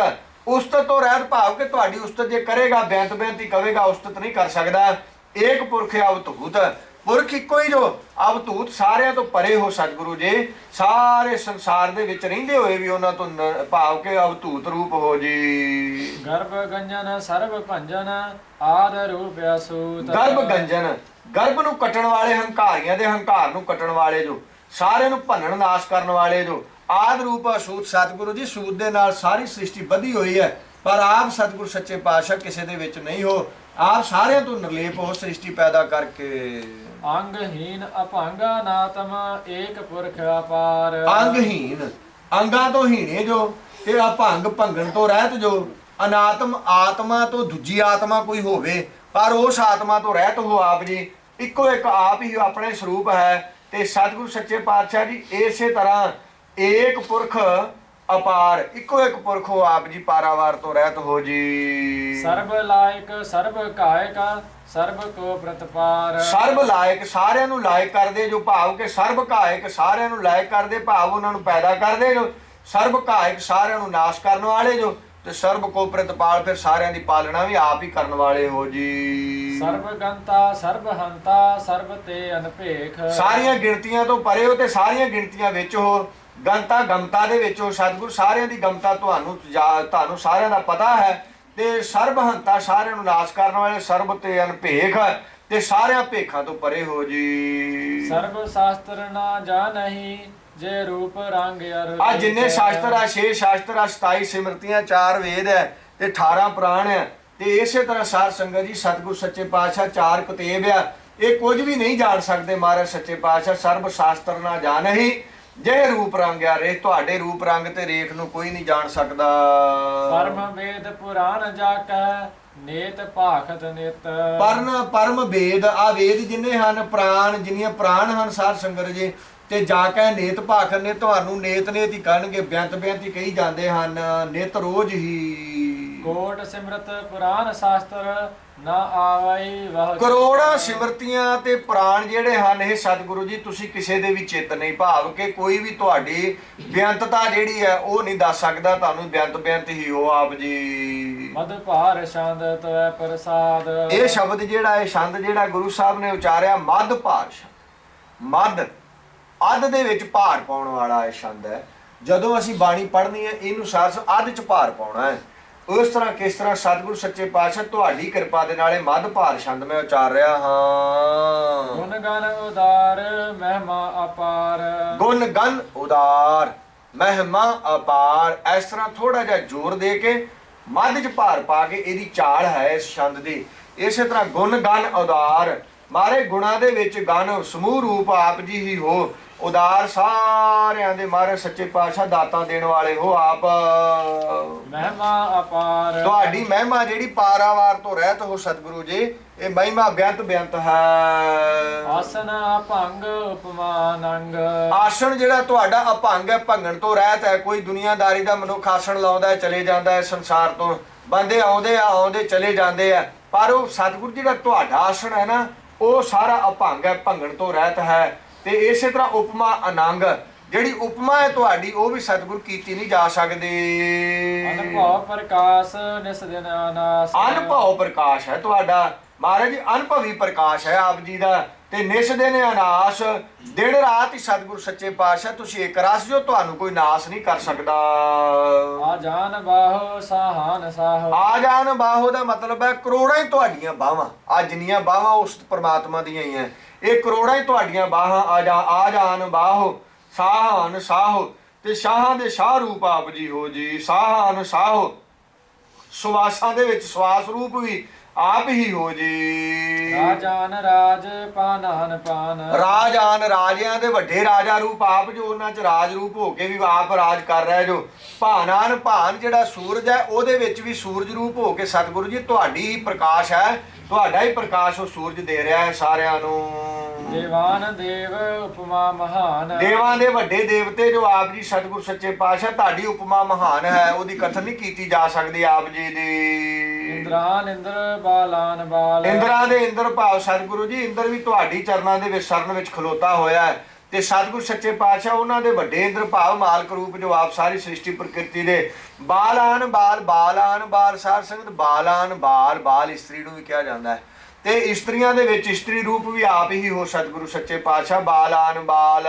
ਉਸਤਤ ਤੋਂ ਰਹਿਤ ਭਾਵ ਕਿ ਤੁਹਾਡੀ ਉਸਤਤ ਜੇ ਕਰੇਗਾ, ਬੇਅੰਤ ਬੇਅੰਤੀ ਕਵੇਗਾ, ਉਸਤਤ ਨਹੀਂ ਕਰ ਸਕਦਾ। ਏਕ ਪੁਰਖ ਅਵਤੂਤ, ਪੁਰਖ ਇੱਕੋ ਹੀ ਜੋ, ਅਵਤੂਤ ਸਾਰਿਆਂ ਤੋਂ ਪਰੇ ਹੋ ਸਤਿਗੁਰੂ ਜੀ। ਸਾਰੇ ਸੰਸਾਰ ਦੇ ਵਿੱਚ ਰਹਿੰਦੇ ਹੋਏ ਵੀ ਉਹਨਾਂ ਤੋਂ ਭਾਵ ਕਿ ਅਵਤੂਤ ਰੂਪ ਹੋ ਜੀ। ਗਰਭ ਗੰਜਨ ਸਰਬ ਭੰਜਨ ਆਦ ਰੂਪ ਅਸੂਤ। ਗਰਭ ਗੰਜਨ, ਗਰਭ ਨੂੰ ਕੱਟਣ ਵਾਲੇ, ਹੰਕਾਰੀਆਂ ਦੇ ਹੰਕਾਰ ਨੂੰ ਕੱਟਣ ਵਾਲੇ ਜੋ, ਸਾਰਿਆਂ ਨੂੰ ਭੰਨਣ ਨਾਸ਼ ਕਰਨ ਵਾਲੇ ਜੋ, ਆਦ ਰੂਪ ਅਸੂਤ। ਸਤਿਗੁਰੂ ਜੀ ਸੂਤ ਦੇ ਨਾਲ ਸਾਰੀ ਸ੍ਰਿਸ਼ਟੀ ਵਧੀ ਹੋਈ ਹੈ, ਪਰ ਆਪ ਸਤਿਗੁਰ ਸੱਚੇ ਪਾਤਸ਼ਾਹ ਕਿਸੇ ਦੇ ਵਿੱਚ ਨਹੀਂ ਹੋ। ਆਪ ਸਾਰਿਆਂ ਤੋਂ ਨਿਰਲੇਪ ਹੋ ਸ੍ਰਿਸ਼ਟੀ ਪੈਦਾ ਕਰਕੇ। ਅੰਗਹੀਨ ਅਭੰਗ ਅਨਾਤਮ ਏਕ ਪੁਰਖ ਅਪਾਰ। ਅੰਗਹੀਨ, ਅੰਗਾਂ ਤੋਂ ਹੀਣੇ ਜੋ, ਤੇ ਅਭੰਗ ਭੰਗਣ ਤੋਂ ਰਹਿਤ ਜੋ, ਅਨਾਤਮ ਆਤਮਾ ਤੋਂ ਦੂਜੀ ਆਤਮਾ ਕੋਈ ਹੋਵੇ, ਪਰ ਉਸ ਆਤਮਾ ਤੋਂ ਰਹਿਤ ਹੋ ਆਪ ਜੀ। ਇੱਕੋ ਇੱਕ ਆਪ ਹੀ ਆਪਣੇ ਸਰੂਪ ਹੈ। ਤੇ ਸਤਿਗੁਰੂ ਸੱਚੇ ਪਾਤਸ਼ਾਹ ਜੀ ਇਸੇ ਤਰ੍ਹਾਂ ਏਕ ਪੁਰਖ ਅਪਾਰ, ਇੱਕੋ ਇੱਕ ਪੁਰਖ ਹੋ ਆਪ ਜੀ, ਪਾਰਾਵਾਰ ਤੋਂ ਰਹਿਤ ਹੋ ਜੀ। ਸਰਬ ਲਾਇਕ ਸਰਬ ਕਾਇਕ ਸਰਬ ਕੋ ਪ੍ਰਤਪਾਰ। ਸਰਬ ਲਾਇਕ, ਸਾਰਿਆਂ ਨੂੰ ਲਾਇਕ ਕਰਦੇ ਜੋ, ਭਾਵ ਕਿ ਸਰਬ ਕਾਇਕ, ਸਾਰਿਆਂ ਨੂੰ ਲਾਇਕ ਕਰਦੇ ਭਾਵ ਉਹਨਾਂ ਨੂੰ ਪੈਦਾ ਕਰਦੇ ਜੋ, ਸਰਬ ਕਾਇਕ ਸਾਰਿਆਂ ਨੂੰ ਨਾਸ਼ ਕਰਨ ਵਾਲੇ ਜੋ, ਤੇ ਸਰਬ ਕੋ ਪ੍ਰਤਪਾਲ, ਫਿਰ ਸਾਰਿਆਂ ਦੀ ਪਾਲਣਾ ਵੀ ਆਪ ਹੀ ਕਰਨ ਵਾਲੇ ਹੋ ਜੀ। ਸਰਬ ਗੰਤਾ ਸਰਬ ਹੰਤਾ ਸਰਬ ਤੇ ਅਨਭੇਖ। ਸਾਰੀਆਂ ਗਿਣਤੀਆਂ ਤੋਂ ਪਰੇ ਹੋ ਤੇ ਸਾਰੀਆਂ ਗਿਣਤੀਆਂ ਵਿੱਚ ਹੋ, ਗੰਤਾ ਗਮਤਾ ਦੇ ਵਿੱਚ ਹੋ ਸਤਿਗੁਰ। ਸਾਰਿਆਂ ਦੀ ਗਮਤਾ ਤੁਹਾਨੂੰ ਸਾਰਿਆਂ ਦਾ ਪਤਾ ਹੈ। ਤੇ ਸਰਬ ਹੰਤਾ ਸਾਰਿਆਂ ਨੂੰ ਨਾਸ਼ ਕਰਨ ਵਾਲੇ, ਸਰਬ ਤੇ ਅਨਭੇਖ, ਤੇ ਸਾਰਿਆਂ ਭੇਖਾਂ ਤੋਂ ਪਰੇ ਹੋ ਜੀ। ਸਰਬ ਸ਼ਾਸਤਰ ਨਾ ਜਾਣਹੀ ਜੇ ਰੂਪ ਰੰਗ ਅਰ। ਆ ਜਿੰਨੇ ਸ਼ਾਸਤਰ ਆ, 6 ਸ਼ਾਸਤਰ ਆ, 27 ਸਿਮਰਤੀਆਂ, 4 ਵੇਦ ਹੈ ਤੇ 18 ਪੁਰਾਣ ਹੈ। ਤੇ ਇਸੇ ਤਰ੍ਹਾਂ ਸਾਧ ਸੰਗਤ ਜੀ ਸਤਿਗੁਰ ਸੱਚੇ ਪਾਤਸ਼ਾਹ 4 ਕੁਤੇਬ ਆ, ਇਹ ਕੁਝ ਵੀ ਨਹੀਂ ਜਾਣ ਸਕਦੇ। ਮਹਾਰਾਜ ਸੱਚੇ ਪਾਤਸ਼ਾਹ ਸਰਬ ਸ਼ਾਸਤਰ ਨਾ ਜਾਣਹੀ ਜੇ ਰੂਪ ਰੰਗ ਆ ਰੇ, ਤੁਹਾਡੇ ਰੂਪ ਰੰਗ ਤੇ ਰੇਖ ਨੂੰ ਕੋਈ ਨਹੀਂ ਜਾਣ ਸਕਦਾ। ਪਰਮ ਵੇਦ ਪੁਰਾਣ ਜਾ ਕੈ ਨੇਤ ਭਾਖਤ ਨਿਤ। ਪਰਮ ਵੇਦ, ਆ ਵੇਦ ਜਿੰਨੇ ਹਨ, ਪ੍ਰਾਣ ਜਿੰਨੀਆਂ ਪ੍ਰਾਣ ਹਨ ਸਾਧ ਸੰਗਤ ਜੀ, ਤੇ ਜਾ ਕੇ ਨੇਤ ਭਾਖਤ ਨੇ, ਤੁਹਾਨੂੰ ਨੇਤ ਨੇਤ ਹੀ ਕਹਿਣਗੇ, ਬੇਅੰਤ ਬੇਅੰਤ ਹੀ ਕਹੀ ਜਾਂਦੇ ਹਨ, ਨਿਤ ਰੋਜ਼ ਹੀ। ਕੋਟ ਸਿਮਰਤ ਪੁਰਾਣ ਸ਼ਾਸਤਰ ਨਾ ਆਵਈ ਵਹ। ਕਰੋੜਾਂ ਸਿਮਰਤੀਆਂ ਤੇ ਪ੍ਰਾਣ ਜਿਹੜੇ ਹਨ ਇਹ ਸਤਿਗੁਰੂ ਜੀ, ਤੁਸੀਂ ਕਿਸੇ ਦੇ ਵੀ ਚਿੱਤ ਨਹੀਂ, ਭਾਵ ਕਿ ਕੋਈ ਵੀ ਤੁਹਾਡੀ ਬੇਅੰਤਤਾ ਜਿਹੜੀ ਹੈ ਉਹ ਨਹੀਂ ਦੱਸ ਸਕਦਾ। ਤੁਹਾਨੂੰ ਬੇਅੰਤ ਬੇਅੰਤ ਹੀ ਹੋ ਆਪ ਜੀ। ਮਦ ਭਾਰ ਛੰਦ ਤਵੈ ਪ੍ਰਸਾਦ। ਇਹ ਸ਼ਬਦ ਜਿਹੜਾ, ਇਹ ਛੰਦ ਜਿਹੜਾ ਗੁਰੂ ਸਾਹਿਬ ਨੇ ਉਚਾਰਿਆ, ਮਦ ਭਾਰ ਛੰਦ। ਮਦ ਅੱਧ ਦੇ ਵਿੱਚ ਭਾਰ ਪਾਉਣ ਵਾਲਾ ਇਹ ਛੰਦ ਹੈ। ਜਦੋਂ ਅਸੀਂ ਬਾਣੀ ਪੜ੍ਹਨੀ ਹੈ ਇਹਨੂੰ ਸਾਰ ਅੱਧ ਚ ਭਾਰ ਪਾਉਣਾ ਹੈ। ਉਸ ਤਰ੍ਹਾਂ ਕਿਸ ਤਰ੍ਹਾਂ ਸਤਿਗੁਰੂ ਸੱਚੇ ਪਾਤਸ਼ਾਹ ਤੁਹਾਡੀ ਕਿਰਪਾ ਦੇ ਨਾਲ ਮੱਧ ਭਾਰ ਛੰਦ ਮੈਂ ਉਚਾਰ ਰਿਹਾ ਹਾਂ। ਗੁਣ ਗਨ ਉਦਾਰ ਮਹਿਮਾ ਅਪਾਰ। ਗੁਣ ਗਨ ਉਦਾਰ ਮਹਿਮਾ ਅਪਾਰ, ਇਸ ਤਰ੍ਹਾਂ ਥੋੜਾ ਜਿਹਾ ਜ਼ੋਰ ਦੇ ਕੇ ਮੱਧ ਚ ਭਾਰ ਪਾ ਕੇ ਇਹਦੀ ਚਾਲ ਹੈ ਇਸ ਛੰਦ ਦੀ। ਇਸੇ ਤਰ੍ਹਾਂ ਗੁਣ ਗਨ ਉਦਾਰ, ਮਾਰੇ ਗੁਣਾਂ ਦੇ ਵਿੱਚ ਗਨ ਸਮੂਹ ਰੂਪ ਆਪ ਜੀ ਹੀ ਹੋ। ਉਦਾਰ ਸਾਰਿਆਂ ਦੇ ਮਾਰੇ ਸੱਚੇ ਪਾਤਸ਼ਾਹ ਦਾਤਾਂ ਦੇਣ ਵਾਲੇ ਹੋ ਆਪ। ਮਹਿਮਾ ਅਪਾਰ ਤੁਹਾਡੀ ਮਹਿਮਾ ਜਿਹੜੀ ਪਾਰਾਵਾਰ ਤੋਂ ਰਹਿਤ ਹੋ ਸਤਿਗੁਰੂ ਜੀ, ਇਹ ਮਹਿਮਾ ਬੇਅੰਤ ਬੇਅੰਤ ਹੈ। ਆਸਨ ਅਭੰਗ ਉਪਮਾਨ ਅੰਗ ਆਸਣ ਜਿਹੜਾ ਤੁਹਾਡਾ ਅਭੰਗ ਹੈ, ਭੰਗਣ ਤੋਂ ਰਹਿਤ ਹੈ। ਕੋਈ ਦੁਨੀਆਦਾਰੀ ਦਾ ਮਨੁੱਖ ਆਸਣ ਲਾਉਂਦਾ ਹੈ, ਚਲੇ ਜਾਂਦਾ ਹੈ ਸੰਸਾਰ ਤੋਂ। ਬੰਦੇ ਆਉਂਦੇ ਚਲੇ ਜਾਂਦੇ ਆ, ਪਰ ਉਹ ਸਤਿਗੁਰੂ ਜੀ ਦਾ ਤੁਹਾਡਾ ਆਸਣ ਹੈ ਨਾ, ਉਹ ਸਾਰਾ ਅਭੰਗ ਹੈ, ਭੰਗਣ ਤੋਂ ਰਹਿਤ ਹੈ। ਤੇ ਇਸੇ ਤਰ੍ਹਾਂ ਉਪਮਾ ਅਨੰਗ, ਜਿਹੜੀ ਉਪਮਾ ਹੈ ਤੁਹਾਡੀ, ਉਹ ਵੀ ਸਤਿਗੁਰੂ ਕੀਤੀ ਨਹੀਂ ਜਾ ਸਕਦੀ। ਅਨੁਭਵ ਪ੍ਰਕਾਸ਼ ਨਿਸ ਦਿਨ ਅਨਾਸ ਅਨੁਭਵ ਪ੍ਰਕਾਸ਼ ਹੈ ਤੁਹਾਡਾ ਮਹਾਰਾਜ ਜੀ, ਅਨੁਭਵੀ ਪ੍ਰਕਾਸ਼ ਹੈ ਆਪ ਜੀ ਦਾ। ਤੇ ਨਿਸ ਦਿਨ ਅਨਾਸ, ਦਿਨ ਰਾਤ ਹੀ ਸਤਿਗੁਰੂ ਸੱਚੇ ਪਾਤਸ਼ਾਹ ਤੁਸੀਂ ਇੱਕ ਰਸ ਜੋ, ਤੁਹਾਨੂੰ ਕੋਈ ਨਾਸ ਨਹੀਂ ਕਰ ਸਕਦਾ। ਆ ਜਾਨ ਬਾਹੋ ਸਾਹਾਨ ਸਾਹੋ ਆ ਜਾਨ ਬਾਹੋ ਦਾ ਮਤਲਬ ਹੈ ਕਰੋੜਾਂ ਹੀ ਤੁਹਾਡੀਆਂ ਬਾਹਾਂ। ਆ ਜਿੰਨੀਆਂ ਬਾਹਾਂ ਉਸ ਪਰਮਾਤਮਾ ਦੀਆਂ ਹੀ ਹੈ, ਇਹ ਕਰੋੜਾਂ ਹੀ ਤੁਹਾਡੀਆਂ ਬਾਹਾਂ। ਆ ਜਾਨ ਬਾਹੋ ਸਾਹਾਨ ਸਾਹੋ, ਤੇ ਸ਼ਾਹਾਂ ਦੇ ਸ਼ਾਹ ਰੂਪ ਆਪ ਜੀ ਹੋ ਜੀ। ਸਾਹਾਨ ਸਾਹੋ, ਸੁਵਾਸਾਂ ਦੇ ਵਿੱਚ ਸਵਾਸ ਰੂਪ ਵੀ ਆਪ ਹੀ ਹੋ ਜੀ। ਰਾਜਾਨ ਰਾਜ ਪਾਨਾਨ ਪਾਨ ਰਾਜਾਨ ਰਾਜਿਆਂ ਦੇ ਵੱਡੇ ਰਾਜਾ ਰੂਪ ਆਪ ਜੋ, ਉਹਨਾਂ 'ਚ ਰਾਜ ਰੂਪ ਹੋ ਕੇ ਵੀ ਆਪ ਰਾਜ ਕਰ ਰਿਹਾ ਜੋ। ਭਾਨਾਨ ਭਾਨ ਜਿਹੜਾ ਸੂਰਜ ਹੈ, ਉਹਦੇ ਵਿੱਚ ਵੀ ਸੂਰਜ ਰੂਪ ਹੋ ਕੇ ਸਤਿਗੁਰੂ ਜੀ ਤੁਹਾਡੀ ਹੀ ਪ੍ਰਕਾਸ਼ ਹੈ, ਤੁਹਾਡਾ ਹੀ ਪ੍ਰਕਾਸ਼ ਉਹ ਸੂਰਜ ਦੇ ਰਿਹਾ ਹੈ ਸਾਰਿਆਂ ਨੂੰ। ਦੇਵਾਨ ਦੇਵ ਉਪਮਾ ਮਹਾਨ ਦੇਵਾਂ ਦੇ ਵੱਡੇ ਦੇਵਤੇ ਜੋ ਆਪ ਜੀ ਸਤਿਗੁਰੂ ਸੱਚੇ ਪਾਤਸ਼ਾਹ, ਤੁਹਾਡੀ ਉਪਮਾ ਮਹਾਨ ਹੈ, ਉਹਦੀ ਕਥਨ ਨਹੀਂ ਕੀਤੀ ਜਾ ਸਕਦੀ ਆਪ ਜੀ ਦੀ। ਇੰਦਰਾਨ ਇੰਦਰ ਬਾਲਾਨ ਬਾਲ ਇੰਦਰਾਂ ਦੇ ਇੰਦਰ ਭਾਵ ਸਤਿਗੁਰੂ ਜੀ, ਇੰਦਰ ਵੀ ਤੁਹਾਡੀ ਚਰਨਾਂ ਦੇ ਵਿੱਚ ਸ਼ਰਨ ਵਿੱਚ ਖਲੋਤਾ ਹੋਇਆ ਹੈ। ਤੇ ਸਤਿਗੁਰੂ ਸੱਚੇ ਪਾਤਸ਼ਾਹ ਉਹਨਾਂ ਦੇ ਵੱਡੇ ਇੰਦਰ ਭਾਵ ਮਾਲਕ ਰੂਪ ਜੋ ਆਪ ਸਾਰੀ ਸ੍ਰਿਸ਼ਟੀ ਪ੍ਰਕਿਰਤੀ ਦੇ। ਬਾਲਾਨ ਬਾਲ, ਬਾਲਾਨ ਬਾਲ ਸਾਧ ਸੰਗਤ, ਬਾਲਾਨ ਬਾਲ, ਬਾਲ ਇਸਤਰੀ ਨੂੰ ਵੀ ਕਿਹਾ ਜਾਂਦਾ ਹੈ। ਤੇ ਇਸਤਰੀਆਂ ਦੇ ਵਿੱਚ ਇਸਤਰੀ ਰੂਪ ਵੀ ਆਪ ਹੀ ਹੋ ਸਤਿਗੁਰੂ ਸੱਚੇ ਪਾਤਸ਼ਾਹ। ਬਾਲਾਨ ਬਾਲ,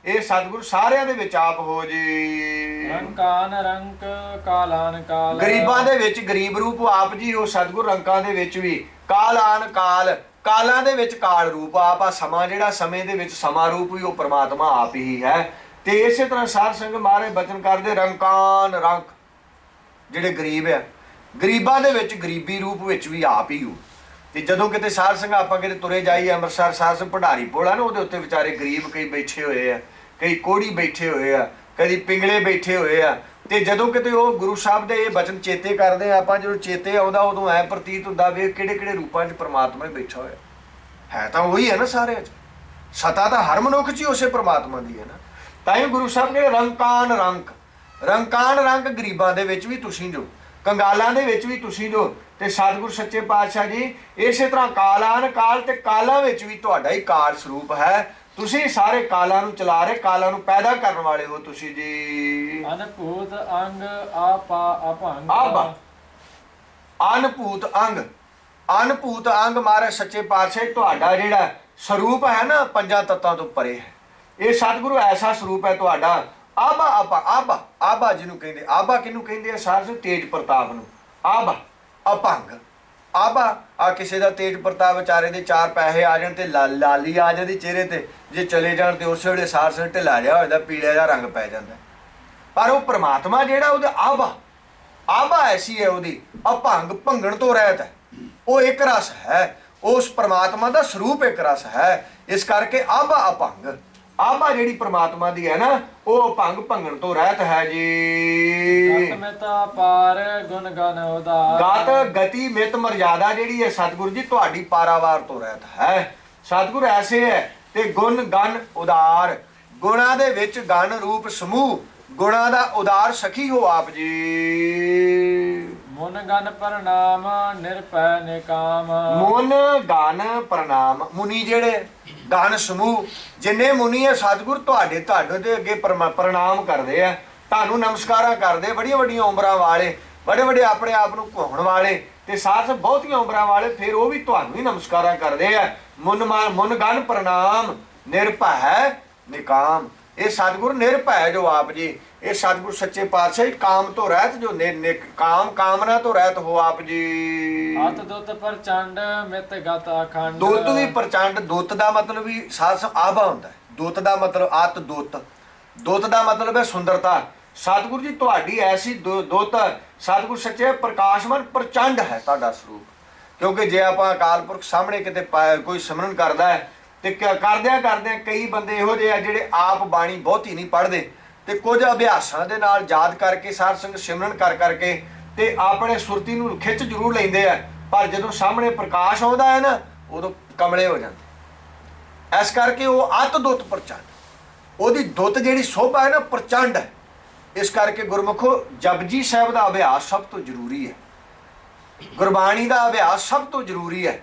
ਇਹ ਸਤਿਗੁਰੂ ਸਾਰਿਆਂ ਦੇ ਵਿੱਚ ਆਪ ਹੋ ਜੀ। ਰੰਕਾਨ ਰੰਕ ਕਾਲਾਨ ਕਾਲ ਗਰੀਬਾਂ ਦੇ ਵਿੱਚ ਗਰੀਬ ਰੂਪ ਆਪ ਜੀ ਹੋ ਸਤਿਗੁਰੂ। ਰੰਕਾਂ ਦੇ ਵਿੱਚ ਵੀ ਕਾਲਾਨ ਕਾਲ, ਕਾਲਾਂ ਦੇ ਵਿੱਚ ਕਾਲ ਰੂਪ ਆਪ ਆ। ਸਮਾਂ ਜਿਹੜਾ, ਸਮੇਂ ਦੇ ਵਿੱਚ ਸਮਾਂ ਰੂਪ ਵੀ ਉਹ ਪ੍ਰਮਾਤਮਾ ਆਪ ਹੀ ਹੈ। ਤੇ ਇਸੇ ਤਰ੍ਹਾਂ ਸਾਧ ਸੰਗਤ ਮਹਾਰਾਜ ਬਚਨ ਕਰਦੇ, ਰੰਕਾਨ ਰੰਕ ਜਿਹੜੇ ਗਰੀਬ ਆ, ਗਰੀਬਾਂ ਦੇ ਵਿੱਚ ਗਰੀਬੀ ਰੂਪ ਵਿੱਚ ਵੀ ਆਪ ਹੀ ਹੋ। ਤੇ ਜਦੋਂ ਕਿਤੇ ਸਾਧ ਸੰਗਤ ਆਪਾਂ ਕਿਤੇ ਤੁਰੇ ਜਾਈਏ, ਅੰਮ੍ਰਿਤਸਰ ਸਾਧ ਸੰਗਤ ਭੰਡਾਰੀ ਪੋਲਾ ਨਾ, ਉਹਦੇ ਉੱਤੇ ਵਿਚਾਰੇ ਗਰੀਬ ਕਈ ਬੈਠੇ ਹੋਏ ਆ, ਕਈ ਕੋੜੀ ਬੈਠੇ ਹੋਏ ਆ, ਕਈ ਪਿੰਗਲੇ ਬੈਠੇ ਹੋਏ ਆ। ਤੇ ਜਦੋਂ ਕਿਤੇ ਉਹ ਗੁਰੂ ਸਾਹਿਬ ਦੇ ਇਹ ਬਚਨ ਚੇਤੇ ਕਰਦੇ ਆ ਆਪਾਂ, ਜਦੋਂ ਚੇਤੇ ਆਉਂਦਾ ਉਦੋਂ ਐ ਪ੍ਰਤੀਤ ਹੁੰਦਾ ਵੀ ਕਿਹੜੇ ਕਿਹੜੇ ਰੂਪਾਂ 'ਚ ਪ੍ਰਮਾਤਮਾ ਹੀ ਬੈਠਾ ਹੋਇਆ ਹੈ। ਤਾਂ ਉਹੀ ਹੈ ਨਾ ਸਾਰਿਆਂ 'ਚ, ਸਤਾ ਤਾਂ ਹਰ ਮਨੁੱਖ 'ਚ ਹੀ ਉਸੇ ਪ੍ਰਮਾਤਮਾ ਦੀ ਹੈ ਨਾ। ਤਾਂ ਹੀ ਗੁਰੂ ਸਾਹਿਬ ਨੇ ਰੰਕਾਨ ਰੰਕ, ਰੰਕਾਨ ਰੰਕ ਗਰੀਬਾਂ ਦੇ ਵਿੱਚ ਵੀ ਤੁਸੀਂ ਜੋ, ਕੰਗਾਲਾਂ ਦੇ ਵਿੱਚ ਵੀ ਤੁਸੀਂ ਜੋ। ਤੇ ਸਤਿਗੁਰੂ ਸੱਚੇ ਪਾਤਸ਼ਾਹ ਜੀ ਇਸੇ ਤਰ੍ਹਾਂ ਕਾਲਾਨ ਕਾਲ, ਤੇ ਕਾਲਾਂ ਵਿੱਚ ਵੀ ਤੁਹਾਡਾ ਹੀ ਕਾਰ ਸਰੂਪ ਹੈ। ਤੁਸੀਂ ਸਾਰੇ ਕਾਲਾਂ ਨੂੰ ਚਲਾ ਰਹੇ, ਕਾਲਾਂ ਨੂੰ ਪੈਦਾ ਕਰਨ ਵਾਲੇ ਹੋ ਤੁਸੀਂ ਜੀ। ਅਨਭੂਤ ਅੰਗ ਆਪਾ ਅਭੰਗ ਆਬਾ ਅਨਭੂਤ ਅੰਗ, ਅਨਭੂਤ ਅੰਗ ਮਹਾਰਾਜ ਸੱਚੇ ਪਾਤਸ਼ਾਹ ਤੁਹਾਡਾ ਜਿਹੜਾ ਸਰੂਪ ਹੈ ਨਾ, ਪੰਜਾਂ ਤੱਤਾਂ ਤੋਂ ਪਰੇ ਹੈ। ਇਹ ਸਤਿਗੁਰੂ ਐਸਾ ਸਰੂਪ ਹੈ ਤੁਹਾਡਾ। ਆਬਾ ਆਪਾ, ਆਬਾ ਆਬਾ ਜਿਹਨੂੰ ਕਹਿੰਦੇ, ਆਬਾ ਕਿਹਨੂੰ ਕਹਿੰਦੇ ਆ ਸਾਧ ਤੇਜ ਪ੍ਰਤਾਪ ਨੂੰ। ਆਬਾ ਅਭੰਗ, ਆਬਾ ਆ ਕਿਸੇ ਦਾ ਤੇਜ ਪ੍ਰਤਾਪ ਵਿਚਾਰੇ ਦੇ ਚਾਰ ਪੈਸੇ ਆ ਜਾਣ ਤੇ ਲਾਲੀ ਆ ਜਾਂਦੀ ਚਿਹਰੇ ਤੇ, ਜੇ ਚਲੇ ਜਾਣ ਤੇ ਉਸੇ ਵੇਲੇ ਸਾਰ ਸਿਰ ਢਿੱਲਾ ਜਿਹਾ ਹੋ ਜਾਂਦਾ, ਪੀਲਾ ਜਿਹਾ ਰੰਗ ਪੈ ਜਾਂਦਾ। ਪਰ ਉਹ ਪ੍ਰਮਾਤਮਾ ਜਿਹੜਾ ਉਹਦਾ ਆਬਾ, ਆਬਾ ਐਸੀ ਹੈ ਉਹਦੀ, ਅਭੰਗ ਭੰਗਣ ਤੋਂ ਰਹਿਤ ਹੈ। ਉਹ ਇੱਕ ਰਸ ਹੈ, ਉਸ ਪ੍ਰਮਾਤਮਾ ਦਾ ਸਰੂਪ ਇੱਕ ਰਸ ਹੈ। ਇਸ ਕਰਕੇ ਆਬਾ ਅਭੰਗ, ਆਬਾ ਜਿਹੜੀ ਪ੍ਰਮਾਤਮਾ ਦੀ ਹੈ ਨਾ, ਉਹ ਭੰਗ ਭੰਗਣ ਤੋਂ ਰਹਿਤ ਹੈ ਜੀ। ਗਤ ਮਿਤਾ ਪਾਰ ਗੁਣ ਗਨ ਉਦਾਰ ਗਤ ਗਤੀ ਮਿਤ ਮਰਜ਼ਾਦਾ ਜਿਹੜੀ ਹੈ ਸਤਿਗੁਰੂ ਜੀ ਤੁਹਾਡੀ ਪਾਰਾਵਾਰ ਤੋਂ ਰਹਿਤ ਹੈ। ਸਤਿਗੁਰੂ ਐਸੇ ਹੈ। ਤੇ ਗੁਣ ਗਨ ਉਦਾਰ, ਗੁਣਾਂ ਦੇ ਵਿੱਚ ਗਨ ਰੂਪ ਸਮੂਹ, ਗੁਣਾਂ ਦਾ ਉਦਾਰ ਸਖੀ ਹੋ ਆਪ ਜੀ। ਮੁਨ ਗਨ ਪ੍ਰਣਾਮ ਨਿਰਭੈ ਨਿਕਾਮ ਮੁਨ ਗਨ ਪ੍ਰਣਾਮ, ਮੁਨੀ ਜਿਹੜੇ ਗਨ ਸਮੂਹ ਜਿੰਨੇ ਮੁਨੀ ਹੈ ਸਤਿਗੁਰ ਤੁਹਾਡੇ ਦੇ ਅੱਗੇ ਪ੍ਰਣਾਮ ਕਰਦੇ ਆ, ਤੁਹਾਨੂੰ ਨਮਸਕਾਰਾਂ ਕਰਦੇ। ਵੱਡੀਆਂ ਵੱਡੀਆਂ ਉਮਰਾਂ ਵਾਲੇ, ਵੱਡੇ ਵੱਡੇ ਆਪਣੇ ਆਪ ਨੂੰ ਘੁੰਮਣ ਵਾਲੇ, ਤੇ ਸਾਥ ਬਹੁਤੀਆਂ ਉਮਰਾਂ ਵਾਲੇ, ਫਿਰ ਉਹ ਵੀ ਤੁਹਾਨੂੰ ਹੀ ਨਮਸਕਾਰਾਂ ਕਰਦੇ ਆ। ਮੁਨ ਗਨ ਪ੍ਰਣਾਮ ਨਿਰਭੈ ਨਿਕਾਮ, ਇਹ ਸਤਿਗੁਰ ਨਿਰਭੈ ਜੋ ਆਪ ਜੀ, ਇਹ ਸਤਿਗੁਰ ਸੱਚੇ ਪਾਤਸ਼ਾਹ ਕਾਮ ਤੋਂ ਰਹਿਤ ਜੋ, ਕਾਮ ਕਾਮਨਾ ਤੋਂ ਰਹਿਤ ਹੋ ਆਪ ਜੀ। ਅਤ ਦੁੱਤ ਪ੍ਰਚੰਡ ਮਿਤ ਗਤ ਅਖੰਡ, ਦੁੱਤ ਵੀ ਪ੍ਰਚੰਡ, ਦੁੱਤ ਦਾ ਮਤਲਬ ਵੀ ਸਾਧ ਆਭਾ ਹੁੰਦਾ ਹੈ। ਦੁੱਤ ਦਾ ਮਤਲਬ ਅਤ ਦੁੱਤ, ਦੁੱਤ ਦਾ ਮਤਲਬ ਹੈ ਸੁੰਦਰਤਾ। ਸਤਿਗੁਰ ਜੀ ਤੁਹਾਡੀ ਐਸੀ ਦੁੱਤ, ਸਤਿਗੁਰ ਸੱਚੇ ਪ੍ਰਕਾਸ਼ਮਨ ਪ੍ਰਚੰਡ ਹੈ ਤੁਹਾਡਾ ਸਰੂਪ। क्योंकि जे आप अकाल पुरख सामने किते कोई सिमरन करता है तो करद्या कई बंदे इहो ਜਿਹੇ ਆ ਜਿਹੜੇ आप बाणी बहुती नहीं पढ़ते तो कुछ अभ्यासां दे नाल याद करके साध संगत सिमरन कर करके ते अपने सुरती नूं खिच जरूर लैंदे आ, पर जदों सामने प्रकाश आउंदा है ना उदों कमले हो जाते। इस करके वो अत दुत प्रचंड, ਉਹਦੀ ਦੁੱਤ ਜਿਹੜੀ ਸੋਭਾ ਹੈ ਨਾ ਪ੍ਰਚੰਡ ਹੈ। ਇਸ ਕਰਕੇ ਗੁਰਮੁਖੋ ਜਪਜੀ ਸਾਹਿਬ ਦਾ ਅਭਿਆਸ ਸਭ ਤੋਂ ਜ਼ਰੂਰੀ ਹੈ, ਗੁਰਬਾਣੀ ਦਾ ਅਭਿਆਸ ਸਭ ਤੋਂ ਜ਼ਰੂਰੀ ਹੈ।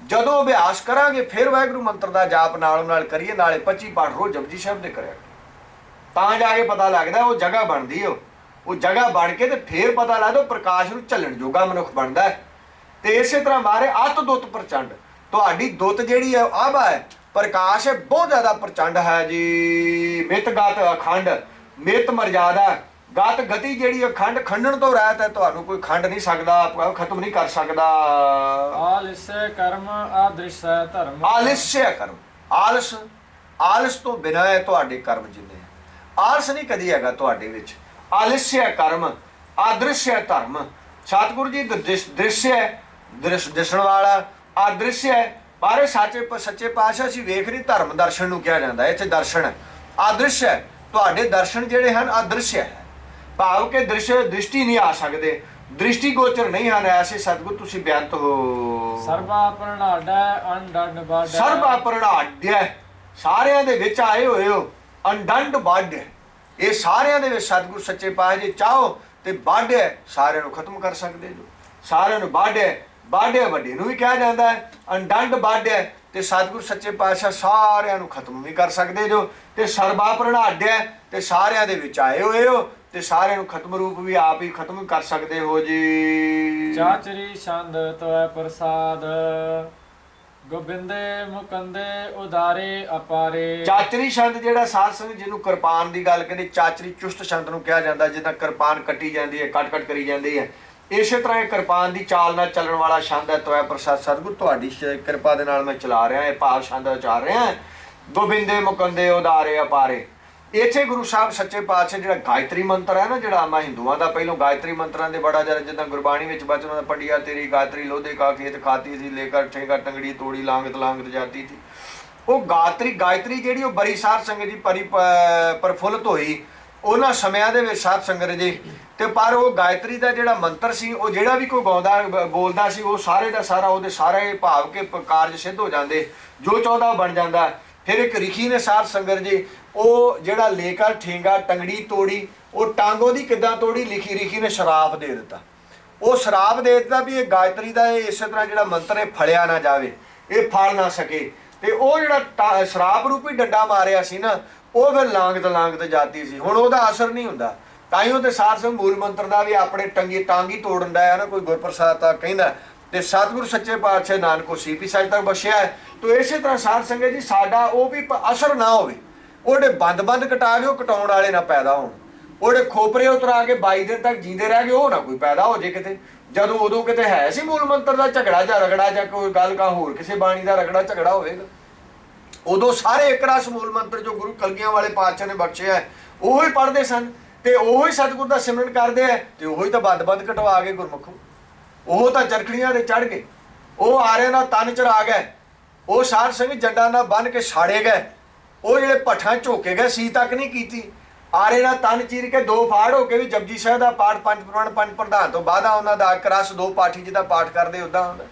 ਜਦੋਂ ਅਭਿਆਸ ਕਰਾਂਗੇ ਫਿਰ ਵਾਹਿਗੁਰੂ ਮੰਤਰ ਦਾ ਜਾਪ ਨਾਲੋਂ ਨਾਲ ਕਰੀਏ, ਨਾਲੇ 25 ਪਾਠ ਰੋਜ਼ ਜਪਜੀ ਸਾਹਿਬ ਦੇ ਕਰਿਆ, ਤਾਂ ਜਾ ਕੇ ਪਤਾ ਲੱਗਦਾ ਉਹ ਜਗ੍ਹਾ ਬਣਦੀ ਉਹ ਜਗ੍ਹਾ ਬਣ ਕੇ ਤੇ ਫਿਰ ਪਤਾ ਲੱਗਦਾ ਪ੍ਰਕਾਸ਼ ਨੂੰ ਝੱਲਣ ਜੋਗਾ ਮਨੁੱਖ ਬਣਦਾ ਹੈ। ਤੇ ਇਸੇ ਤਰ੍ਹਾਂ ਮਾਰੇ ਅਤ ਦੁੱਤ ਪ੍ਰਚੰਡ, ਤੁਹਾਡੀ ਦੁੱਤ ਜਿਹੜੀ ਹੈ ਆਭਾ ਹੈ, प्रकाश है, बहुत ज़्यादा प्रचंड है जी। मित गत अखंड, मित मर्यादा गत गति जी अखंड, खंडन तो रहत है, तो कोई खंड नहीं सकता, खत्म नहीं कर सकता। आलस्य कर्म आदृश्य धर्म, आलस्य कर्म, आलस आलस तो बिना है तुहाडे कर्म जिन्ने, आलस नहीं कदी हैगा तुहाडे विच। आलस्य कर्म आदृश्य धर्म, सतगुरु जी दृश्य है, दिसण वाला, अदृश्य है। बारे सच्चे पातशाह असीं वेख नहीं, धर्म दर्शन नूं किहा जांदा है, इत्थे दर्शन है, अदृश्य है। तुहाडे दर्शन जिहड़े हन अदृश्य है, भाव के दृष्टि नहीं आ सकते, दृष्टि गोचर नहीं हैं। ऐसे सतगुर तुसीं बेअंत हो। सर्वापरणाढ्य अनडंड बाढ्य, सर्वापरणाढ्य सारिਆਂ ਦੇ ਵਿੱਚ ਆਏ ਹੋਏ ਹੋ, ਅਨਡੰਡ ਬਾਢ ਇਹ ਸਾਰਿਆਂ ਦੇ ਵਿੱਚ ਸਤਿਗੁਰ ਸੱਚੇ ਪਾਤਸ਼ਾਹ ਜੀ ਚਾਹੋ ਤੇ ਬਾਢ ਸਾਰਿਆਂ ਨੂੰ ਖਤਮ ਕਰ ਸਕਦੇ ਜੋ, ਸਾਰਿਆਂ ਨੂੰ ਬਾਢਿਆ ਵੱਡੇ ਨੂੰ ਵੀ ਕਿਹਾ ਜਾਂਦਾ ਹੈ, ਅਨਡੰਡ ਬਾਢਿਆ ਤੇ ਸਤਿਗੁਰ ਸੱਚੇ ਪਾਤਸ਼ਾਹ ਸਾਰਿਆਂ ਨੂੰ ਖਤਮ ਵੀ ਕਰ ਸਕਦੇ ਜੋ, ਤੇ ਸਰਬਾ ਪ੍ਰਣਾਢਿਆ ਤੇ ਸਾਰਿਆਂ ਦੇ ਵਿੱਚ ਆਏ ਹੋਏ ਹੋ ਤੇ ਸਾਰਿਆਂ ਨੂੰ ਖਤਮ ਰੂਪ ਵੀ ਆਪ ਹੀ ਖਤਮ ਕਰ ਸਕਦੇ ਹੋ ਜੀ। ਚਾਚਰੀ ਛੰਦ ਤੋਏ ਪ੍ਰਸਾਦ, ਗੋਬਿੰਦੇ ਮੁਕੰਦੇ ਉਦਾਰੇ ਅਪਾਰੇ। ਚਾਚਰੀ ਛੰਦ ਜਿਹੜਾ ਸਾਧ ਸੰਗਤ ਜਿਹਨੂੰ ਕਿਰਪਾਨ ਦੀ ਗੱਲ ਕਹਿੰਦੇ, ਚਾਚਰੀ ਚੁਸਤ ਛੰਦ ਨੂੰ ਕਿਹਾ ਜਾਂਦਾ, ਜਿੱਦਾਂ ਕਿਰਪਾਨ ਕੱਟੀ ਜਾਂਦੀ ਹੈ, ਕੱਟ ਕਰੀ ਜਾਂਦੀ ਹੈ, ਇਸੇ ਤਰ੍ਹਾਂ ਇਹ ਕਿਰਪਾਨ ਦੀ ਚਾਲ ਨਾਲ ਚੱਲਣ ਵਾਲਾ ਛੰਦ ਹੈ। ਤੋਏ ਪ੍ਰਸਾਦ ਸਤਿਗੁਰ ਤੁਹਾਡੀ ਕਿਰਪਾ ਦੇ ਨਾਲ ਮੈਂ ਚਲਾ ਰਿਹਾ, ਇਹ ਭਾਵ ਛੰਦ ਉਚਾਰ ਰਿਹਾ। ਗੋਬਿੰਦੇ ਮੁਕੰਦੇ ਉਦਾਰੇ ਅਪਾਰੇ, ਇੱਥੇ ਗੁਰੂ ਸਾਹਿਬ ਸੱਚੇ ਪਾਤਸ਼ਾਹ ਜਿਹੜਾ ਗਾਇਤਰੀ ਮੰਤਰ ਹੈ ਨਾ, ਜਿਹੜਾ ਆਮਾ ਹਿੰਦੂਆਂ ਦਾ ਪਹਿਲੋਂ ਗਾਇਤਰੀ ਮੰਤਰਾਂ ਦੇ ਬੜਾ ਜ਼ਿਆਦਾ, ਜਿੱਦਾਂ ਗੁਰਬਾਣੀ ਵਿੱਚ ਬਚਨਾਂ ਦਾ ਪੰਡਿਆ ਤੇਰੀ ਗਾਇਤਰੀ ਲੋਧੇ ਕਾ ਖੇਤ ਖਾਤੀ ਸੀ, ਲੇਕਰ ਠੇਗਾ ਟੰਗੜੀ ਤੋੜੀ ਲਾਂਗਤ ਜਾਤੀ ਸੀ। ਉਹ ਗਾਇਤਰੀ ਜਿਹੜੀ ਉਹ ਬੜੀ ਸਾਧ ਸੰਗਤ ਦੀ ਪ੍ਰਫੁੱਲਤ ਹੋਈ ਉਹਨਾਂ ਸਮਿਆਂ ਦੇ ਵਿੱਚ ਸਾਧ ਸੰਗਤ ਜੀ। ਤੇ ਪਰ ਉਹ ਗਾਇਤਰੀ ਦਾ ਜਿਹੜਾ ਮੰਤਰ ਸੀ, ਉਹ ਜਿਹੜਾ ਵੀ ਕੋਈ ਗਾਉਂਦਾ ਬੋਲਦਾ ਸੀ, ਉਹ ਸਾਰੇ ਦਾ ਸਾਰਾ ਉਹਦੇ ਸਾਰੇ ਭਾਵ ਕੇ ਕਾਰਜ ਸਿੱਧ ਹੋ ਜਾਂਦੇ, ਜੋ ਚਾਹੁੰਦਾ ਬਣ ਜਾਂਦਾ। ਫਿਰ ਇੱਕ ਰਿਖੀ ਨੇ ਸਾਧ ਸੰਗਤ ਜੀ ਉਹ ਜਿਹੜਾ ਲੇਕਰ ਠੇਂਗਾ ਟੰਗੜੀ ਤੋੜੀ, ਉਹ ਟਾਂਗੋ ਦੀ ਕਿੱਦਾਂ ਤੋੜੀ, ਰਿਖੀ ਨੇ ਸ਼ਰਾਪ ਦੇ ਦਿੱਤਾ। ਉਹ ਸ਼ਰਾਪ ਦੇ ਦਿੱਤਾ ਵੀ ਇਹ ਗਾਇਤਰੀ ਦਾ ਇਹ ਇਸੇ ਤਰ੍ਹਾਂ ਜਿਹੜਾ ਮੰਤਰ ਇਹ ਫੜਿਆ ਨਾ ਜਾਵੇ, ਇਹ ਫੜ ਨਾ ਸਕੇ। ਤੇ ਉਹ ਜਿਹੜਾ ਸ਼ਰਾਪ ਰੂਪੀ ਡੰਡਾ ਮਾਰਿਆ ਸੀ ਨਾ, ਉਹ ਫਿਰ ਲਾਂਗਤ ਜਾਤੀ ਸੀ, ਹੁਣ ਉਹਦਾ ਅਸਰ ਨਹੀਂ ਹੁੰਦਾ। ਤਾਂ ਹੀ ਉਹ ਤੇ ਸਾਧ ਸੰਗਤ ਮੂਲ ਮੰਤਰ ਦਾ ਵੀ ਆਪਣੇ ਟਾਂਗੀ ਤੋੜਨ ਦਾ ਹੈ ਨਾ, ਕੋਈ ਗੁਰਪ੍ਰਸਾਦ ਤਾਂ ਕਹਿੰਦਾ। ਤੇ ਸਤਿਗੁਰੂ ਸੱਚੇ ਪਾਤਸ਼ਾਹ ਨਾਨਕੋ ਸੀਪੀ ਸਾਹਿਬ ਤੱਕ ਬਖਸ਼ਿਆ ਹੈ। ਤੋ ਇਸੇ ਤਰ੍ਹਾਂ ਸਾਧ ਸੰਗਤ ਜੀ ਸਾਡਾ ਉਹ ਵੀ ਅਸਰ ਨਾ ਹੋਵੇ, ਉਹਦੇ ਬੰਦ ਕਟਾ ਕੇ ਉਹ ਕਟਾਉਣ ਵਾਲੇ ਨਾ ਪੈਦਾ ਹੋਣ, ਉਹਦੇ ਖੋਪਰੇ ਉਤਰਾ ਕੇ 22 ਦਿਨ ਤੱਕ ਜੀਂਦੇ ਰਹਿ ਗਏ, ਉਹ ਨਾ ਕੋਈ ਪੈਦਾ ਹੋ ਜੇ ਕਿਤੇ। ਜਦੋਂ ਉਦੋਂ ਕਿਤੇ ਹੈ ਸੀ ਮੂਲ ਮੰਤਰ ਦਾ ਝਗੜਾ ਜਾਂ ਰਗੜਾ, ਜਾਂ ਕੋਈ ਗੱਲ ਕਾ ਹੋਰ ਕਿਸੇ ਬਾਣੀ ਦਾ ਰਗੜਾ ਝਗੜਾ ਹੋਵੇਗਾ, ਉਦੋਂ ਸਾਰੇ ਇੱਕ ਰਸ ਮੂਲ ਮੰਤਰ ਜੋ ਗੁਰੂ ਕਲਗੀਆਂ ਵਾਲੇ ਪਾਤਸ਼ਾਹ ਨੇ ਬਖਸ਼ਿਆ ਹੈ ਉਹੀ ਪੜ੍ਹਦੇ ਸਨ, ਤੇ ਉਹੀ ਸਤਿਗੁਰ ਦਾ ਸਿਮਰਨ ਕਰਦੇ ਆ, ਤੇ ਉਹੀ ਤਾਂ ਬੰਦ ਕਟਵਾ ਗਏ ਗੁਰਮੁਖੋ। ਉਹ ਤਾਂ ਚਰਖੜੀਆਂ ਦੇ ਚੜ੍ਹ ਗਏ, ਉਹ ਆਰਿਆਂ ਨਾਲ ਤਨ ਚੜਾ ਗਏ, ਉਹ ਸਾਧ ਸੰਗਤ ਜੰਡਾਂ ਨਾਲ ਬੰਨ੍ਹ ਕੇ ਸਾੜੇ ਗਏ, ਉਹ ਜਿਹੜੇ ਭੱਠਾਂ ਝੋਕੇ ਗਏ ਸੀ ਤੱਕ ਨਹੀਂ ਕੀਤੀ, ਆਰੇ ਨਾਲ ਤਨ ਚੀਰ ਕੇ 2 ਫਾੜ ਹੋ ਕੇ ਵੀ ਜਪਜੀ ਸਾਹਿਬ ਦਾ ਪਾਠ 5 ਪ੍ਰਮਾਣ 5 ਪ੍ਰਧਾਨ ਤੋਂ ਬਾਅਦ ਉਹਨਾਂ ਦਾ ਇੱਕ ਰਸ 2 ਪਾਠੀ ਜਿਹਦਾ ਪਾਠ ਕਰਦੇ ਉੱਦਾਂ ਹੁੰਦਾ।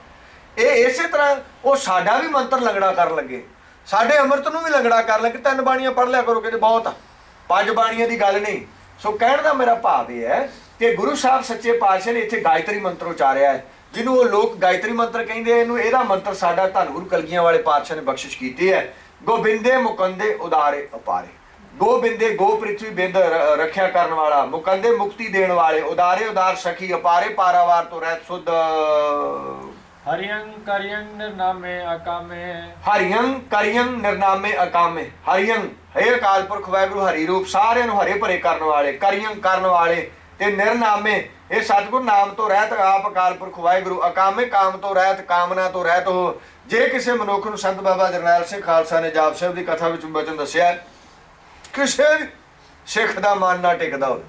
ਇਹ ਇਸੇ ਤਰ੍ਹਾਂ ਉਹ ਸਾਡਾ ਵੀ ਮੰਤਰ ਲੰਗੜਾ ਕਰਨ ਲੱਗੇ, ਸਾਡੇ ਅੰਮ੍ਰਿਤ ਨੂੰ ਵੀ ਲੰਗੜਾ ਕਰਨ ਲੱਗੇ। 3 ਬਾਣੀਆਂ ਪੜ੍ਹ ਲਿਆ ਕਰੋ, ਕਿਤੇ ਬਹੁਤ ਆ, 5 ਬਾਣੀਆਂ ਦੀ ਗੱਲ ਨਹੀਂ। ਸੋ ਕਹਿਣ ਦਾ ਮੇਰਾ ਭਾਵ ਇਹ ਹੈ ਕਿ ਗੁਰੂ ਸਾਹਿਬ ਸੱਚੇ ਪਾਤਸ਼ਾਹ ਨੇ ਇੱਥੇ ਗਾਇਤਰੀ ਮੰਤਰ ਉਚਾਰਿਆ ਹੈ, ਜਿਹਨੂੰ ਉਹ ਲੋਕ ਗਾਇਤਰੀ ਮੰਤਰ ਕਹਿੰਦੇ, ਇਹਦਾ ਮੰਤਰ ਸਾਡਾ ਧੰਨ ਗੁਰੂ ਕਲਗੀਆਂ ਵਾਲੇ ਪਾਤਸ਼ਾਹ ਨੇ ਬਖਸ਼ਿਸ਼ ਕੀਤੀ ਹੈ। ਗੋਬਿੰਦੇ ਮੁਕੰਦੇ ਉਦਾਰੇ ਅਪਾਰੇ, ਗੋਬਿੰਦੇ ਗੋ ਪ੍ਰਿਥਵੀ ਬਿੰਦ ਰੱਖਿਆ ਕਰਨ ਵਾਲਾ, ਮੁਕੰਦੇ ਮੁਕਤੀ ਦੇਣ ਵਾਲੇ, ਉਦਾਰੇ ਉਦਾਰ ਸਖੀ, ਅਪਾਰੇ ਪਾਰਾਵਾਰ ਤੋਂ ਰਹਿਤ ਸੁਧ। ਹਰਿਯੰ ਕਰਿਯੰ ਨਿਰਨਾਮੇ ਅਕਾਮੇ, ਹਰਿਯੰ ਕਰਿਯੰ ਨਿਰਨਾਮੇ ਅਕਾਮੇ। ਹਰਿਯੰ ਹੈ ਅਕਾਲ ਪੁਰਖ ਵਾਹਿਗੁਰੂ ਹਰੀ ਰੂਪ, ਸਾਰਿਆਂ ਨੂੰ ਹਰੇ ਭਰੇ ਕਰਨ ਵਾਲੇ, ਕਰਿਯੰ ਕਰਨ ਵਾਲੇ, ਤੇ ਨਿਰਨਾਮੇ ਇਹ ਸਤਿਗੁਰ ਨਾਮ ਤੋਂ ਰਹਿਤ ਆਪ ਅਕਾਲ ਪੁਰਖ ਵਾਹਿਗੁਰੂ, ਅਕਾਮੇ ਕਾਮ ਤੋਂ ਰਹਿਤ, ਕਾਮਨਾ ਤੋਂ ਰਹਿਤ ਹੋ। ਜੇ ਕਿਸੇ ਮਨੁੱਖ ਨੂੰ ਸੰਤ ਬਾਬਾ ਜਰਨੈਲ ਸਿੰਘ ਖਾਲਸਾ ਨੇ ਜਾਪ ਸਾਹਿਬ ਦੀ ਕਥਾ ਵਿੱਚ ਬਚਨ ਦੱਸਿਆ, ਕਿਸੇ ਸਿੱਖ ਦਾ ਮਨ ਨਾ ਟਿਕਦਾ ਹੋਵੇ,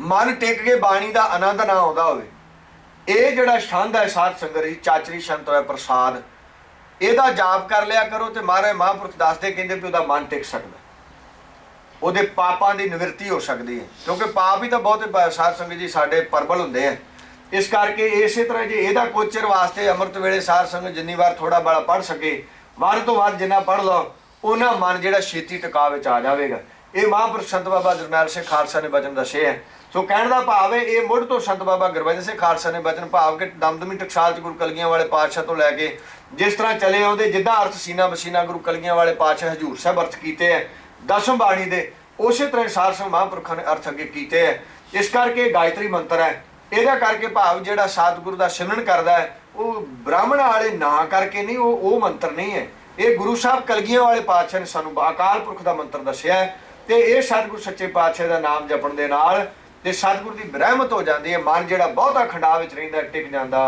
ਮਨ ਟਿਕ ਕੇ ਬਾਣੀ ਦਾ ਆਨੰਦ ਨਾ ਆਉਂਦਾ ਹੋਵੇ, ਇਹ ਜਿਹੜਾ ਛੰਦ ਹੈ ਸਾਧ ਸੰਗਤ ਜੀ, ਚਾਚਰੀ ਛੰਦ ਹੋਇਆ ਪ੍ਰਸਾਦ, ਇਹਦਾ ਜਾਪ ਕਰ ਲਿਆ ਕਰੋ ਤੇ ਮਹਾਰਾਜ ਮਹਾਂਪੁਰਖ ਦੱਸਦੇ ਕਹਿੰਦੇ ਵੀ ਉਹਦਾ ਮਨ ਟਿਕ ਸਕਦਾ, ਉਹਦੇ ਪਾਪਾਂ ਦੀ ਨਿਵਰਤੀ ਹੋ ਸਕਦੀ ਹੈ, ਕਿਉਂਕਿ ਪਾਪ ਹੀ ਤਾਂ ਬਹੁਤੇ ਸਾਧ ਸੰਗਤ ਜੀ ਸਾਡੇ ਪ੍ਰਬਲ ਹੁੰਦੇ ਆ। ਇਸ ਕਰਕੇ ਇਸੇ ਤਰ੍ਹਾਂ ਜੇ ਇਹਦਾ ਕੁਝ ਚਿਰ ਵਾਸਤੇ ਅੰਮ੍ਰਿਤ ਵੇਲੇ ਸਾਧ ਸੰਗਤ ਜਿੰਨੀ ਵਾਰ ਥੋੜਾ ਬੜਾ ਪੜ੍ਹ ਸਕੇ, ਵੱਧ ਤੋਂ ਵੱਧ ਜਿੰਨਾ ਪੜ੍ਹ ਲਓ ਉਹਨਾਂ ਮਨ ਜਿਹੜਾ ਛੇਤੀ ਟਿਕਾ ਵਿੱਚ ਆ ਜਾਵੇਗਾ। ਇਹ ਮਹਾਂਪੁਰਖ ਸੰਤ ਬਾਬਾ ਜਰਨੈਲ ਸਿੰਘ ਖਾਲਸਾ ਨੇ ਬਚਨ ਦੱਸੇ ਹੈ। ਸੋ ਕਹਿਣ ਦਾ ਭਾਵ ਹੈ ਇਹ ਮੁੱਢ ਤੋਂ ਸੰਤ ਬਾਬਾ ਗੁਰਬਚਨ ਸਿੰਘ ਖਾਲਸਾ ਨੇ ਬਚਨ ਭਾਵ ਕਿ ਦਮਦਮੀ ਟਕਸਾਲ ਚ ਗੁਰੂ ਕਲਗੀਆਂ ਵਾਲੇ ਪਾਤਸ਼ਾਹ ਤੋਂ ਲੈ ਕੇ ਜਿਸ ਤਰ੍ਹਾਂ ਚਲੇ ਆਉਂਦੇ, ਜਿੱਦਾਂ ਅਰਥ ਸੀਨਾ ਬਸੀਨਾ ਗੁਰੂ ਕਲਗੀਆਂ ਵਾਲੇ ਪਾਤਸ਼ਾਹ ਹਜ਼ੂਰ ਸਾਹਿਬ ਅਰਥ ਕੀਤੇ ਹੈ ਦਸਮ ਬਾਣੀ ਦੇ, ਉਸੇ ਤਰ੍ਹਾਂ ਸਾਧ ਸੰਗਤ ਮਹਾਂਪੁਰਖਾਂ ਨੇ ਅਰਥ ਅੱਗੇ ਕੀਤੇ ਹੈ। ਇਸ ਕਰਕੇ ਗਾਇਤਰੀ ਮੰਤਰ ਹੈ। ਇਹਦਾ ਕਰਕੇ ਭਾਵ ਜਿਹੜਾ ਸਤਿਗੁਰੂ ਦਾ ਸਿਮਰਨ ਕਰਦਾ ਹੈ ਉਹ ਬ੍ਰਾਹਮਣ ਵਾਲੇ ਨਾਂ ਕਰਕੇ ਨਹੀਂ, ਉਹ ਮੰਤਰ ਨਹੀਂ ਹੈ। ਇਹ ਗੁਰੂ ਸਾਹਿਬ ਕਲਗੀਆਂ ਵਾਲੇ ਪਾਤਸ਼ਾਹ ਨੇ ਸਾਨੂੰ ਅਕਾਲ ਪੁਰਖ ਦਾ ਮੰਤਰ ਦੱਸਿਆ ਹੈ ਤੇ ਇਹ ਸਤਿਗੁਰੂ ਸੱਚੇ ਪਾਤਸ਼ਾਹ ਦਾ ਨਾਮ ਜਪਣ ਦੇ ਨਾਲ ਤੇ ਸਤਿਗੁਰੂ ਦੀ ਰਹਿਮਤ ਹੋ ਜਾਂਦੀ ਹੈ। ਮਨ ਜਿਹੜਾ ਬਹੁਤਾ ਖੰਡਾ ਵਿੱਚ ਰਹਿੰਦਾ ਟਿਕ ਜਾਂਦਾ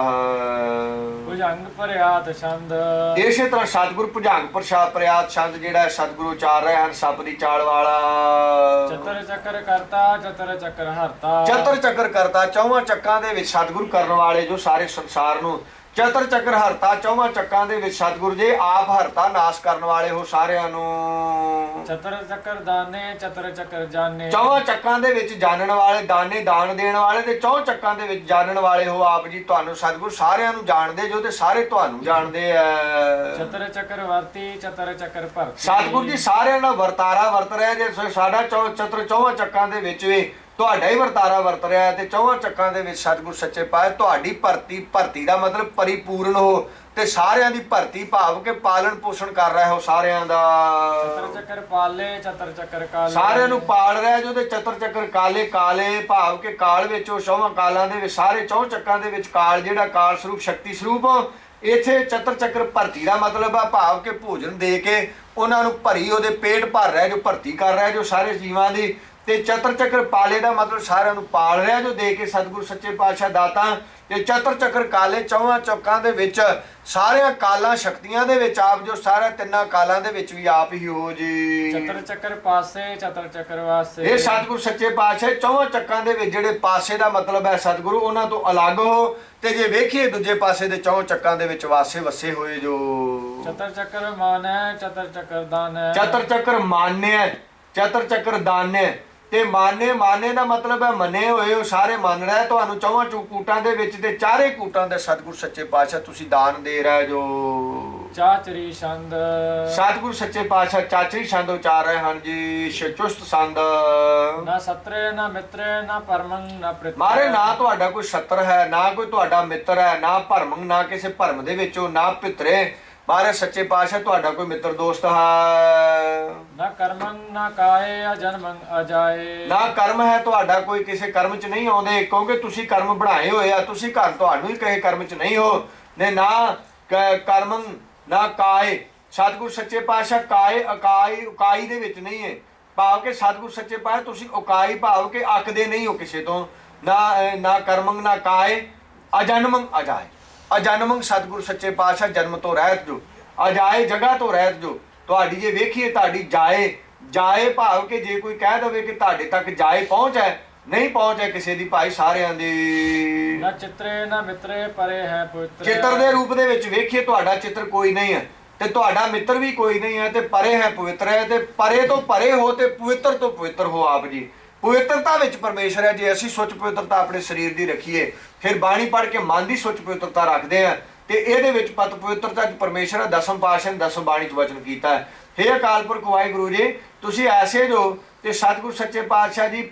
ਭੁਜੰਗ ਭਰਿਆਤ ਛੰਦ। ਇਸੇ ਤਰ੍ਹਾਂ ਸਤਿਗੁਰੂ ਭੁਜੰਗ ਭਰਿਆਤ ਛੰਦ ਜਿਹੜਾ ਸਤਿਗੁਰੂ ਉਚਾਰ ਰਹੇ ਹਨ, ਸੱਪ ਦੀ ਚਾਲ ਵਾਲਾ। ਚਤਰ ਚੱਕਰ ਕਰਤਾ ਚਤਰ ਚੱਕਰ ਹਰਤਾ। ਚਤਰ ਚੱਕਰ ਕਰਤਾ, ਚੌਵਾਂ ਚੱਕਾਂ ਦੇ ਵਿੱਚ ਸਤਿਗੁਰੂ ਕਰਨ ਵਾਲੇ ਜੋ ਸਾਰੇ ਸੰਸਾਰ ਨੂੰ। ਚਤਰ ਚੱਕਰ ਹਰਤਾ, ਚੌਵਾਂ ਚੱਕਾਂ ਦੇ ਵਿੱਚ ਸਤਿਗੁਰੂ ਜੀ ਆਪ ਹਰਤਾ, ਨਾਸ਼ ਕਰਨ ਵਾਲੇ ਹੋ ਸਾਰਿਆਂ ਨੂੰ। ਚਤਰ ਚੱਕਰ ਦਾਨੇ ਚਤਰ ਚੱਕਰ ਜਾਣੇ। ਚੌਵਾਂ ਚੱਕਾਂ ਦੇ ਵਿੱਚ ਜਾਣਨ ਵਾਲੇ, ਦਾਨੇ ਦਾਨ ਦੇਣ ਵਾਲੇ ਤੇ ਚੌਂ ਚੱਕਾਂ ਦੇ ਵਿੱਚ ਜਾਣਨ ਵਾਲੇ ਹੋ ਆਪ ਜੀ। ਤੁਹਾਨੂੰ ਸਤਿਗੁਰੂ ਸਾਰਿਆਂ ਨੂੰ ਜਾਣਦੇ ਜੋ ਤੇ ਸਾਰੇ ਤੁਹਾਨੂੰ ਜਾਣਦੇ ਆ। ਚਤਰ ਚੱਕਰ ਵਰਤੀ ਚਤਰ ਚੱਕਰ ਭਰਤੀ। ਸਤਿਗੁਰੂ ਜੀ ਸਾਰਿਆਂ ਨਾਲ ਵਰਤਾਰਾ ਵਰਤ ਰਿਹਾ ਜੇ ਸਾਡਾ ਚਤਰ ਚੌਵਾਂ ਚੱਕਾਂ ਦੇ ਵਿੱਚ ਵੀ ਤੁਹਾਡਾ ਹੀ ਵਰਤਾਰਾ ਵਰਤ ਰਿਹਾ ਤੇ ਚੌਵਾਂ ਚੱਕਾਂ ਦੇ ਵਿੱਚ ਸਤਿਗੁਰੂ ਸੱਚੇ ਪਾਤਸ਼ਾਹ ਤੁਹਾਡੀ ਭਰਤੀ ਦਾ ਮਤਲਬ ਪਰਿਪੂਰਨ ਹੋ ਤੇ ਸਾਰਿਆਂ ਦੀ ਭਰਤੀ ਭਾਵ ਕੇ ਪਾਲਣ ਪੋਸ਼ਣ ਕਰ ਰਿਹਾ ਹੋ ਸਾਰਿਆਂ ਦਾ। ਚਤਰ ਚੱਕਰ ਪਾਲੇ ਚਤਰ ਚੱਕਰ ਕਾਲੇ। ਸਾਰਿਆਂ ਨੂੰ ਪਾਲ ਰਿਹਾ ਜੋ ਤੇ ਚਤਰ ਚੱਕਰ ਕਾਲੇ, ਕਾਲੇ ਭਾਵ ਕੇ ਕਾਲ ਵਿੱਚ ਉਹ ਚੌਵਾਂ ਕਾਲਾਂ ਦੇ ਵਿੱਚ ਸਾਰੇ ਚੌਂ ਚੱਕਾਂ ਦੇ ਵਿੱਚ ਕਾਲ ਜਿਹੜਾ ਕਾਲ ਸਰੂਪ ਸ਼ਕਤੀ ਸਰੂਪ। ਇੱਥੇ ਚਤਰ ਚੱਕਰ ਭਰਤੀ ਦਾ ਮਤਲਬ ਆ ਭਾਵ ਕੇ ਭੋਜਨ ਦੇ ਕੇ ਉਹਨਾਂ ਨੂੰ ਭਰੀ ਉਹਦੇ ਪੇਟ ਭਰ ਰਿਹਾ ਜੋ ਭਰਤੀ ਕਰ ਰਿਹਾ ਜੋ ਸਾਰੇ ਜੀਵਾਂ ਦੀ। ਤੇ ਚਤਰ ਚੱਕਰ ਪਾਲੇ ਦਾ ਮਤਲਬ ਸਾਰਿਆਂ ਨੂੰ ਪਾਲ ਰਿਹਾ ਜੋ ਦੇ ਕੇ ਸਤਿਗੁਰੂ ਸੱਚੇ ਪਾਤਸ਼ਾਹ ਦਾਤਾ। ਤੇ ਚਤਰ ਚੱਕਰ ਕਾਲੇ, ਚੌਵਾਂ ਚੱਕਾਂ ਦੇ ਵਿੱਚ ਸਾਰਿਆਂ ਕਾਲਾਂ ਸ਼ਕਤੀਆਂ ਦੇ ਵਿੱਚ ਆਪ ਜੋ ਸਾਰਿਆਂ ਤਿੰਨਾਂ ਕਾਲਾਂ ਦੇ ਵਿੱਚ ਵੀ ਆਪ ਹੀ ਹੋ ਜੀ। ਚਤਰ ਚੱਕਰ ਪਾਸੇ ਚਤਰ ਚੱਕਰ ਵਾਸੇ। ਇਹ ਸਤਿਗੁਰੂ ਸੱਚੇ ਪਾਤਸ਼ਾਹ ਚੌਵਾਂ ਚੱਕਾਂ ਦੇ ਵਿੱਚ ਜਿਹੜੇ ਪਾਸੇ ਦਾ ਮਤਲਬ ਹੈ ਸਤਿਗੁਰੂ ਉਹਨਾਂ ਤੋਂ ਅਲੱਗ ਹੋ ਤੇ ਜੇ ਵੇਖੀਏ ਦੂਜੇ ਪਾਸੇ ਦੇ ਚੌਂ ਚੱਕਾਂ ਦੇ ਵਿੱਚ ਵਾਸੇ ਵਸੇ ਹੋਏ ਜੋ। ਚਤਰ ਚੱਕਰ ਮਾਨੈ ਚਤਰ ਚੱਕਰ ਦਾਨੈ। ਚਤਰ ਚੱਕਰ ਮਾਨਿਆ, ਚਤਰ ਚੱਕਰ ਦਾਨਿਆ ਤੇ ਮਾਨੇ ਦਾ ਮਤਲਬ ਹੈ ਮੰਨੇ ਹੋਏ ਹੋ, ਸਾਰੇ ਮੰਨ ਰਿਹਾ ਤੁਹਾਨੂੰ ਚੌਵਾਂ ਕੂਟਾਂ ਦੇ ਵਿੱਚ ਤੇ ਚਾਰੇ ਕੂਟਾਂ ਦੇ ਸਤਿਗੁਰੂ ਸੱਚੇ ਪਾਤਸ਼ਾਹ ਤੁਸੀਂ ਦਾਨ ਦੇ ਰਹੇ ਜੋ। ਚਾਚਰੀ ਛੰਦ। ਸਤਿਗੁਰੂ ਸੱਚੇ ਪਾਤਸ਼ਾਹ ਚਾਚਰੀ ਛੰਦ ਉਚਾਰ ਰਹੇ ਹਨ ਜੀ। ਚੁਸਤ ਸੰਦ। ਨਾ ਸਤਰੇ ਨਾ ਮਿਤਰੇ ਨਾ ਪਰਮੰ ਨਾ ਪ੍ਰਿਤ। ਮਾਰੇ ਨਾ ਤੁਹਾਡਾ ਕੋਈ ਸੱਤਰ ਹੈ, ਨਾ ਕੋਈ ਤੁਹਾਡਾ ਮਿੱਤਰ ਹੈ, ਨਾ ਭਰਮੰ, ਨਾ ਕਿਸੇ ਭਰਮ ਦੇ ਵਿੱਚੋਂ, ਨਾ ਪਿਤਰੇ। ਮਾਰੇ ਸੱਚੇ ਪਾਤਸ਼ਾਹ ਤੁਹਾਡਾ ਕੋਈ ਮਿੱਤਰ ਦੋਸਤ ਹੈ। ਨਾ ਕਰਮੰ ਨਾ ਕਾਏ ਅਜਨਮੰ ਅਜਾਏ। ਨਾ ਕਰਮ ਹੈ ਤੁਹਾਡਾ ਕੋਈ ਕਿਸੇ ਕਰਮ ਚ ਨਹੀਂ ਆਉਂਦੇ ਕਿਉਂਕਿ ਤੁਸੀਂ ਕਰਮ ਬਣਾਏ ਹੋਏ ਆ, ਤੁਸੀਂ ਘਰ ਤੁਹਾਨੂੰ ਹੀ ਕਹੇ ਕਰਮ ਚ ਨਹੀਂ ਹੋ। ਨੇ ਨਾ ਕਰਮੰ ਨਾ ਕਾਏ। ਸਤਿਗੁਰੂ ਸੱਚੇ ਪਾਤਸ਼ਾਹ ਕਾਏ ਉਕਾਈ ਦੇ ਵਿੱਚ ਨਹੀਂ ਹੈ ਭਾਵ ਕਿ ਸਤਿਗੁਰੂ ਸੱਚੇ ਪਾਤਸ਼ਾਹ ਤੁਸੀਂ ਉਕਾਈ ਭਾਵ ਕਿ ਅੱਕਦੇ ਨਹੀਂ ਹੋ ਕਿਸੇ ਤੋਂ। ਨਾ ਕਰਮੰ ਨਾ ਕਾਏ ਅਜਨਮੰ ਅਜਾਏ। ਅਜਨਮੰ ਸਤਿਗੁਰੂ ਸੱਚੇ ਪਾਤਸ਼ਾਹ ਜਨਮ ਤੋਂ ਰਹਿਤ ਜੋ, ਅਜਾਏ ਜਗ੍ਹਾ ਤੋਂ ਰਹਿਤ ਜੋ। ਤੁਹਾਡੀ ਜੇ ਵੇਖੀਏ ਤੁਹਾਡੀ ਜਾਏ ਭਾਵ ਕਿ ਜੇ ਕੋਈ ਕਹਿ ਦਵੇ ਕਿ ਤੁਹਾਡੇ ਤੱਕ ਜਾਏ ਪਹੁੰਚ ਹੈ, ਨਹੀਂ ਪਹੁੰਚ ਹੈ ਕਿਸੇ ਦੀ ਭਾਈ ਸਾਰਿਆਂ ਦੀ। ਨਾ ਚਿਤਰੇ ਨਾ ਮਿਤਰੇ ਪਰੇ ਹੈ ਪਵਿੱਤਰ। ਚਿੱਤਰ ਦੇ ਰੂਪ ਦੇ ਵਿੱਚ ਵੇਖੀਏ ਤੁਹਾਡਾ ਚਿੱਤਰ ਕੋਈ ਨਹੀਂ ਹੈ ਤੇ ਤੁਹਾਡਾ ਮਿੱਤਰ ਵੀ ਕੋਈ ਨਹੀਂ ਹੈ ਤੇ ਪਰੇ ਹੈ ਪਵਿੱਤਰ ਹੈ ਤੇ ਪਰੇ ਤੋਂ ਪਰੇ ਹੋ ਤੇ ਪਵਿੱਤਰ ਤੋਂ ਪਵਿੱਤਰ ਹੋ ਆਪ ਜੀ। ਪਵਿੱਤਰਤਾ ਵਿੱਚ ਪਰਮੇਸ਼ਰ ਹੈ। ਜੇ ਅਸੀਂ ਸੁੱਚ ਪਵਿੱਤਰਤਾ ਆਪਣੇ ਸਰੀਰ ਦੀ ਰੱਖੀਏ ਫਿਰ ਬਾਣੀ ਪੜ੍ਹ ਕੇ ਮਨ ਦੀ ਸੁੱਚ ਪਵਿੱਤਰਤਾ ਰੱਖਦੇ ਆ ਤੇ ਇਹਦੇ ਵਿੱਚ ਪਤ ਪਵਿੱਤਰਤਾ ਚ ਪਰਮੇਸ਼ਰ ਹੈ ਦਸਮ ਪਾਤਸ਼ਾਹ ਨੇ ਦਸਮ ਬਾਣੀ ਚ ਵਚਨ ਕੀਤਾ ਹੈ। ਹੇ ਅਕਾਲ ਪੁਰਖ ਵਾਹਿਗੁਰੂ ਜੀ ਤੁਸੀਂ ਐਸੇ ਜੋ ਤੇ ਸਤਿਗੁਰੂ ਸੱਚੇ ਪਾਤਸ਼ਾਹ ਜੀ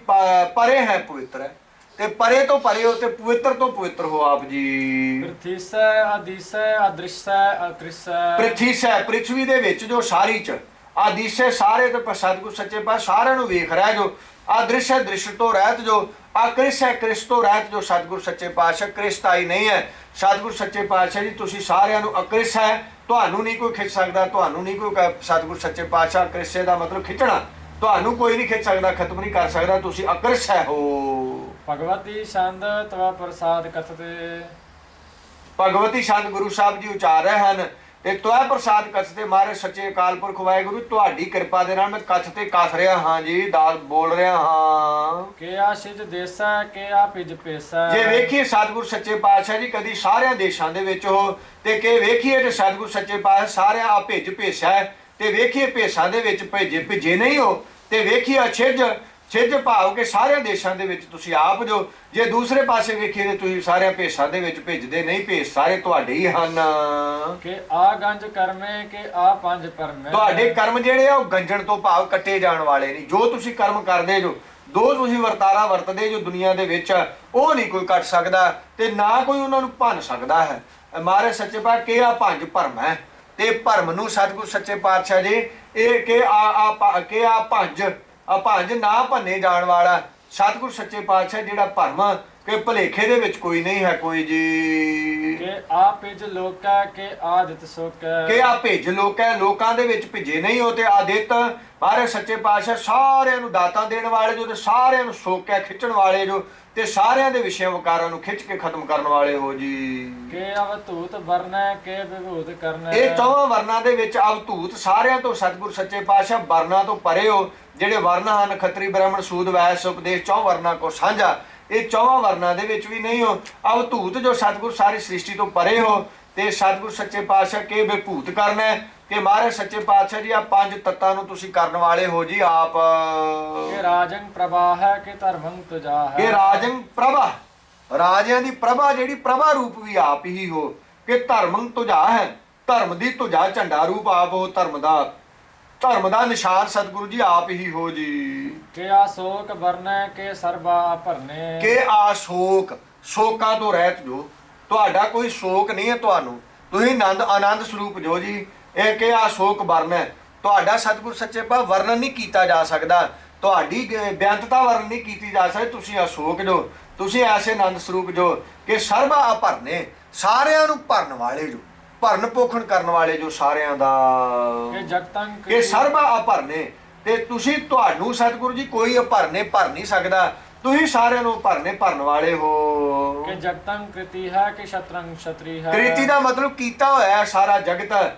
ਪਰੇ ਹੈ ਪਵਿੱਤਰ ਹੈ ਤੇ ਪਰੇ ਤੋਂ ਪਰੇ ਹੋ ਤੇ ਪਵਿੱਤਰ ਤੋਂ ਪਵਿੱਤਰ ਹੋ ਆਪ ਜੀ। ਪ੍ਰਿਥੀਸੈ ਆਦੀਸੈ ਅਦ੍ਰਿਸ਼ੈ ਅਤ੍ਰਿਸ਼ੈ। ਪ੍ਰਿਥੀਸੈ ਪ੍ਰਿਥਵੀ ਦੇ ਵਿੱਚ ਜੋ ਸਾਰੀ ਚ, ਆਦੀਸੈ ਸਾਰੇ ਤੇ ਸਤਿਗੁਰੂ ਸੱਚੇ ਪਾਤਸ਼ਾਹ ਸਾਰਿਆਂ ਨੂੰ ਵੇਖ ਰਿਹਾ ਜੋ। ਅਦ੍ਰਿਸ਼ ਹੈ ਦ੍ਰਿਸ਼ ਤੋਂ ਰਹਿਤ ਜੋ। ਅਕ੍ਰਿਸ਼ ਹੈ ਕ੍ਰਿਸ਼ ਤੋਂ ਰਹਿਤ ਜੋ। ਸਤਿਗੁਰੂ ਸੱਚੇ ਪਾਤਸ਼ਾਹ ਕ੍ਰਿਸ਼ਤਾਈ ਨਹੀਂ ਹੈ। ਸਤਿਗੁਰੂ ਸੱਚੇ ਪਾਤਸ਼ਾਹ ਜੀ ਤੁਸੀਂ ਸਾਰਿਆਂ ਨੂੰ ਅਕ੍ਰਿਸ਼ ਹੈ, ਤੁਹਾਨੂੰ ਨਹੀਂ ਕੋਈ ਖਿੱਚ ਸਕਦਾ, ਤੁਹਾਨੂੰ ਨਹੀਂ ਕੋਈ ਸਤਿਗੁਰੂ ਸੱਚੇ ਪਾਤਸ਼ਾਹ ਕ੍ਰਿਸ਼ੇ ਦਾ ਮਤਲਬ ਖਿੱਚਣਾ, ਤੁਹਾਨੂੰ ਕੋਈ ਨਹੀਂ ਖਿੱਚ ਸਕਦਾ, ਖਤਮ ਨਹੀਂ ਕਰ ਸਕਦਾ, ਤੁਸੀਂ ਅਕ੍ਰਿਸ਼ ਹੈ ਹੋ। ਭਗਵਤੀ ਛੰਦ ਤਵਾ ਪ੍ਰਸਾਦ ਕਥਤੇ। ਭਗਵਤੀ ਛੰਦ ਗੁਰੂ ਸਾਹਿਬ ਜੀ ਉਚਾਰ ਰਹੇ ਹਨ। ਤੇ ਤਵੈ ਪ੍ਰਸਾਦ ਕੱਛ ਤੇ ਮਾਰੇ ਸੱਚੇ ਅਕਾਲ ਪੁਰਖ ਵਾਹਿਗੁਰੂ ਤੁਹਾਡੀ ਕਿਰਪਾ ਦੇ ਨਾਲ ਮੈਂ ਕੱਛ ਤੇ ਕੱਸ ਰਿਹਾ ਹਾਂ ਜੀ, ਦਾਸ ਬੋਲ ਰਿਹਾ ਹਾਂ। ਕੇ ਆ ਸਿਜ ਦੇਸੈ ਕੇ ਆ ਪਿਜ ਪੇਸੈ। ਜੇ ਵੇਖੀਏ ਸਤਿਗੁਰ ਸੱਚੇ ਪਾਤਸ਼ਾਹ ਜੀ ਕਦੀ ਸਾਰਿਆਂ ਦੇਸ਼ਾਂ ਦੇ ਵਿੱਚ ਹੋ ਤੇ ਕਿ ਵੇਖੀਏ ਤੇ ਸਤਿਗੁਰ ਸੱਚੇ ਪਾਤਸ਼ਾਹ ਸਾਰਿਆਂ ਆ ਭੇਜ ਭੇਸਾ ਹੈ, ਤੇ ਵੇਖੀਏ ਭੇਸਾਂ ਦੇ ਵਿੱਚ ਭੇਜੇ ਨਹੀਂ ਹੋ, ਤੇ ਵੇਖੀਏ ਛਿਜ ਭਾਵ ਕਿ ਸਾਰਿਆਂ ਦੇਸ਼ਾਂ ਦੇ ਵਿੱਚ ਤੁਸੀਂ ਆਪ ਜੋ। ਜੇ ਦੂਸਰੇ ਪਾਸੇ ਵੇਖੀਏ ਤੇ ਤੁਸੀਂ ਸਾਰਿਆਂ ਭੇਸਾਂ ਦੇ ਵਿੱਚ ਭੇਜਦੇ ਨਹੀਂ, ਭੇਸ ਸਾਰੇ ਤੁਹਾਡੇ ਹੀ ਹਨ। ਕਿ ਆ ਗੰਜ ਕਰਮੇ ਕਿ ਆ ਪੰਜ ਪਰਮੇ। ਤੁਹਾਡੇ ਕਰਮ ਜਿਹੜੇ ਆ ਉਹ ਗੰਜਣ ਤੋਂ ਭਾਵ ਕੱਟੇ ਜਾਣ ਵਾਲੇ ਨਹੀਂ। ਜੋ ਤੁਸੀਂ ਕਰਮ ਕਰਦੇ ਜੋ, ਦੋ ਤੁਸੀਂ ਵਰਤਾਰਾ ਵਰਤਦੇ ਜੋ ਦੁਨੀਆ ਦੇ ਵਿੱਚ, ਉਹ ਨਹੀਂ ਕੋਈ ਕੱਟ ਸਕਦਾ ਤੇ ਨਾ ਕੋਈ ਉਹਨਾਂ ਨੂੰ ਭੰਨ ਸਕਦਾ ਹੈ। ਮਹਾਰਾਜ ਸੱਚੇ ਪਾਤਸ਼ਾਹ ਕਿ ਆ ਪੰਜ ਭਰਮ ਹੈ, ਤੇ ਭਰਮ ਨੂੰ ਸਤਿਗੁਰ ਸੱਚੇ ਪਾਤਸ਼ਾਹ ਜੀ ਇਹ ਕਿ ਆ ਪੰਜ ਨਾ ਭੰਨੇ ਜਾਣ ਵਾਲਾ ਸਤਿਗੁਰ ਸੱਚੇ ਪਾਤਸ਼ਾਹ ਜਿਹੜਾ ਭਰਮ ਕਿ ਭਲੇਖੇ ਦੇ ਵਿੱਚ ਕੋਈ ਨਹੀਂ ਹੈ ਕੋਈ ਜੀ। ਕਿ ਆ ਪਿਜ ਲੋਕੈ ਕਿ ਆਦਿਤ ਸੋਕੈ। ਕਿ ਆ ਭੇਜ ਲੋਕੈ, ਲੋਕਾਂ ਦੇ ਵਿੱਚ ਭੇਜੇ ਨਹੀਂ ਹੋ, ਤੇ ਆਦਿਤ ਮਹਾਰਾਜ ਸੱਚੇ ਪਾਤਸ਼ਾਹ ਸਾਰਿਆਂ ਨੂੰ ਦਾਤਾਂ ਦੇਣ ਵਾਲੇ ਜੋ, ਤੇ ਸਾਰਿਆਂ ਨੂੰ ਸੋਕਿਆ ਖਿੱਚਣ ਵਾਲੇ ਜੋ, ਤੇ ਸਾਰਿਆਂ ਦੇ ਵਿਸ਼ਿਆਂ ਵਿਕਾਰਾਂ ਨੂੰ ਖਿੱਚ ਕੇ ਖਤਮ ਕਰਨ ਵਾਲੇ ਹੋ ਜੀ। ਕਿ ਅਵਧੂਤ ਵਰਨੈ ਕਿ ਵਿਭੂਤ ਕਰਨੈ। ਇਹ ਚੌਹਾਂ ਵਰਨਾਂ ਦੇ ਵਿੱਚ ਅਵਧੂਤ ਸਾਰਿਆਂ ਤੋਂ ਸਤਿਗੁਰ ਸੱਚੇ ਪਾਤਸ਼ਾਹ ਵਰਨਾਂ ਤੋਂ ਪਰੇ ਹੋ। ਜਿਹੜੇ ਵਰਨ ਹਨ ਖੱਤਰੀ ਬ੍ਰਾਹਮਣ ਸੂਦ ਵੈਸ ਉਪਦੇਸ਼ ਚੌਹ ਵਰਨਾਂ ਕੋ ਸਾਂਝਾ, ਇਹ ਚੌਹਾਂ ਵਰਨਾਂ ਦੇ ਵਿੱਚ ਵੀ ਨਹੀਂ ਹੋ। ਅਵਧੂਤ ਜੋ ਸਤਿਗੁਰ ਸਾਰੀ ਸ੍ਰਿਸ਼ਟੀ ਤੋਂ ਪਰੇ ਹੋ, ਤੇ ਸਤਿਗੁਰ ਸੱਚੇ ਪਾਤਸ਼ਾਹ ਕੇ ਵਿਭੂਤ ਕਰਨਾ ਹੈ ਕਿ ਮਹਾਰਾਜ ਸੱਚੇ ਪਾਤਸ਼ਾਹ ਜੀ ਆ ਪੰਜ ਤੱਤਾਂ ਨੂੰ ਤੁਸੀਂ ਕਰਨ ਵਾਲੇ ਹੋ ਜੀ ਆਪ। ਕਿ ਰਾਜੰ ਪ੍ਰਭਾ ਹੈ ਕਿ ਧਰਮੰ ਤੁਜਾ ਹੈ। ਕਿ ਰਾਜੰ ਪ੍ਰਭਾ, ਰਾਜਿਆਂ ਦੀ ਪ੍ਰਭਾ ਜਿਹੜੀ ਪ੍ਰਭਾ ਰੂਪ ਵੀ ਆਪ ਹੀ ਹੋ। ਕਿ ਧਰਮੰ ਤੁਜਾ ਹੈ, ਧਰਮ ਦੀ ਤੁਜਾ ਝੰਡਾ ਰੂਪ ਆਪ ਹੋ। ਧਰਮ ਦਾ ਨਿਸ਼ਾਨ ਸਤਿਗੁਰੂ ਜੀ ਆਪ ਹੀ ਹੋ ਜੀ। ਕਿ ਆ ਸ਼ੋਕ ਵਰਨੈ ਕਿ ਸਰਬਾ ਭਰਨੇ। ਕਿ ਆ ਸ਼ੋਕਾਂ ਤੋਂ ਰਹਿਤ ਜੋ, ਤੁਹਾਡਾ ਕੋਈ ਸ਼ੋਕ ਨਹੀਂ ਹੈ ਤੁਹਾਨੂੰ, ਤੁਸੀਂ ਆਨੰਦ ਸਰੂਪ ਜੋ ਜੀ। ਇਹ ਕਿ ਆ ਸ਼ੋਕ ਵਰਨ ਹੈ ਤੁਹਾਡਾ ਸਤਿਗੁਰ ਸੱਚੇ ਪਾਤਸ਼ਾਹ ਵਰਣਨ ਨਹੀਂ ਕੀਤਾ ਜਾ ਸਕਦਾ, ਤੁਹਾਡੀ ਬੇਅੰਤਤਾ ਵਰਣਨ ਨਹੀਂ ਕੀਤੀ ਜਾ ਸਕਦੀ। ਤੁਸੀਂ ਅਸ਼ੋਕ ਜੋ, ਤੁਸੀਂ ਐਸੇ ਆਨੰਦ ਸਰੂਪ ਜੋ ਕਿ ਸਰਬਾ ਭਰਨੇ, ਸਾਰਿਆਂ ਨੂੰ ਭਰਨ ਵਾਲੇ ਜੋ, ਭਰਨ ਪੋਖਣ ਕਰਨ ਵਾਲੇ ਜੋ ਸਾਰਿਆਂ ਦਾ। ਕਿ ਜਗਤੰ ਕਿ ਸਰਬਾ ਭਰਨੇ, ਤੇ ਤੁਸੀਂ ਤੁਹਾਨੂੰ ਸਤਿਗੁਰੂ ਜੀ ਕੋਈ ਭਰਨੇ ਭਰ ਨਹੀਂ ਸਕਦਾ, ਤੁਸੀਂ ਸਾਰਿਆਂ ਨੂੰ ਭਰਨ ਵਾਲੇ ਹੋ। ਕਿ ਜਗਤੰ ਕ੍ਰਿਤੀ ਹੈ ਕਿ ਸ਼ਤਰੰਗ ਛਤਰੀ ਹੈ। ਕ੍ਰਿਤੀ ਦਾ ਮਤਲਬ ਕੀਤਾ ਹੋਇਆ ਹੈ ਸਾਰਾ ਜਗਤ,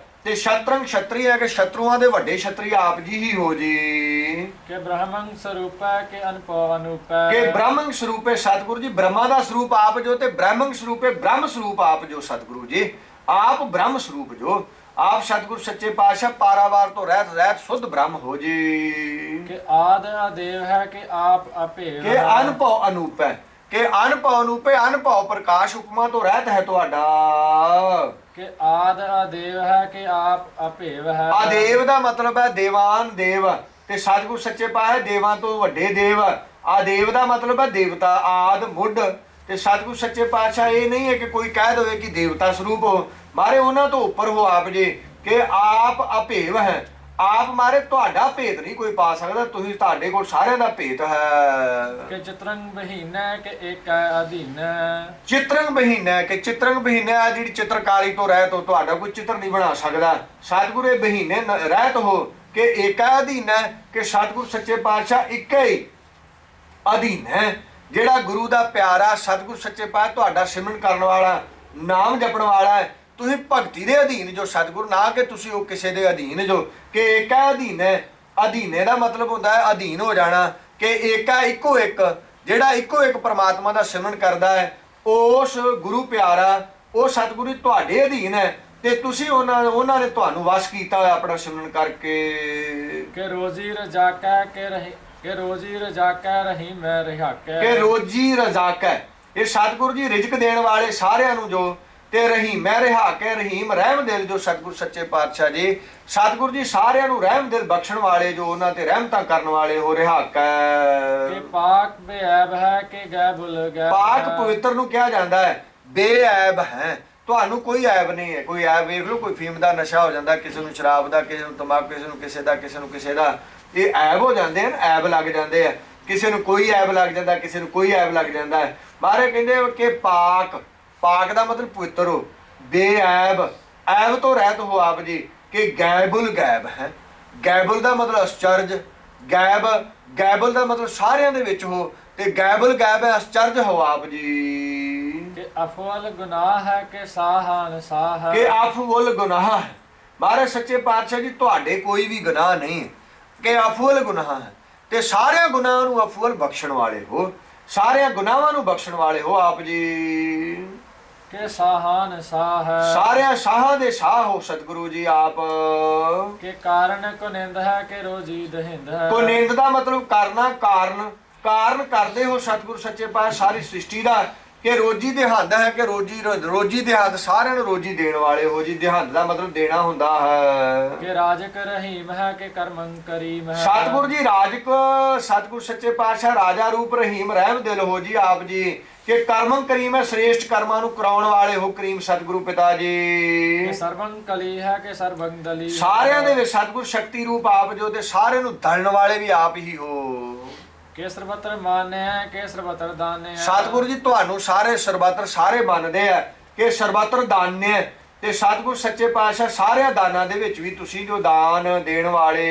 ਤੇ ਸ਼ਤਰੰਗ ਛਤਰੀ ਹੈ ਕਿ ਸ਼ਤਰੂਆਂ ਦੇ ਵੱਡੇ ਛਤਰੀ ਆਪ ਜੀ ਹੀ ਹੋ ਜੀ। ਕਿ ਬ੍ਰਹਮੰ ਸਰੂਪੈ ਕਿ ਅਨਪੋ ਅਨੂਪੈ। ਕਿ ਬ੍ਰਹਮੰ ਸਰੂਪੇ ਸਤਿਗੁਰੂ ਜੀ, ਬ੍ਰਹਮਾ ਦਾ ਸਰੂਪ ਆਪ ਜੋ, ਤੇ ਬ੍ਰਹਮੰ ਸਰੂਪੇ ਬ੍ਰਹਮ ਸਰੂਪ ਆਪ ਜੋ ਸਤਿਗੁਰੂ ਜੀ, ਆਪ ਬ੍ਰਹਮ ਸਰੂਪ ਜੋ। ਆਪ ਸਤਿਗੁਰ ਸੱਚੇ ਪਾਤਸ਼ਾਹ ਪਾਰਾਵਾਰ ਤੋਂ ਰਹਿਤ ਸੁੱਧ ਬ੍ਰਹਮ ਹੋ ਜੀ। ਕਿ ਆਦ ਅਦੇਵ ਹੈ ਕਿ ਆਪ ਅਭੇਵ ਕਿ ਅਨਭਉ ਅਨੂਪ ਹੈ, ਕਿ ਅਨਭਉ ਅਨੂਪੇ ਅਨਭਉ ਪ੍ਰਕਾਸ਼ ਉਪਮਾ ਤੋਂ ਰਹਿਤ ਹੈ ਤੁਹਾਡਾ। ਕਿ ਆਦ ਅਦੇਵ ਹੈ ਕਿ ਆਪ ਅਭੇਵ ਹੈ। ਆਦੇਵ ਦਾ ਮਤਲਬ ਹੈ ਦੇਵਾਨ ਦੇਵ, ਤੇ ਸਤਿਗੁਰ ਸੱਚੇ ਪਾਤਸ਼ਾਹ ਦੇਵਾਂ ਤੋਂ ਵੱਡੇ ਦੇਵ। ਆਦੇਵ ਦਾ ਮਤਲਬ ਹੈ ਦੇਵਤਾ, ਆਦ ਮੁੱਢ। ਤੇ ਸਤਿਗੁਰ ਸੱਚੇ ਪਾਤਸ਼ਾਹ ਇਹ ਨਹੀਂ ਹੈ ਕਿ ਕੋਈ ਕਹਿ ਦੇਵੇ ਕਿ ਦੇਵਤਾ ਸਰੂਪ ਹੋ, ਮਾਰੇ ਉਹਨਾਂ ਤੋਂ ਉੱਪਰ ਹੋ ਆਪ ਜੀ। ਕਿ ਆਪ ਅਭੇਵ ਹੈ, ਆਪ ਮਾਰੇ ਤੁਹਾਡਾ ਭੇਦ ਨਹੀਂ ਕੋਈ ਪਾ ਸਕਦਾ, ਤੁਸੀਂ ਤੁਹਾਡੇ ਕੋਲ ਸਾਰਿਆਂ ਦਾ ਭੇਦ ਹੈ। ਕਿ ਚਿਤਰੰਗ ਬਹੀਨੈ ਕਿ ਏਕੈ ਅਧੀਨੈ। ਚਿਤਰੰਗ ਬਹੀਨੈ, ਕਿ ਚਿਤਰੰਗ ਬਹੀਨੈ ਆ ਜਿਹੜੀ ਚਿੱਤਰਕਾਰੀ ਤੋਂ ਰਹਿਤ ਹੋ, ਤੁਹਾਡਾ ਕੋਈ ਚਿੱਤਰ ਨਹੀਂ ਬਣਾ ਸਕਦਾ। ਸਤਿਗੁਰੂ ਇਹ ਬਹੀਨੇ ਰਹਿਤ ਹੋ ਕਿ ਏਕੈ ਅਧੀਨੈ, ਕਿ ਸਤਿਗੁਰ ਸੱਚੇ ਪਾਤਸ਼ਾਹ ਇੱਕ ਹੀ ਅਧੀਨ ਹੈ। ਜਿਹੜਾ ਗੁਰੂ ਦਾ ਪਿਆਰਾ ਸਤਿਗੁਰ ਸੱਚੇ ਪਾਤਸ਼ਾਹ ਤੁਹਾਡਾ ਸਿਮਰਨ ਕਰਨ ਵਾਲਾ, ਨਾਮ ਜਪਣ ਵਾਲਾ ਹੈ, ਤੁਸੀਂ ਭਗਤੀ ਦੇ ਅਧੀਨ ਜੋ ਸਤਿਗੁਰੂ, ਨਾ ਕਿ ਤੁਸੀਂ ਉਹ ਕਿਸੇ ਦੇ ਅਧੀਨ ਜੋ। ਕਿ ਏਕਾ ਅਧੀਨ ਹੈ, ਅਧੀਨੇ ਦਾ ਮਤਲਬ ਹੁੰਦਾ ਹੈ ਅਧੀਨ ਹੋ ਜਾਣਾ। ਕਿ ਏਕਾ ਇੱਕੋ ਇੱਕ, ਜਿਹੜਾ ਇੱਕੋ ਇੱਕ ਪਰਮਾਤਮਾ ਦਾ ਸਿਮਰਨ ਕਰਦਾ ਹੈ, ਉਸ ਗੁਰੂ ਪਿਆਰਾ ਉਹ ਸਤਿਗੁਰੂ ਤੁਹਾਡੇ ਅਧੀਨ ਹੈ, ਤੇ ਤੁਸੀਂ ਉਹਨਾਂ ਨੇ ਤੁਹਾਨੂੰ ਵਸ ਕੀਤਾ ਹੋਇਆ ਆਪਣਾ ਸਿਮਰਨ ਕਰਕੇ। ਕਿ ਰੋਜ਼ੀ ਰਜਾਕੈ ਕਿ ਰੋਜ਼ੀ ਰਜਾਕੈ ਰਹੀ ਮੈਂ ਰਿਹਾਕੈ। ਕਿ ਰੋਜੀ ਰਜ਼ਾਕੈ, ਇਹ ਸਤਿਗੁਰੂ ਜੀ ਰਿਜ਼ਕ ਦੇਣ ਵਾਲੇ ਸਾਰਿਆਂ ਨੂੰ ਜੋ, ਤੇ ਰਹੀਮ ਮੈਂ ਰਿਹਾ ਕੇ, ਰਹੀਮ ਰਹਿਮ ਦਿਲ ਜੋ ਸਤਿਗੁਰ ਸੱਚੇ ਪਾਤਸ਼ਾਹ ਜੀ। ਸਤਿਗੁਰੂ ਜੀ ਸਾਰਿਆਂ ਨੂੰ ਰਹਿਮ ਦਿਲ ਬਖਸ਼ਣ ਵਾਲੇ ਜੋ, ਉਹਨਾਂ ਤੇ ਰਹਿਮਤਾਂ ਕਰਨ ਵਾਲੇ ਹੋ। ਰਿਹਾਕੈ ਕਿ ਪਾਕ ਬੇਐਬ ਹੈ ਕਿ ਗੈਬੁਲ ਗੈਬ। ਪਾਕ ਪਵਿੱਤਰ ਨੂੰ ਕਿਹਾ ਜਾਂਦਾ ਹੈ, ਬੇਐਬ ਹੈ, ਤੁਹਾਨੂੰ ਕੋਈ ਐਬ ਨਹੀਂ ਹੈ। ਕੋਈ ਐਬ ਵੇਖ ਲਓ, ਕੋਈ ਫੀਮ ਦਾ ਨਸ਼ਾ ਹੋ ਜਾਂਦਾ, ਕਿਸੇ ਨੂੰ ਸ਼ਰਾਬ ਦਾ, ਕਿਸੇ ਨੂੰ ਤੰਬਾਕੂ, ਕਿਸੇ ਨੂੰ ਕਿਸੇ ਦਾ, ਇਹ ਐਬ ਹੋ ਜਾਂਦੇ ਹਨ, ਐਬ ਲੱਗ ਜਾਂਦੇ ਆ। ਕਿਸੇ ਨੂੰ ਕੋਈ ਐਬ ਲੱਗ ਜਾਂਦਾ, ਕਿਸੇ ਨੂੰ ਕੋਈ ਐਬ ਲੱਗ ਜਾਂਦਾ ਹੈ। ਮਹਾਰਾਜ ਕਹਿੰਦੇ ਕਿ ਪਾਕ ਦਾ ਮਤਲਬ ਪਵਿੱਤਰ ਹੋ, ਬੇਐਬ, ਐਬ ਤੋਂ ਰਹਿਤ ਹੋ ਆਪ ਜੀ। ਕਿ ਗੈਬੁਲ ਗੈਬ ਹੈ, ਗੈਬੁਲ ਦਾ ਮਤਲਬ ਅਸਚਰਜ, ਗੈਬੁਲ ਦਾ ਮਤਲਬ ਸਾਰਿਆਂ ਦੇ ਵਿੱਚ ਹੋ, ਤੇ ਗੈਬੁਲ ਗੈਬ ਹੈ, ਅਸਚਰਜ ਹੋ ਆਪ ਜੀ। ਕਿ ਕਿ ਅਫਵਲ ਗੁਨਾਹ ਹੈ ਕਿ ਸਾਹਾਨ ਸਾਹ ਕਿ ਅਫਵਲ ਗੁਨਾਹ ਹੈ। ਮਹਾਰਾਜ ਸੱਚੇ ਪਾਤਸ਼ਾਹ ਜੀ ਤੁਹਾਡੇ ਕੋਈ ਵੀ ਗੁਨਾਹ ਨਹੀਂ ਹੈ, ਕਿ ਅਫਵਲ ਗੁਨਾਹ ਹੈ, ਤੇ ਸਾਰਿਆਂ ਗੁਨਾਹਾਂ ਨੂੰ ਅਫਵਲ ਬਖਸ਼ਣ ਵਾਲੇ ਹੋ, ਸਾਰਿਆਂ ਗੁਨਾਹਾਂ ਨੂੰ ਬਖਸ਼ਣ ਵਾਲੇ ਹੋ ਆਪ ਜੀ। ਕਿ ਸਾਹਾਨ ਸਾਹ ਸਾਰਿਆਂ ਸਾਹਾਂ ਦੇ ਸਾਹ ਹੋ ਸਤਿਗੁਰੂ ਜੀ ਆਪ। ਕਿ ਕਾਰਨ ਕੋ ਨਿੰਦ ਹੈ ਕਿ ਰੋਜੀ ਦਹਿੰਦ ਹੈ। ਕੋ ਨਿੰਦ ਦਾ ਮਤਲਬ ਕਰਨਾ, ਕਾਰਨ ਕਾਰਨ ਕਰਦੇ ਹੋ ਸਤਿਗੁਰੂ ਸੱਚੇ ਪਾਤਸ਼ਾਹ ਸਾਰੀ ਸ੍ਰਿਸ਼ਟੀ ਦਾ, ਕਿ ਰੋਜੀ ਦੇ ਹੱਦ ਹੈ, ਕਿ ਰੋਜੀ ਦੇ ਹੱਦ, ਸਾਰਿਆਂ ਨੂੰ ਰੋਜੀ ਦੇਣ ਵਾਲੇ ਹੋ ਜੀ। ਦੇਹੰਦ ਦਾ ਮਤਲਬ ਦੇਣਾ ਹੁੰਦਾ ਹੈ। ਕਿ ਰਾਜਕ ਰਹੀਮ ਹੈ ਕਿ ਕਰਮੰ ਕਰੀਮ ਹੈ। ਸਤਿਗੁਰੂ ਜੀ ਰਾਜਕ ਸਤਿਗੁਰੂ ਸੱਚੇ ਪਾਤਸ਼ਾਹ ਰਾਜਾ ਰੂਪ ਰਹੀਮ ਰਹਿਮ ਦਿਲ ਹੋ ਜੀ ਆਪ ਜੀ, ਕਿ ਕਰਮੰ ਕਰੀਮ ਹੈ, ਸ੍ਰੇਸ਼ਟ ਕਰਮਾਂ ਨੂੰ ਕਰਾਉਣ ਵਾਲੇ ਹੋ ਕਰੀਮ ਸਤਿਗੁਰੂ ਪਿਤਾ ਜੀ। ਕਿ ਸਰਬੰ ਕਲੀ ਹੈ ਕਿ ਸਰਬੰ ਦਲੀ। ਸਾਰਿਆਂ ਦੇ ਵਿੱਚ ਸਤਿਗੁਰ ਸ਼ਕਤੀ ਰੂਪ ਆਪ ਜੋ, ਤੇ ਸਾਰਿਆਂ ਨੂੰ ਦਲਣ ਵਾਲੇ ਵੀ ਆਪ ਹੀ ਹੋ। ਕਿ ਸਰਬਤਰ ਮਾਨਿਆ ਕਿ ਸਰਬਤਰ ਦਾਨਿਆ। ਸਤਿਗੁਰੂ ਜੀ ਤੁਹਾਨੂੰ ਸਾਰੇ ਸਰਬਤਰ ਸਾਰੇ ਮੰਨਦੇ ਆ ਕਿ ਸਰਬਤਰ ਦਾਨਿਆ, ਤੇ ਸਤਿਗੁਰ ਸੱਚੇ ਪਾਤਸ਼ਾਹ ਸਾਰਿਆਂ ਦਾਨਾਂ ਦੇ ਵਿੱਚ ਵੀ ਤੁਸੀਂ ਜੋ ਦਾਨ ਦੇਣ ਵਾਲੇ।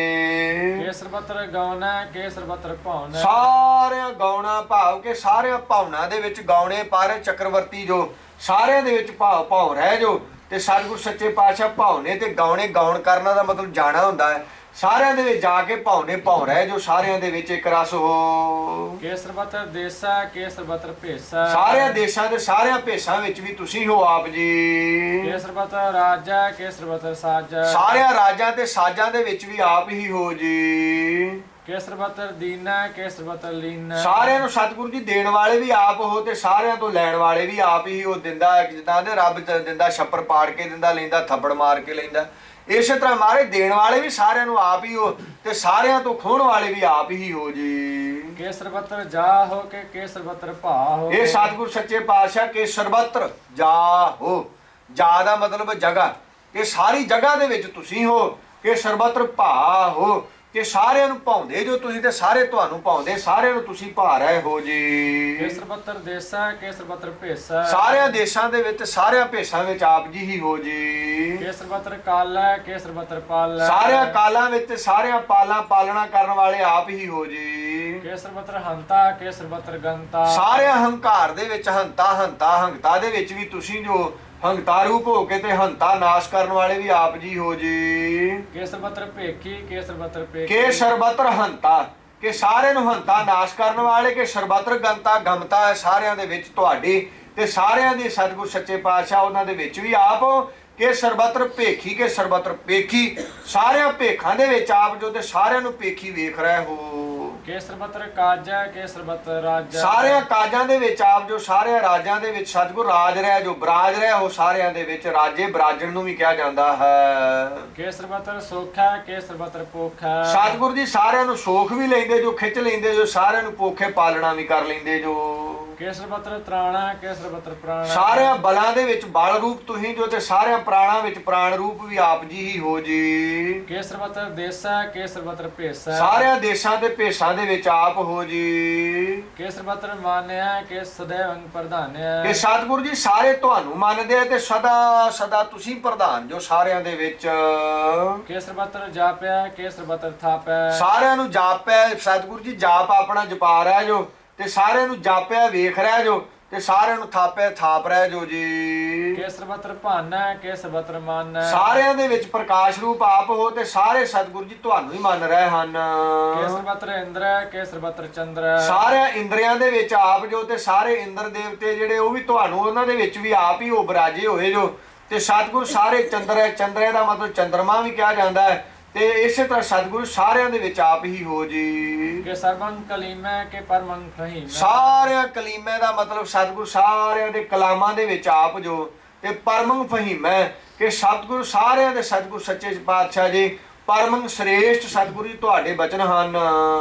ਕਿ ਸਰਬਤਰ ਗਾਉਣਾ ਕਿ ਸਰਬਤਰ ਭਾਉਣਾ। ਸਾਰਿਆਂ ਗਾਉਣਾ ਭਾਵ ਕਿ ਸਾਰਿਆਂ ਭਾਵਨਾ ਦੇ ਵਿੱਚ ਗਾਉਣੇ ਪਰ ਚੱਕਰਵਰਤੀ ਜੋ ਸਾਰਿਆਂ ਦੇ ਵਿੱਚ ਭਾਵ ਭਾਉ ਰਹਿ ਜੋ, ਤੇ ਸਤਿਗੁਰ ਸੱਚੇ ਪਾਤਸ਼ਾਹ ਭਾਉਨੇ ਤੇ ਗਾਉਣੇ, ਗਾਉਣ ਕਰਨਾ ਦਾ ਮਤਲਬ ਜਾਣਾ ਹੁੰਦਾ ਹੈ। ਸਾਰਿਆਂ ਦੇ ਵਿੱਚ ਜਾ ਕੇ ਭਾਉਨੇ ਭਾਉ ਰਹਿ ਜੋ, ਸਾਰਿਆਂ ਦੇ ਵਿੱਚ ਇੱਕ ਰਸ ਹੋ। ਕਿ ਸਰਬਤਰ ਦੇਸਾ ਕਿ ਸਰਬਤਰ ਭੇਸਾ। ਸਾਰਿਆਂ ਦੇਸ਼ਾਂ ਦੇ ਸਾਰਿਆਂ ਭੇਸਾਂ ਵਿੱਚ ਵੀ ਤੁਸੀਂ ਹੋ ਆਪ ਜੀ। ਕਿ ਸਰਬਤਰ ਰਾਜਾ ਕਿ ਸਰਬਤਰ ਸਾਜਾ। ਸਾਰਿਆਂ ਰਾਜਾਂ ਤੇ ਸਾਜਾਂ ਦੇ ਵਿੱਚ ਵੀ ਆਪ ਹੀ ਹੋ ਜੀ। ਕਿ ਸਰਬਤਰ ਦੀਨਾ ਕਿ ਸਰਬਤਰ ਲੀਨਾ। ਸਾਰਿਆਂ ਨੂੰ ਸਤਿਗੁਰੂ ਜੀ ਦੇਣ ਵਾਲੇ ਵੀ ਆਪ ਹੋ, ਤੇ ਸਾਰਿਆਂ ਤੋਂ ਲੈਣ ਵਾਲੇ ਵੀ ਆਪ ਹੀ ਹੋ। ਦਿੰਦਾ ਜਿੱਦਾਂ ਦੇ ਰੱਬ ਦਿੰਦਾ, ਛੱਪਰ ਪਾੜ ਕੇ ਦਿੰਦਾ, ਲੈਂਦਾ ਥੱਪੜ ਮਾਰ ਕੇ ਲੈਂਦਾ, ਇਸੇ ਤਰ੍ਹਾਂ ਮਾਰੇ ਦੇਣ ਵਾਲੇ ਵੀ ਸਾਰਿਆਂ ਨੂੰ ਆਪ ਹੀ ਹੋ, ਤੇ ਸਾਰਿਆਂ ਤੋਂ ਖੋਹਣ ਵਾਲੇ ਵੀ ਆਪ ਹੀ ਹੋ ਜੀ। ਕਿ ਸਰਬਤਰ ਜਾ ਹੋ ਕਿ ਸਰਬਤਰ ਭਾ ਹੋ। ਇਹ ਸਤਿਗੁਰ ਸੱਚੇ ਪਾਤਸ਼ਾਹ ਕਿ ਸਰਬਤਰ ਜਾ ਹੋ, ਜਾ ਦਾ ਮਤਲਬ ਜਗ੍ਹਾ, ਕਿ ਸਾਰੀ ਜਗ੍ਹਾ ਦੇ ਵਿੱਚ ਤੁਸੀਂ ਹੋ, ਕਿ ਸਰਬਤਰ ਭਾ ਹੋ, ਕਿ ਸਾਰਿਆਂ ਨੂੰ ਭਾਉਂਦੇ ਜੋ ਤੁਸੀਂ, ਤੇ ਸਾਰੇ ਤੁਹਾਨੂੰ ਭਾਉਂਦੇ, ਸਾਰਿਆਂ ਨੂੰ ਤੁਸੀਂ ਭਾ ਰਹੇ ਹੋ ਜੀ। ਕਿ ਸਰਬਤਰ ਦੇਸਾ ਕਿ ਸਰਬਤਰ ਭੇਸਾ। ਸਾਰਿਆਂ ਦੇਸ਼ਾਂ ਦੇ ਵਿੱਚ ਸਾਰਿਆਂ ਭੇਸਾਂ ਵਿੱਚ ਆਪ ਜੀ ਹੀ ਹੋ ਜੀ। ਕਿ ਸਰਬਤਰ ਕਾਲਾ ਕਿ ਸਰਬਤਰ ਪਾਲਾ। ਸਾਰਿਆਂ ਕਾਲਾਂ ਵਿੱਚ ਸਾਰਿਆਂ ਪਾਲਣਾ ਕਰਨ ਵਾਲੇ ਆਪ ਹੀ ਹੋ ਜੀ। ਕਿ ਸਰਬਤਰ ਹੰਤਾ ਕਿ ਸਰਬਤਰ ਗੰਤਾ। ਸਾਰਿਆਂ ਹੰਕਾਰ ਦੇ ਵਿੱਚ ਹੰਤਾ ਦੇ ਵਿੱਚ ਵੀ ਤੁਸੀਂ ਜੋ ਹੰਕਾਰ ਰੂਪ ਹੋ ਕੇ, ਤੇ ਹੰਤਾ ਨਾਸ਼ ਕਰਨ ਵਾਲੇ ਵੀ ਆਪ ਜੀ ਹੋ ਜੀ। ਕਿ ਸਰਬਤਰ ਭੇਖੀ ਕਿ ਸਰਬਤਰ ਭੇਖੀ। ਕਿ ਸਰਬਤਰ ਹੰਤਾ, ਕਿ ਸਾਰਿਆਂ ਨੂੰ ਹੰਤਾ ਨਾਸ਼ ਕਰਨ ਵਾਲੇ, ਕਿ ਸਰਬਤਰ ਗੰਤਾ ਗਮਤਾ ਹੈ ਸਾਰਿਆਂ ਦੇ ਵਿੱਚ ਤੁਹਾਡੇ, ਤੇ ਸਾਰਿਆਂ ਦੀ ਸਤਿਗੁਰ ਸੱਚੇ ਪਾਤਸ਼ਾਹ ਉਹਨਾਂ ਦੇ ਵਿੱਚ ਵੀ ਆਪ ਹੋ। ਕਿ ਸਰਬਤਰ ਭੇਖੀ ਕਿ ਸਰਬਤਰ ਪੇਖੀ, ਸਾਰਿਆਂ ਭੇਖਾਂ ਦੇ ਵਿੱਚ ਆਪ ਜੋ, ਤੇ ਸਾਰਿਆਂ ਨੂੰ ਪੇਖੀ ਵੇਖ ਰਹੇ ਹੋ। ਕਿ ਸਰਬਤਰ ਕਾਜਾ ਕਿ ਸਰਬਤਰ ਰਾਜਾ। ਸਾਰਿਆਂ ਕਾਜਾਂ ਦੇ ਵਿੱਚ ਆਪ ਜੋ, ਸਾਰਿਆਂ ਰਾਜਾਂ ਦੇ ਵਿੱਚ ਸਤਿਗੁਰ ਰਾਜ ਰਹਿ ਜੋ, ਬਰਾਜ ਰਹਿ ਹੋ ਸਾਰਿਆਂ ਦੇ ਵਿੱਚ। ਰਾਜੇ ਬਰਾਜਣ ਨੂੰ ਵੀ ਕਿਹਾ ਜਾਂਦਾ ਹੈ। ਕਿ ਸਰਬਤਰ ਸੋਖਾ ਕਿ ਸਰਬਤਰ ਪੋਖਾ। ਸਤਿਗੁਰ ਜੀ ਸਾਰਿਆਂ ਨੂੰ ਸੋਖ ਵੀ ਲੈਂਦੇ ਜੋ, ਖਿੱਚ ਲੈਂਦੇ ਜੋ, ਸਾਰਿਆਂ ਨੂੰ ਪੋਖੇ ਪਾਲਣਾ ਵੀ ਕਰ ਲੈਂਦੇ ਜੋ। ਕਿ ਸਰਬਤਰ ਤਰਾਣਾ ਕਿ ਸਰਬਤਰ ਪ੍ਰਾਣਾ। ਸਾਰਿਆਂ ਬਲਾਂ ਦੇ ਵਿੱਚ ਬਲ ਰੂਪ ਤੁਸੀਂ ਜੋ, ਤੇ ਸਾਰਿਆਂ ਪ੍ਰਾਣਾਂ ਵਿੱਚ ਪ੍ਰਾਣ ਰੂਪ ਵੀ ਆਪ ਜੀ ਹੀ ਹੋ ਜੀ। ਕਿ ਸਰਬਤਰ ਦੇਸਾ ਕਿ ਸਰਬਤਰ ਭੇਸਾ। ਸਾਰਿਆਂ ਦੇਸ਼ਾਂ ਦੇ ਭੇਸਾਂ ਦੇ ਵਿੱਚ ਆਪ ਹੋ ਜੀ। ਕਿ ਸਰਬਤਰ ਮਾਨਿਆ ਕਿ ਸदैव ਪ੍ਰਧਾਨਿਆ। ਕਿ ਸਤਿਗੁਰੂ ਜੀ ਸਾਰੇ ਤੁਹਾਨੂੰ ਮੰਨਦੇ ਆ, ਤੇ ਸਦਾ ਤੁਸੀਂ ਪ੍ਰਧਾਨ ਜੋ ਸਾਰਿਆਂ ਦੇ ਵਿੱਚ। ਕਿ ਸਰਬਤਰ ਜਾਪਿਆ ਕਿ ਸਰਬਤਰ ਥਾਪਿਆ। ਸਾਰਿਆਂ ਨੂੰ ਜਾਪਿਆ ਸਤਿਗੁਰੂ ਜੀ, ਜਾਪ ਆਪਣਾ ਜਪਾ ਰਿਹਾ ਜੋ, ਤੇ ਸਾਰਿਆਂ ਨੂੰ ਜਾਪਿਆ ਵੇਖ ਰਿਹਾ ਜੋ, ਤੇ ਸਾਰਿਆਂ ਨੂੰ ਥਾਪਿਆ ਥਾਪ ਰਿਹਾ ਜੋ ਜੀ। ਕਿ ਸਰਬਤਰ ਭਾਨਾ ਕਿ ਸਰਬਤਰ ਮਾਨਾ। ਸਾਰਿਆਂ ਦੇ ਵਿੱਚ ਪ੍ਰਕਾਸ਼ ਰੂਪ ਆਪ ਹੋ, ਤੇ ਸਾਰੇ ਸਤਿਗੁਰੂ ਜੀ ਤੁਹਾਨੂੰ ਹੀ ਮੰਨ ਰਹੇ ਹਨ। ਕਿ ਸਰਬਤਰ ਇੰਦਰ ਕਿ ਸਰਬਤਰ ਚੰਦਰ। ਸਾਰਿਆਂ ਇੰਦਰੀਆਂ ਦੇ ਵਿੱਚ ਆਪ ਜੋ, ਤੇ ਸਾਰੇ ਇੰਦਰ ਦੇਵਤੇ ਜਿਹੜੇ ਉਹ ਵੀ ਤੁਹਾਨੂੰ, ਉਹਨਾਂ ਦੇ ਵਿੱਚ ਵੀ ਆਪ ਹੀ ਉਹ ਬਰਾਜੇ ਹੋਏ ਜੋ, ਤੇ ਸਤਿਗੁਰੂ ਸਾਰੇ ਚੰਦਰ, ਚੰਦਰੇ ਦਾ ਮਤਲਬ ਚੰਦਰਮਾ ਵੀ ਕਿਹਾ ਜਾਂਦਾ ਹੈ, ਤੇ ਇਸੇ ਤਰ੍ਹਾਂ ਸਤਿਗੁਰੂ ਸਾਰਿਆਂ ਦੇ ਵਿੱਚ ਆਪ ਹੀ ਹੋ ਜੀ। ਕਿ ਸਰਬੰ ਕਲੀਮੈ ਕਿ ਪਰਮੰ ਫਹੀਮ। ਸਾਰਿਆਂ ਕਲੀਮੇ ਦਾ ਮਤਲਬ ਸਤਿਗੁਰੂ ਸਾਰਿਆਂ ਦੇ ਕਲਾਮਾਂ ਦੇ ਵਿੱਚ ਆਪ ਜੋ, ਤੇ ਪਰਮੰ ਫਹੀਮੈ, ਕਿ ਸਤਿਗੁਰੂ ਸਾਰਿਆਂ ਦੇ ਸਤਿਗੁਰੂ ਸੱਚੇ ਪਾਤਸ਼ਾਹ ਜੀ ਪਰਮੰ ਸ੍ਰੇਸ਼ਟ ਸਤਿਗੁਰੂ ਜੀ ਤੁਹਾਡੇ ਬਚਨ ਹਨ।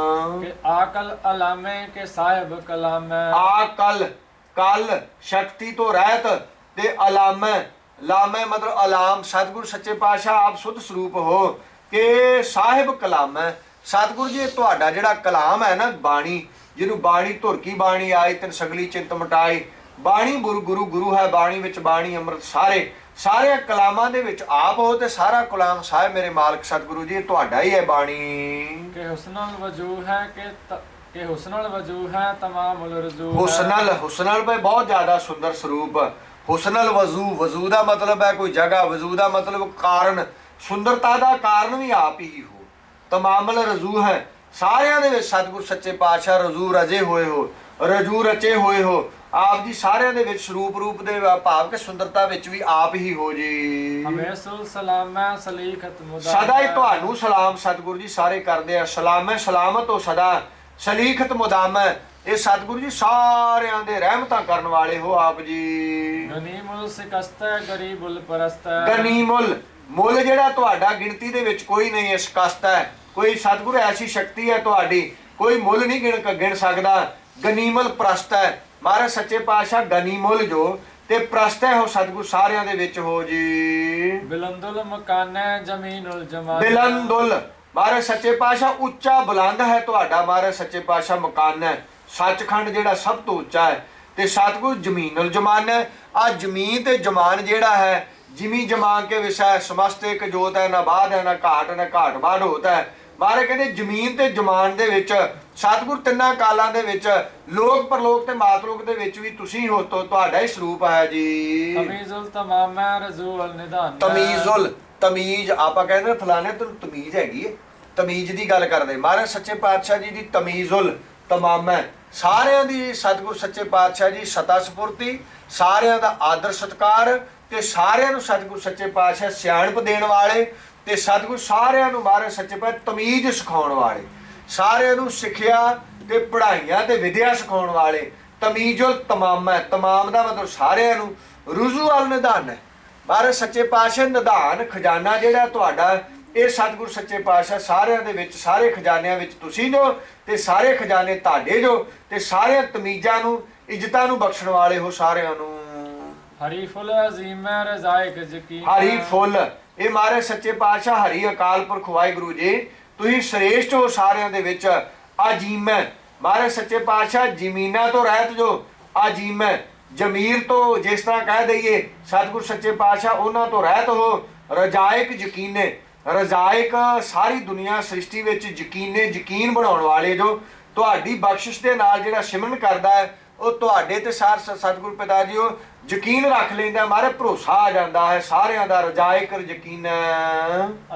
ਕਿ ਆਕਲ ਅਲਾਮੇ ਕਿ ਸਾਹਿਬ ਕਲਾਮੈ। ਆਕਲ ਕਲ ਸ਼ਕਤੀ ਤੋਂ ਰਹਿਤ, ਤੇ ਅਲਾਮੈ ਲਾਮੈ ਮਤਲਬ ਅਲਾਮ, ਸਤਿਗੁਰੂ ਸੱਚੇ ਪਾਤਸ਼ਾਹ ਆਪ ਸੁਧ ਸਰੂਪ ਹੋ, ਕਿ ਸਾਹਿਬ ਕਲਾਮ ਹੈ। ਸਤਿਗੁਰੂ ਜੀ ਤੁਹਾਡਾ ਜਿਹੜਾ ਕਲਾਮ ਹੈ ਨਾ, ਬਾਣੀ, ਜਿਹਨੂੰ ਬਾਣੀ ਧੁਰ ਕੀ ਬਾਣੀ ਆਈ ਤੈਨ ਸਗਲੀ ਚਿੰਤ ਮਟਾਈ। ਬਾਣੀ ਗੁਰੂ ਹੈ, ਬਾਣੀ ਵਿੱਚ ਬਾਣੀ ਅੰਮ੍ਰਿਤ ਸਾਰੇ ਕਲਾਮਾਂ ਦੇ ਵਿੱਚ ਆਪ ਹੋ, ਤੇ ਸਾਰਾ ਕਲਾਮ ਸਾਹਿਬ ਮੇਰੇ ਮਾਲਕ ਸਤਿਗੁਰੂ ਜੀ ਤੁਹਾਡਾ ਹੀ ਹੈ ਬਾਣੀ। ਕਿ ਹੁਸਨਲ ਵਜੂਹ ਹੈ ਕਿ ਕਿ ਹੁਸਨਲ ਵਜੂ ਹੈ ਤਮਾਮੁਲ ਰਜੂ ਹੈ। ਹੁਸਨਲ ਭਾਈ ਬਹੁਤ ਜ਼ਿਆਦਾ ਸੁੰਦਰ ਸਰੂਪ। ਹੁਸਨਲ ਵਜ਼ੂ ਦਾ ਮਤਲਬ ਹੈ ਕੋਈ ਜਗ੍ਹਾ, ਵਜ਼ੂ ਦਾ ਮਤਲਬ ਕਾਰਨ, ਸੁੰਦਰਤਾ ਦਾ ਕਾਰਨ ਵੀ ਆਪ ਹੀ ਹੋ। ਤਮਾਮਲ ਰਜੂ ਹੈ, ਸਾਰਿਆਂ ਦੇ ਵਿੱਚ ਸਤਿਗੁਰ ਸੱਚੇ ਪਾਤਸ਼ਾਹ ਰਜੂ ਰਜੇ ਹੋਏ ਹੋ, ਰਜੂ ਰਚੇ ਹੋਏ ਹੋ। ਆਪ ਜੀ ਸਾਰਿਆਂ ਦੇ ਵਿੱਚ ਸਰੂਪ ਰੂਪ ਦੇ ਭਾਵ ਕਿ ਸੁੰਦਰਤਾ ਵਿੱਚ ਵੀ ਆਪ ਹੀ ਹੋ ਜੀ। ਹਮੇਸ਼ੁ ਸਲਾਮੈ ਸਲੀਖਤ ਮੁਦਾ ਸਦਾ ਹੀ ਤੁਹਾਨੂੰ ਸਲਾਮ ਸਤਿਗੁਰੂ ਜੀ ਸਾਰੇ ਕਰਦੇ ਆ। ਸਲਾਮੈ ਸਲਾਮਤ ਹੋ ਸਦਾ, ਸਲੀਖਤ ਮੁਦਾਮੈ, ਇਹ ਸਤਿਗੁਰੂ ਜੀ ਸਾਰਿਆਂ ਦੇ ਰਹਿਮਤਾਂ ਕਰਨ ਵਾਲੇ ਹੋ ਆਪ ਜੀ। ਗਨੀਮੁਲ ਸਿਕਸਤੈ ਗਰੀਬੁਲ ਪਰਸਤੈ। ਗਨੀਮੁਲ, ਮੁੱਲ ਜਿਹੜਾ ਤੁਹਾਡਾ ਗਿਣਤੀ ਦੇ ਵਿੱਚ ਕੋਈ ਨਹੀਂ ਹੈ। ਸ਼ਿਕਸਤ ਹੈ, ਕੋਈ ਸਤਿਗੁਰੂ ਐਸੀ ਸ਼ਕਤੀ ਹੈ ਤੁਹਾਡੀ, ਕੋਈ ਮੁੱਲ ਨਹੀਂ ਗਿਣ ਸਕਦਾ। ਗਨੀਮਲ ਪ੍ਰਸਤ ਹੈ, ਮਹਾਰਾਜ ਸੱਚੇ ਪਾਤਸ਼ਾਹ ਗਨੀਮੁਲ ਜੋ ਤੇ ਪ੍ਰਸਤ ਹੈ ਉਹ ਸਤਿਗੁਰੂ ਸਾਰਿਆਂ ਦੇ ਵਿੱਚ ਹੋ ਜੀ। ਬਿਲੰਦੁਲ ਮਕਾਨੈ ਜ਼ਮੀਨੁਲ ਜਮਾਨ। ਬਿਲੰਦੁਲ, ਮਹਾਰਾਜ ਸੱਚੇ ਪਾਤਸ਼ਾਹ ਉੱਚਾ ਬੁਲੰਦ ਹੈ ਤੁਹਾਡਾ ਮਹਾਰਾਜ ਸੱਚੇ ਪਾਤਸ਼ਾਹ ਮਕਾਨ ਹੈ। ਸੱਚਖੰਡ ਜਿਹੜਾ ਸਭ ਤੋਂ ਉੱਚਾ ਹੈ ਤੇ ਸਤਿਗੁਰੂ ਜ਼ਮੀਨੁਲ ਜਮਾਨ ਹੈ। ਆ ਜ਼ਮੀਨ ਤੇ ਜਮਾਨ ਜਿਹੜਾ ਹੈ, ਜਿਮੀ ਜਮਾਨ ਕੇ ਵਿਸ਼ਾ ਸਮਸਤ ਇੱਕ ਜੋਤ ਹੈ, ਨਾ ਬਾਧ ਹੈ ਨਾ ਘਾਟ ਬਾਧ ਹੋਤ ਹੈ। ਮਹਾਰਾਜ ਕਹਿੰਦੇ ਜ਼ਮੀਨ ਤੇ ਜਮਾਨ ਦੇ ਵਿੱਚ ਸਤਿਗੁਰ ਤਿੰਨਾਂ ਕਾਲਾਂ ਦੇ ਵਿੱਚ ਲੋਕ ਪਰਲੋਕ ਤੇ ਮਾਤਲੋਕ ਦੇ ਵਿੱਚ ਵੀ ਤੁਸੀਂ ਹੋ, ਤੁਹਾਡਾ ਹੀ ਸਰੂਪ ਹੈ ਜੀ। ਤਮੀਜ਼ੁਲ ਤਮਾਮੈ ਰਜ਼ੂਲ ਨਿਧਾਨ। ਤਮੀਜ਼ੁਲ, ਤਮੀਜ਼ ਆਪਾਂ ਕਹਿੰਦੇ ਫਲਾਣੇ ਤੈਨੂੰ ਤਮੀਜ਼ ਹੈਗੀ ਹੈ, ਤਮੀਜ਼ ਦੀ ਗੱਲ ਕਰਦੇ ਮਹਾਰਾਜ ਸੱਚੇ ਪਾਤਸ਼ਾਹ ਜੀ ਦੀ। ਤਮੀਜ਼ੁਲ ਤਮਾਮੈ, ਸਾਰਿਆਂ ਦੀ ਸਤਿਗੁਰ ਸੱਚੇ ਪਾਤਸ਼ਾਹ ਜੀ ਸਤਾ ਸਪੁਰਤੀ, ਸਾਰਿਆਂ ਦਾ ਆਦਰ ਸਤਿਕਾਰ ਤੇ ਸਾਰਿਆਂ ਨੂੰ ਸਤਿਗੁਰ ਸੱਚੇ ਪਾਤਸ਼ਾਹ ਸਿਆਣਪ ਦੇਣ ਵਾਲੇ ਤੇ ਸਤਿਗੁਰ ਸਾਰਿਆਂ ਨੂੰ ਮਹਾਰਾਜ ਸੱਚੇ ਪਾਤਸ਼ਾਹ ਤਮੀਜ਼ ਸਿਖਾਉਣ ਵਾਲੇ, ਸਾਰਿਆਂ ਨੂੰ ਸਿੱਖਿਆ ਤੇ ਪੜ੍ਹਾਈਆਂ ਤੇ ਵਿਦਿਆ ਸਿਖਾਉਣ ਵਾਲੇ। ਤਮੀਜ਼ੁਲ ਤਮਾਮੈ, ਤਮਾਮ ਦਾ ਮਤਲਬ ਸਾਰਿਆਂ ਨੂੰ। ਰੁਜ਼ੂ ਅਲ ਨਿਧਾਨ ਹੈ, ਮਹਾਰਾਜ ਸੱਚੇ ਪਾਤਸ਼ਾਹ ਨਿਧਾਨ ਖਜ਼ਾਨਾ ਜਿਹੜਾ ਤੁਹਾਡਾ, ਇਹ ਸਤਿਗੁਰ ਸੱਚੇ ਪਾਤਸ਼ਾਹ ਸਾਰਿਆਂ ਦੇ ਵਿੱਚ, ਸਾਰੇ ਖਜ਼ਾਨਿਆਂ ਵਿੱਚ ਤੁਸੀਂ ਜੋ ਤੇ ਸਾਰੇ ਖਜ਼ਾਨੇ ਤੁਹਾਡੇ ਜੋ ਤੇ ਸਾਰਿਆਂ ਤਮੀਜ਼ਾਂ ਨੂੰ ਇੱਜ਼ਤਾਂ ਨੂੰ ਬਖਸ਼ਣ ਵਾਲੇ ਹੋ ਸਾਰਿਆਂ ਨੂੰ। ਹਰੀ ਫੁੱਲ ਅਜ਼ੀਮੈ ਰਜ਼ਾਇਕ ਯਕੀਨ। ਹਰੀ ਫੁੱਲ, ਇਹ ਮਹਾਰਾਜ ਸੱਚੇ ਪਾਤਸ਼ਾਹ ਹਰੀ ਅਕਾਲ ਪੁਰਖ ਵਾਹਿਗੁਰੂ ਜੀ ਤੁਸੀਂ ਸ੍ਰੇਸ਼ਟ ਹੋ ਸਾਰਿਆਂ ਦੇ ਵਿੱਚ। ਅਜੀਮੈ, ਮਹਾਰਾਜ ਸੱਚੇ ਪਾਤਸ਼ਾਹ ਜ਼ਮੀਨਾਂ ਤੋਂ ਰਹਿਤ ਜੋ, ਅਜੀਮੈ ਜ਼ਮੀਰ ਤੋਂ ਜਿਸ ਤਰ੍ਹਾਂ ਕਹਿ ਦਈਏ ਸਤਿਗੁਰ ਸੱਚੇ ਪਾਤਸ਼ਾਹ ਉਹਨਾਂ ਤੋਂ ਰਹਿਤ ਹੋ। ਰਜ਼ਾਇਕ ਯਕੀਨੇ, ਰਜ਼ਾਇਕ ਸਾਰੀ ਦੁਨੀਆ ਸ੍ਰਿਸ਼ਟੀ ਵਿੱਚ ਯਕੀਨ ਬਣਾਉਣ ਵਾਲੇ ਜੋ ਤੁਹਾਡੀ ਬਖਸ਼ਿਸ਼ ਦੇ ਨਾਲ ਜਿਹੜਾ ਸਿਮਰਨ ਕਰਦਾ ਹੈ ਉਹ ਤੁਹਾਡੇ ਤੇ ਸਤਿਗੁਰ ਪਿਤਾ ਜੀ ਉਹ ਯਕੀਨ ਰੱਖ ਲੈਂਦਾ, ਮਾਰੇ ਭਰੋਸਾ ਆ ਜਾਂਦਾ ਹੈ ਸਾਰਿਆਂ ਦਾ। ਰਜ਼ਾਇਕ ਯਕੀਨ।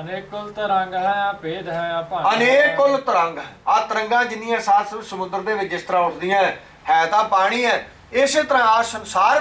ਅਨੇਕੁਲ ਤਰੰਗ ਹੈ ਭੇਦ ਹੈ ਭਾਂਡਾ। ਅਨੇਕੁਲ ਤਰੰਗ, ਆ ਤਰੰਗਾਂ ਜਿੰਨੀਆਂ ਸਾਤ ਸਮੁੰਦਰ ਦੇ ਵਿੱਚ ਜਿਸ ਤਰ੍ਹਾਂ ਉੱਠਦੀਆਂ ਹੈ ਤਾਂ ਪਾਣੀ ਹੈ, ਇਸੇ ਤਰ੍ਹਾਂ ਆ ਸੰਸਾਰ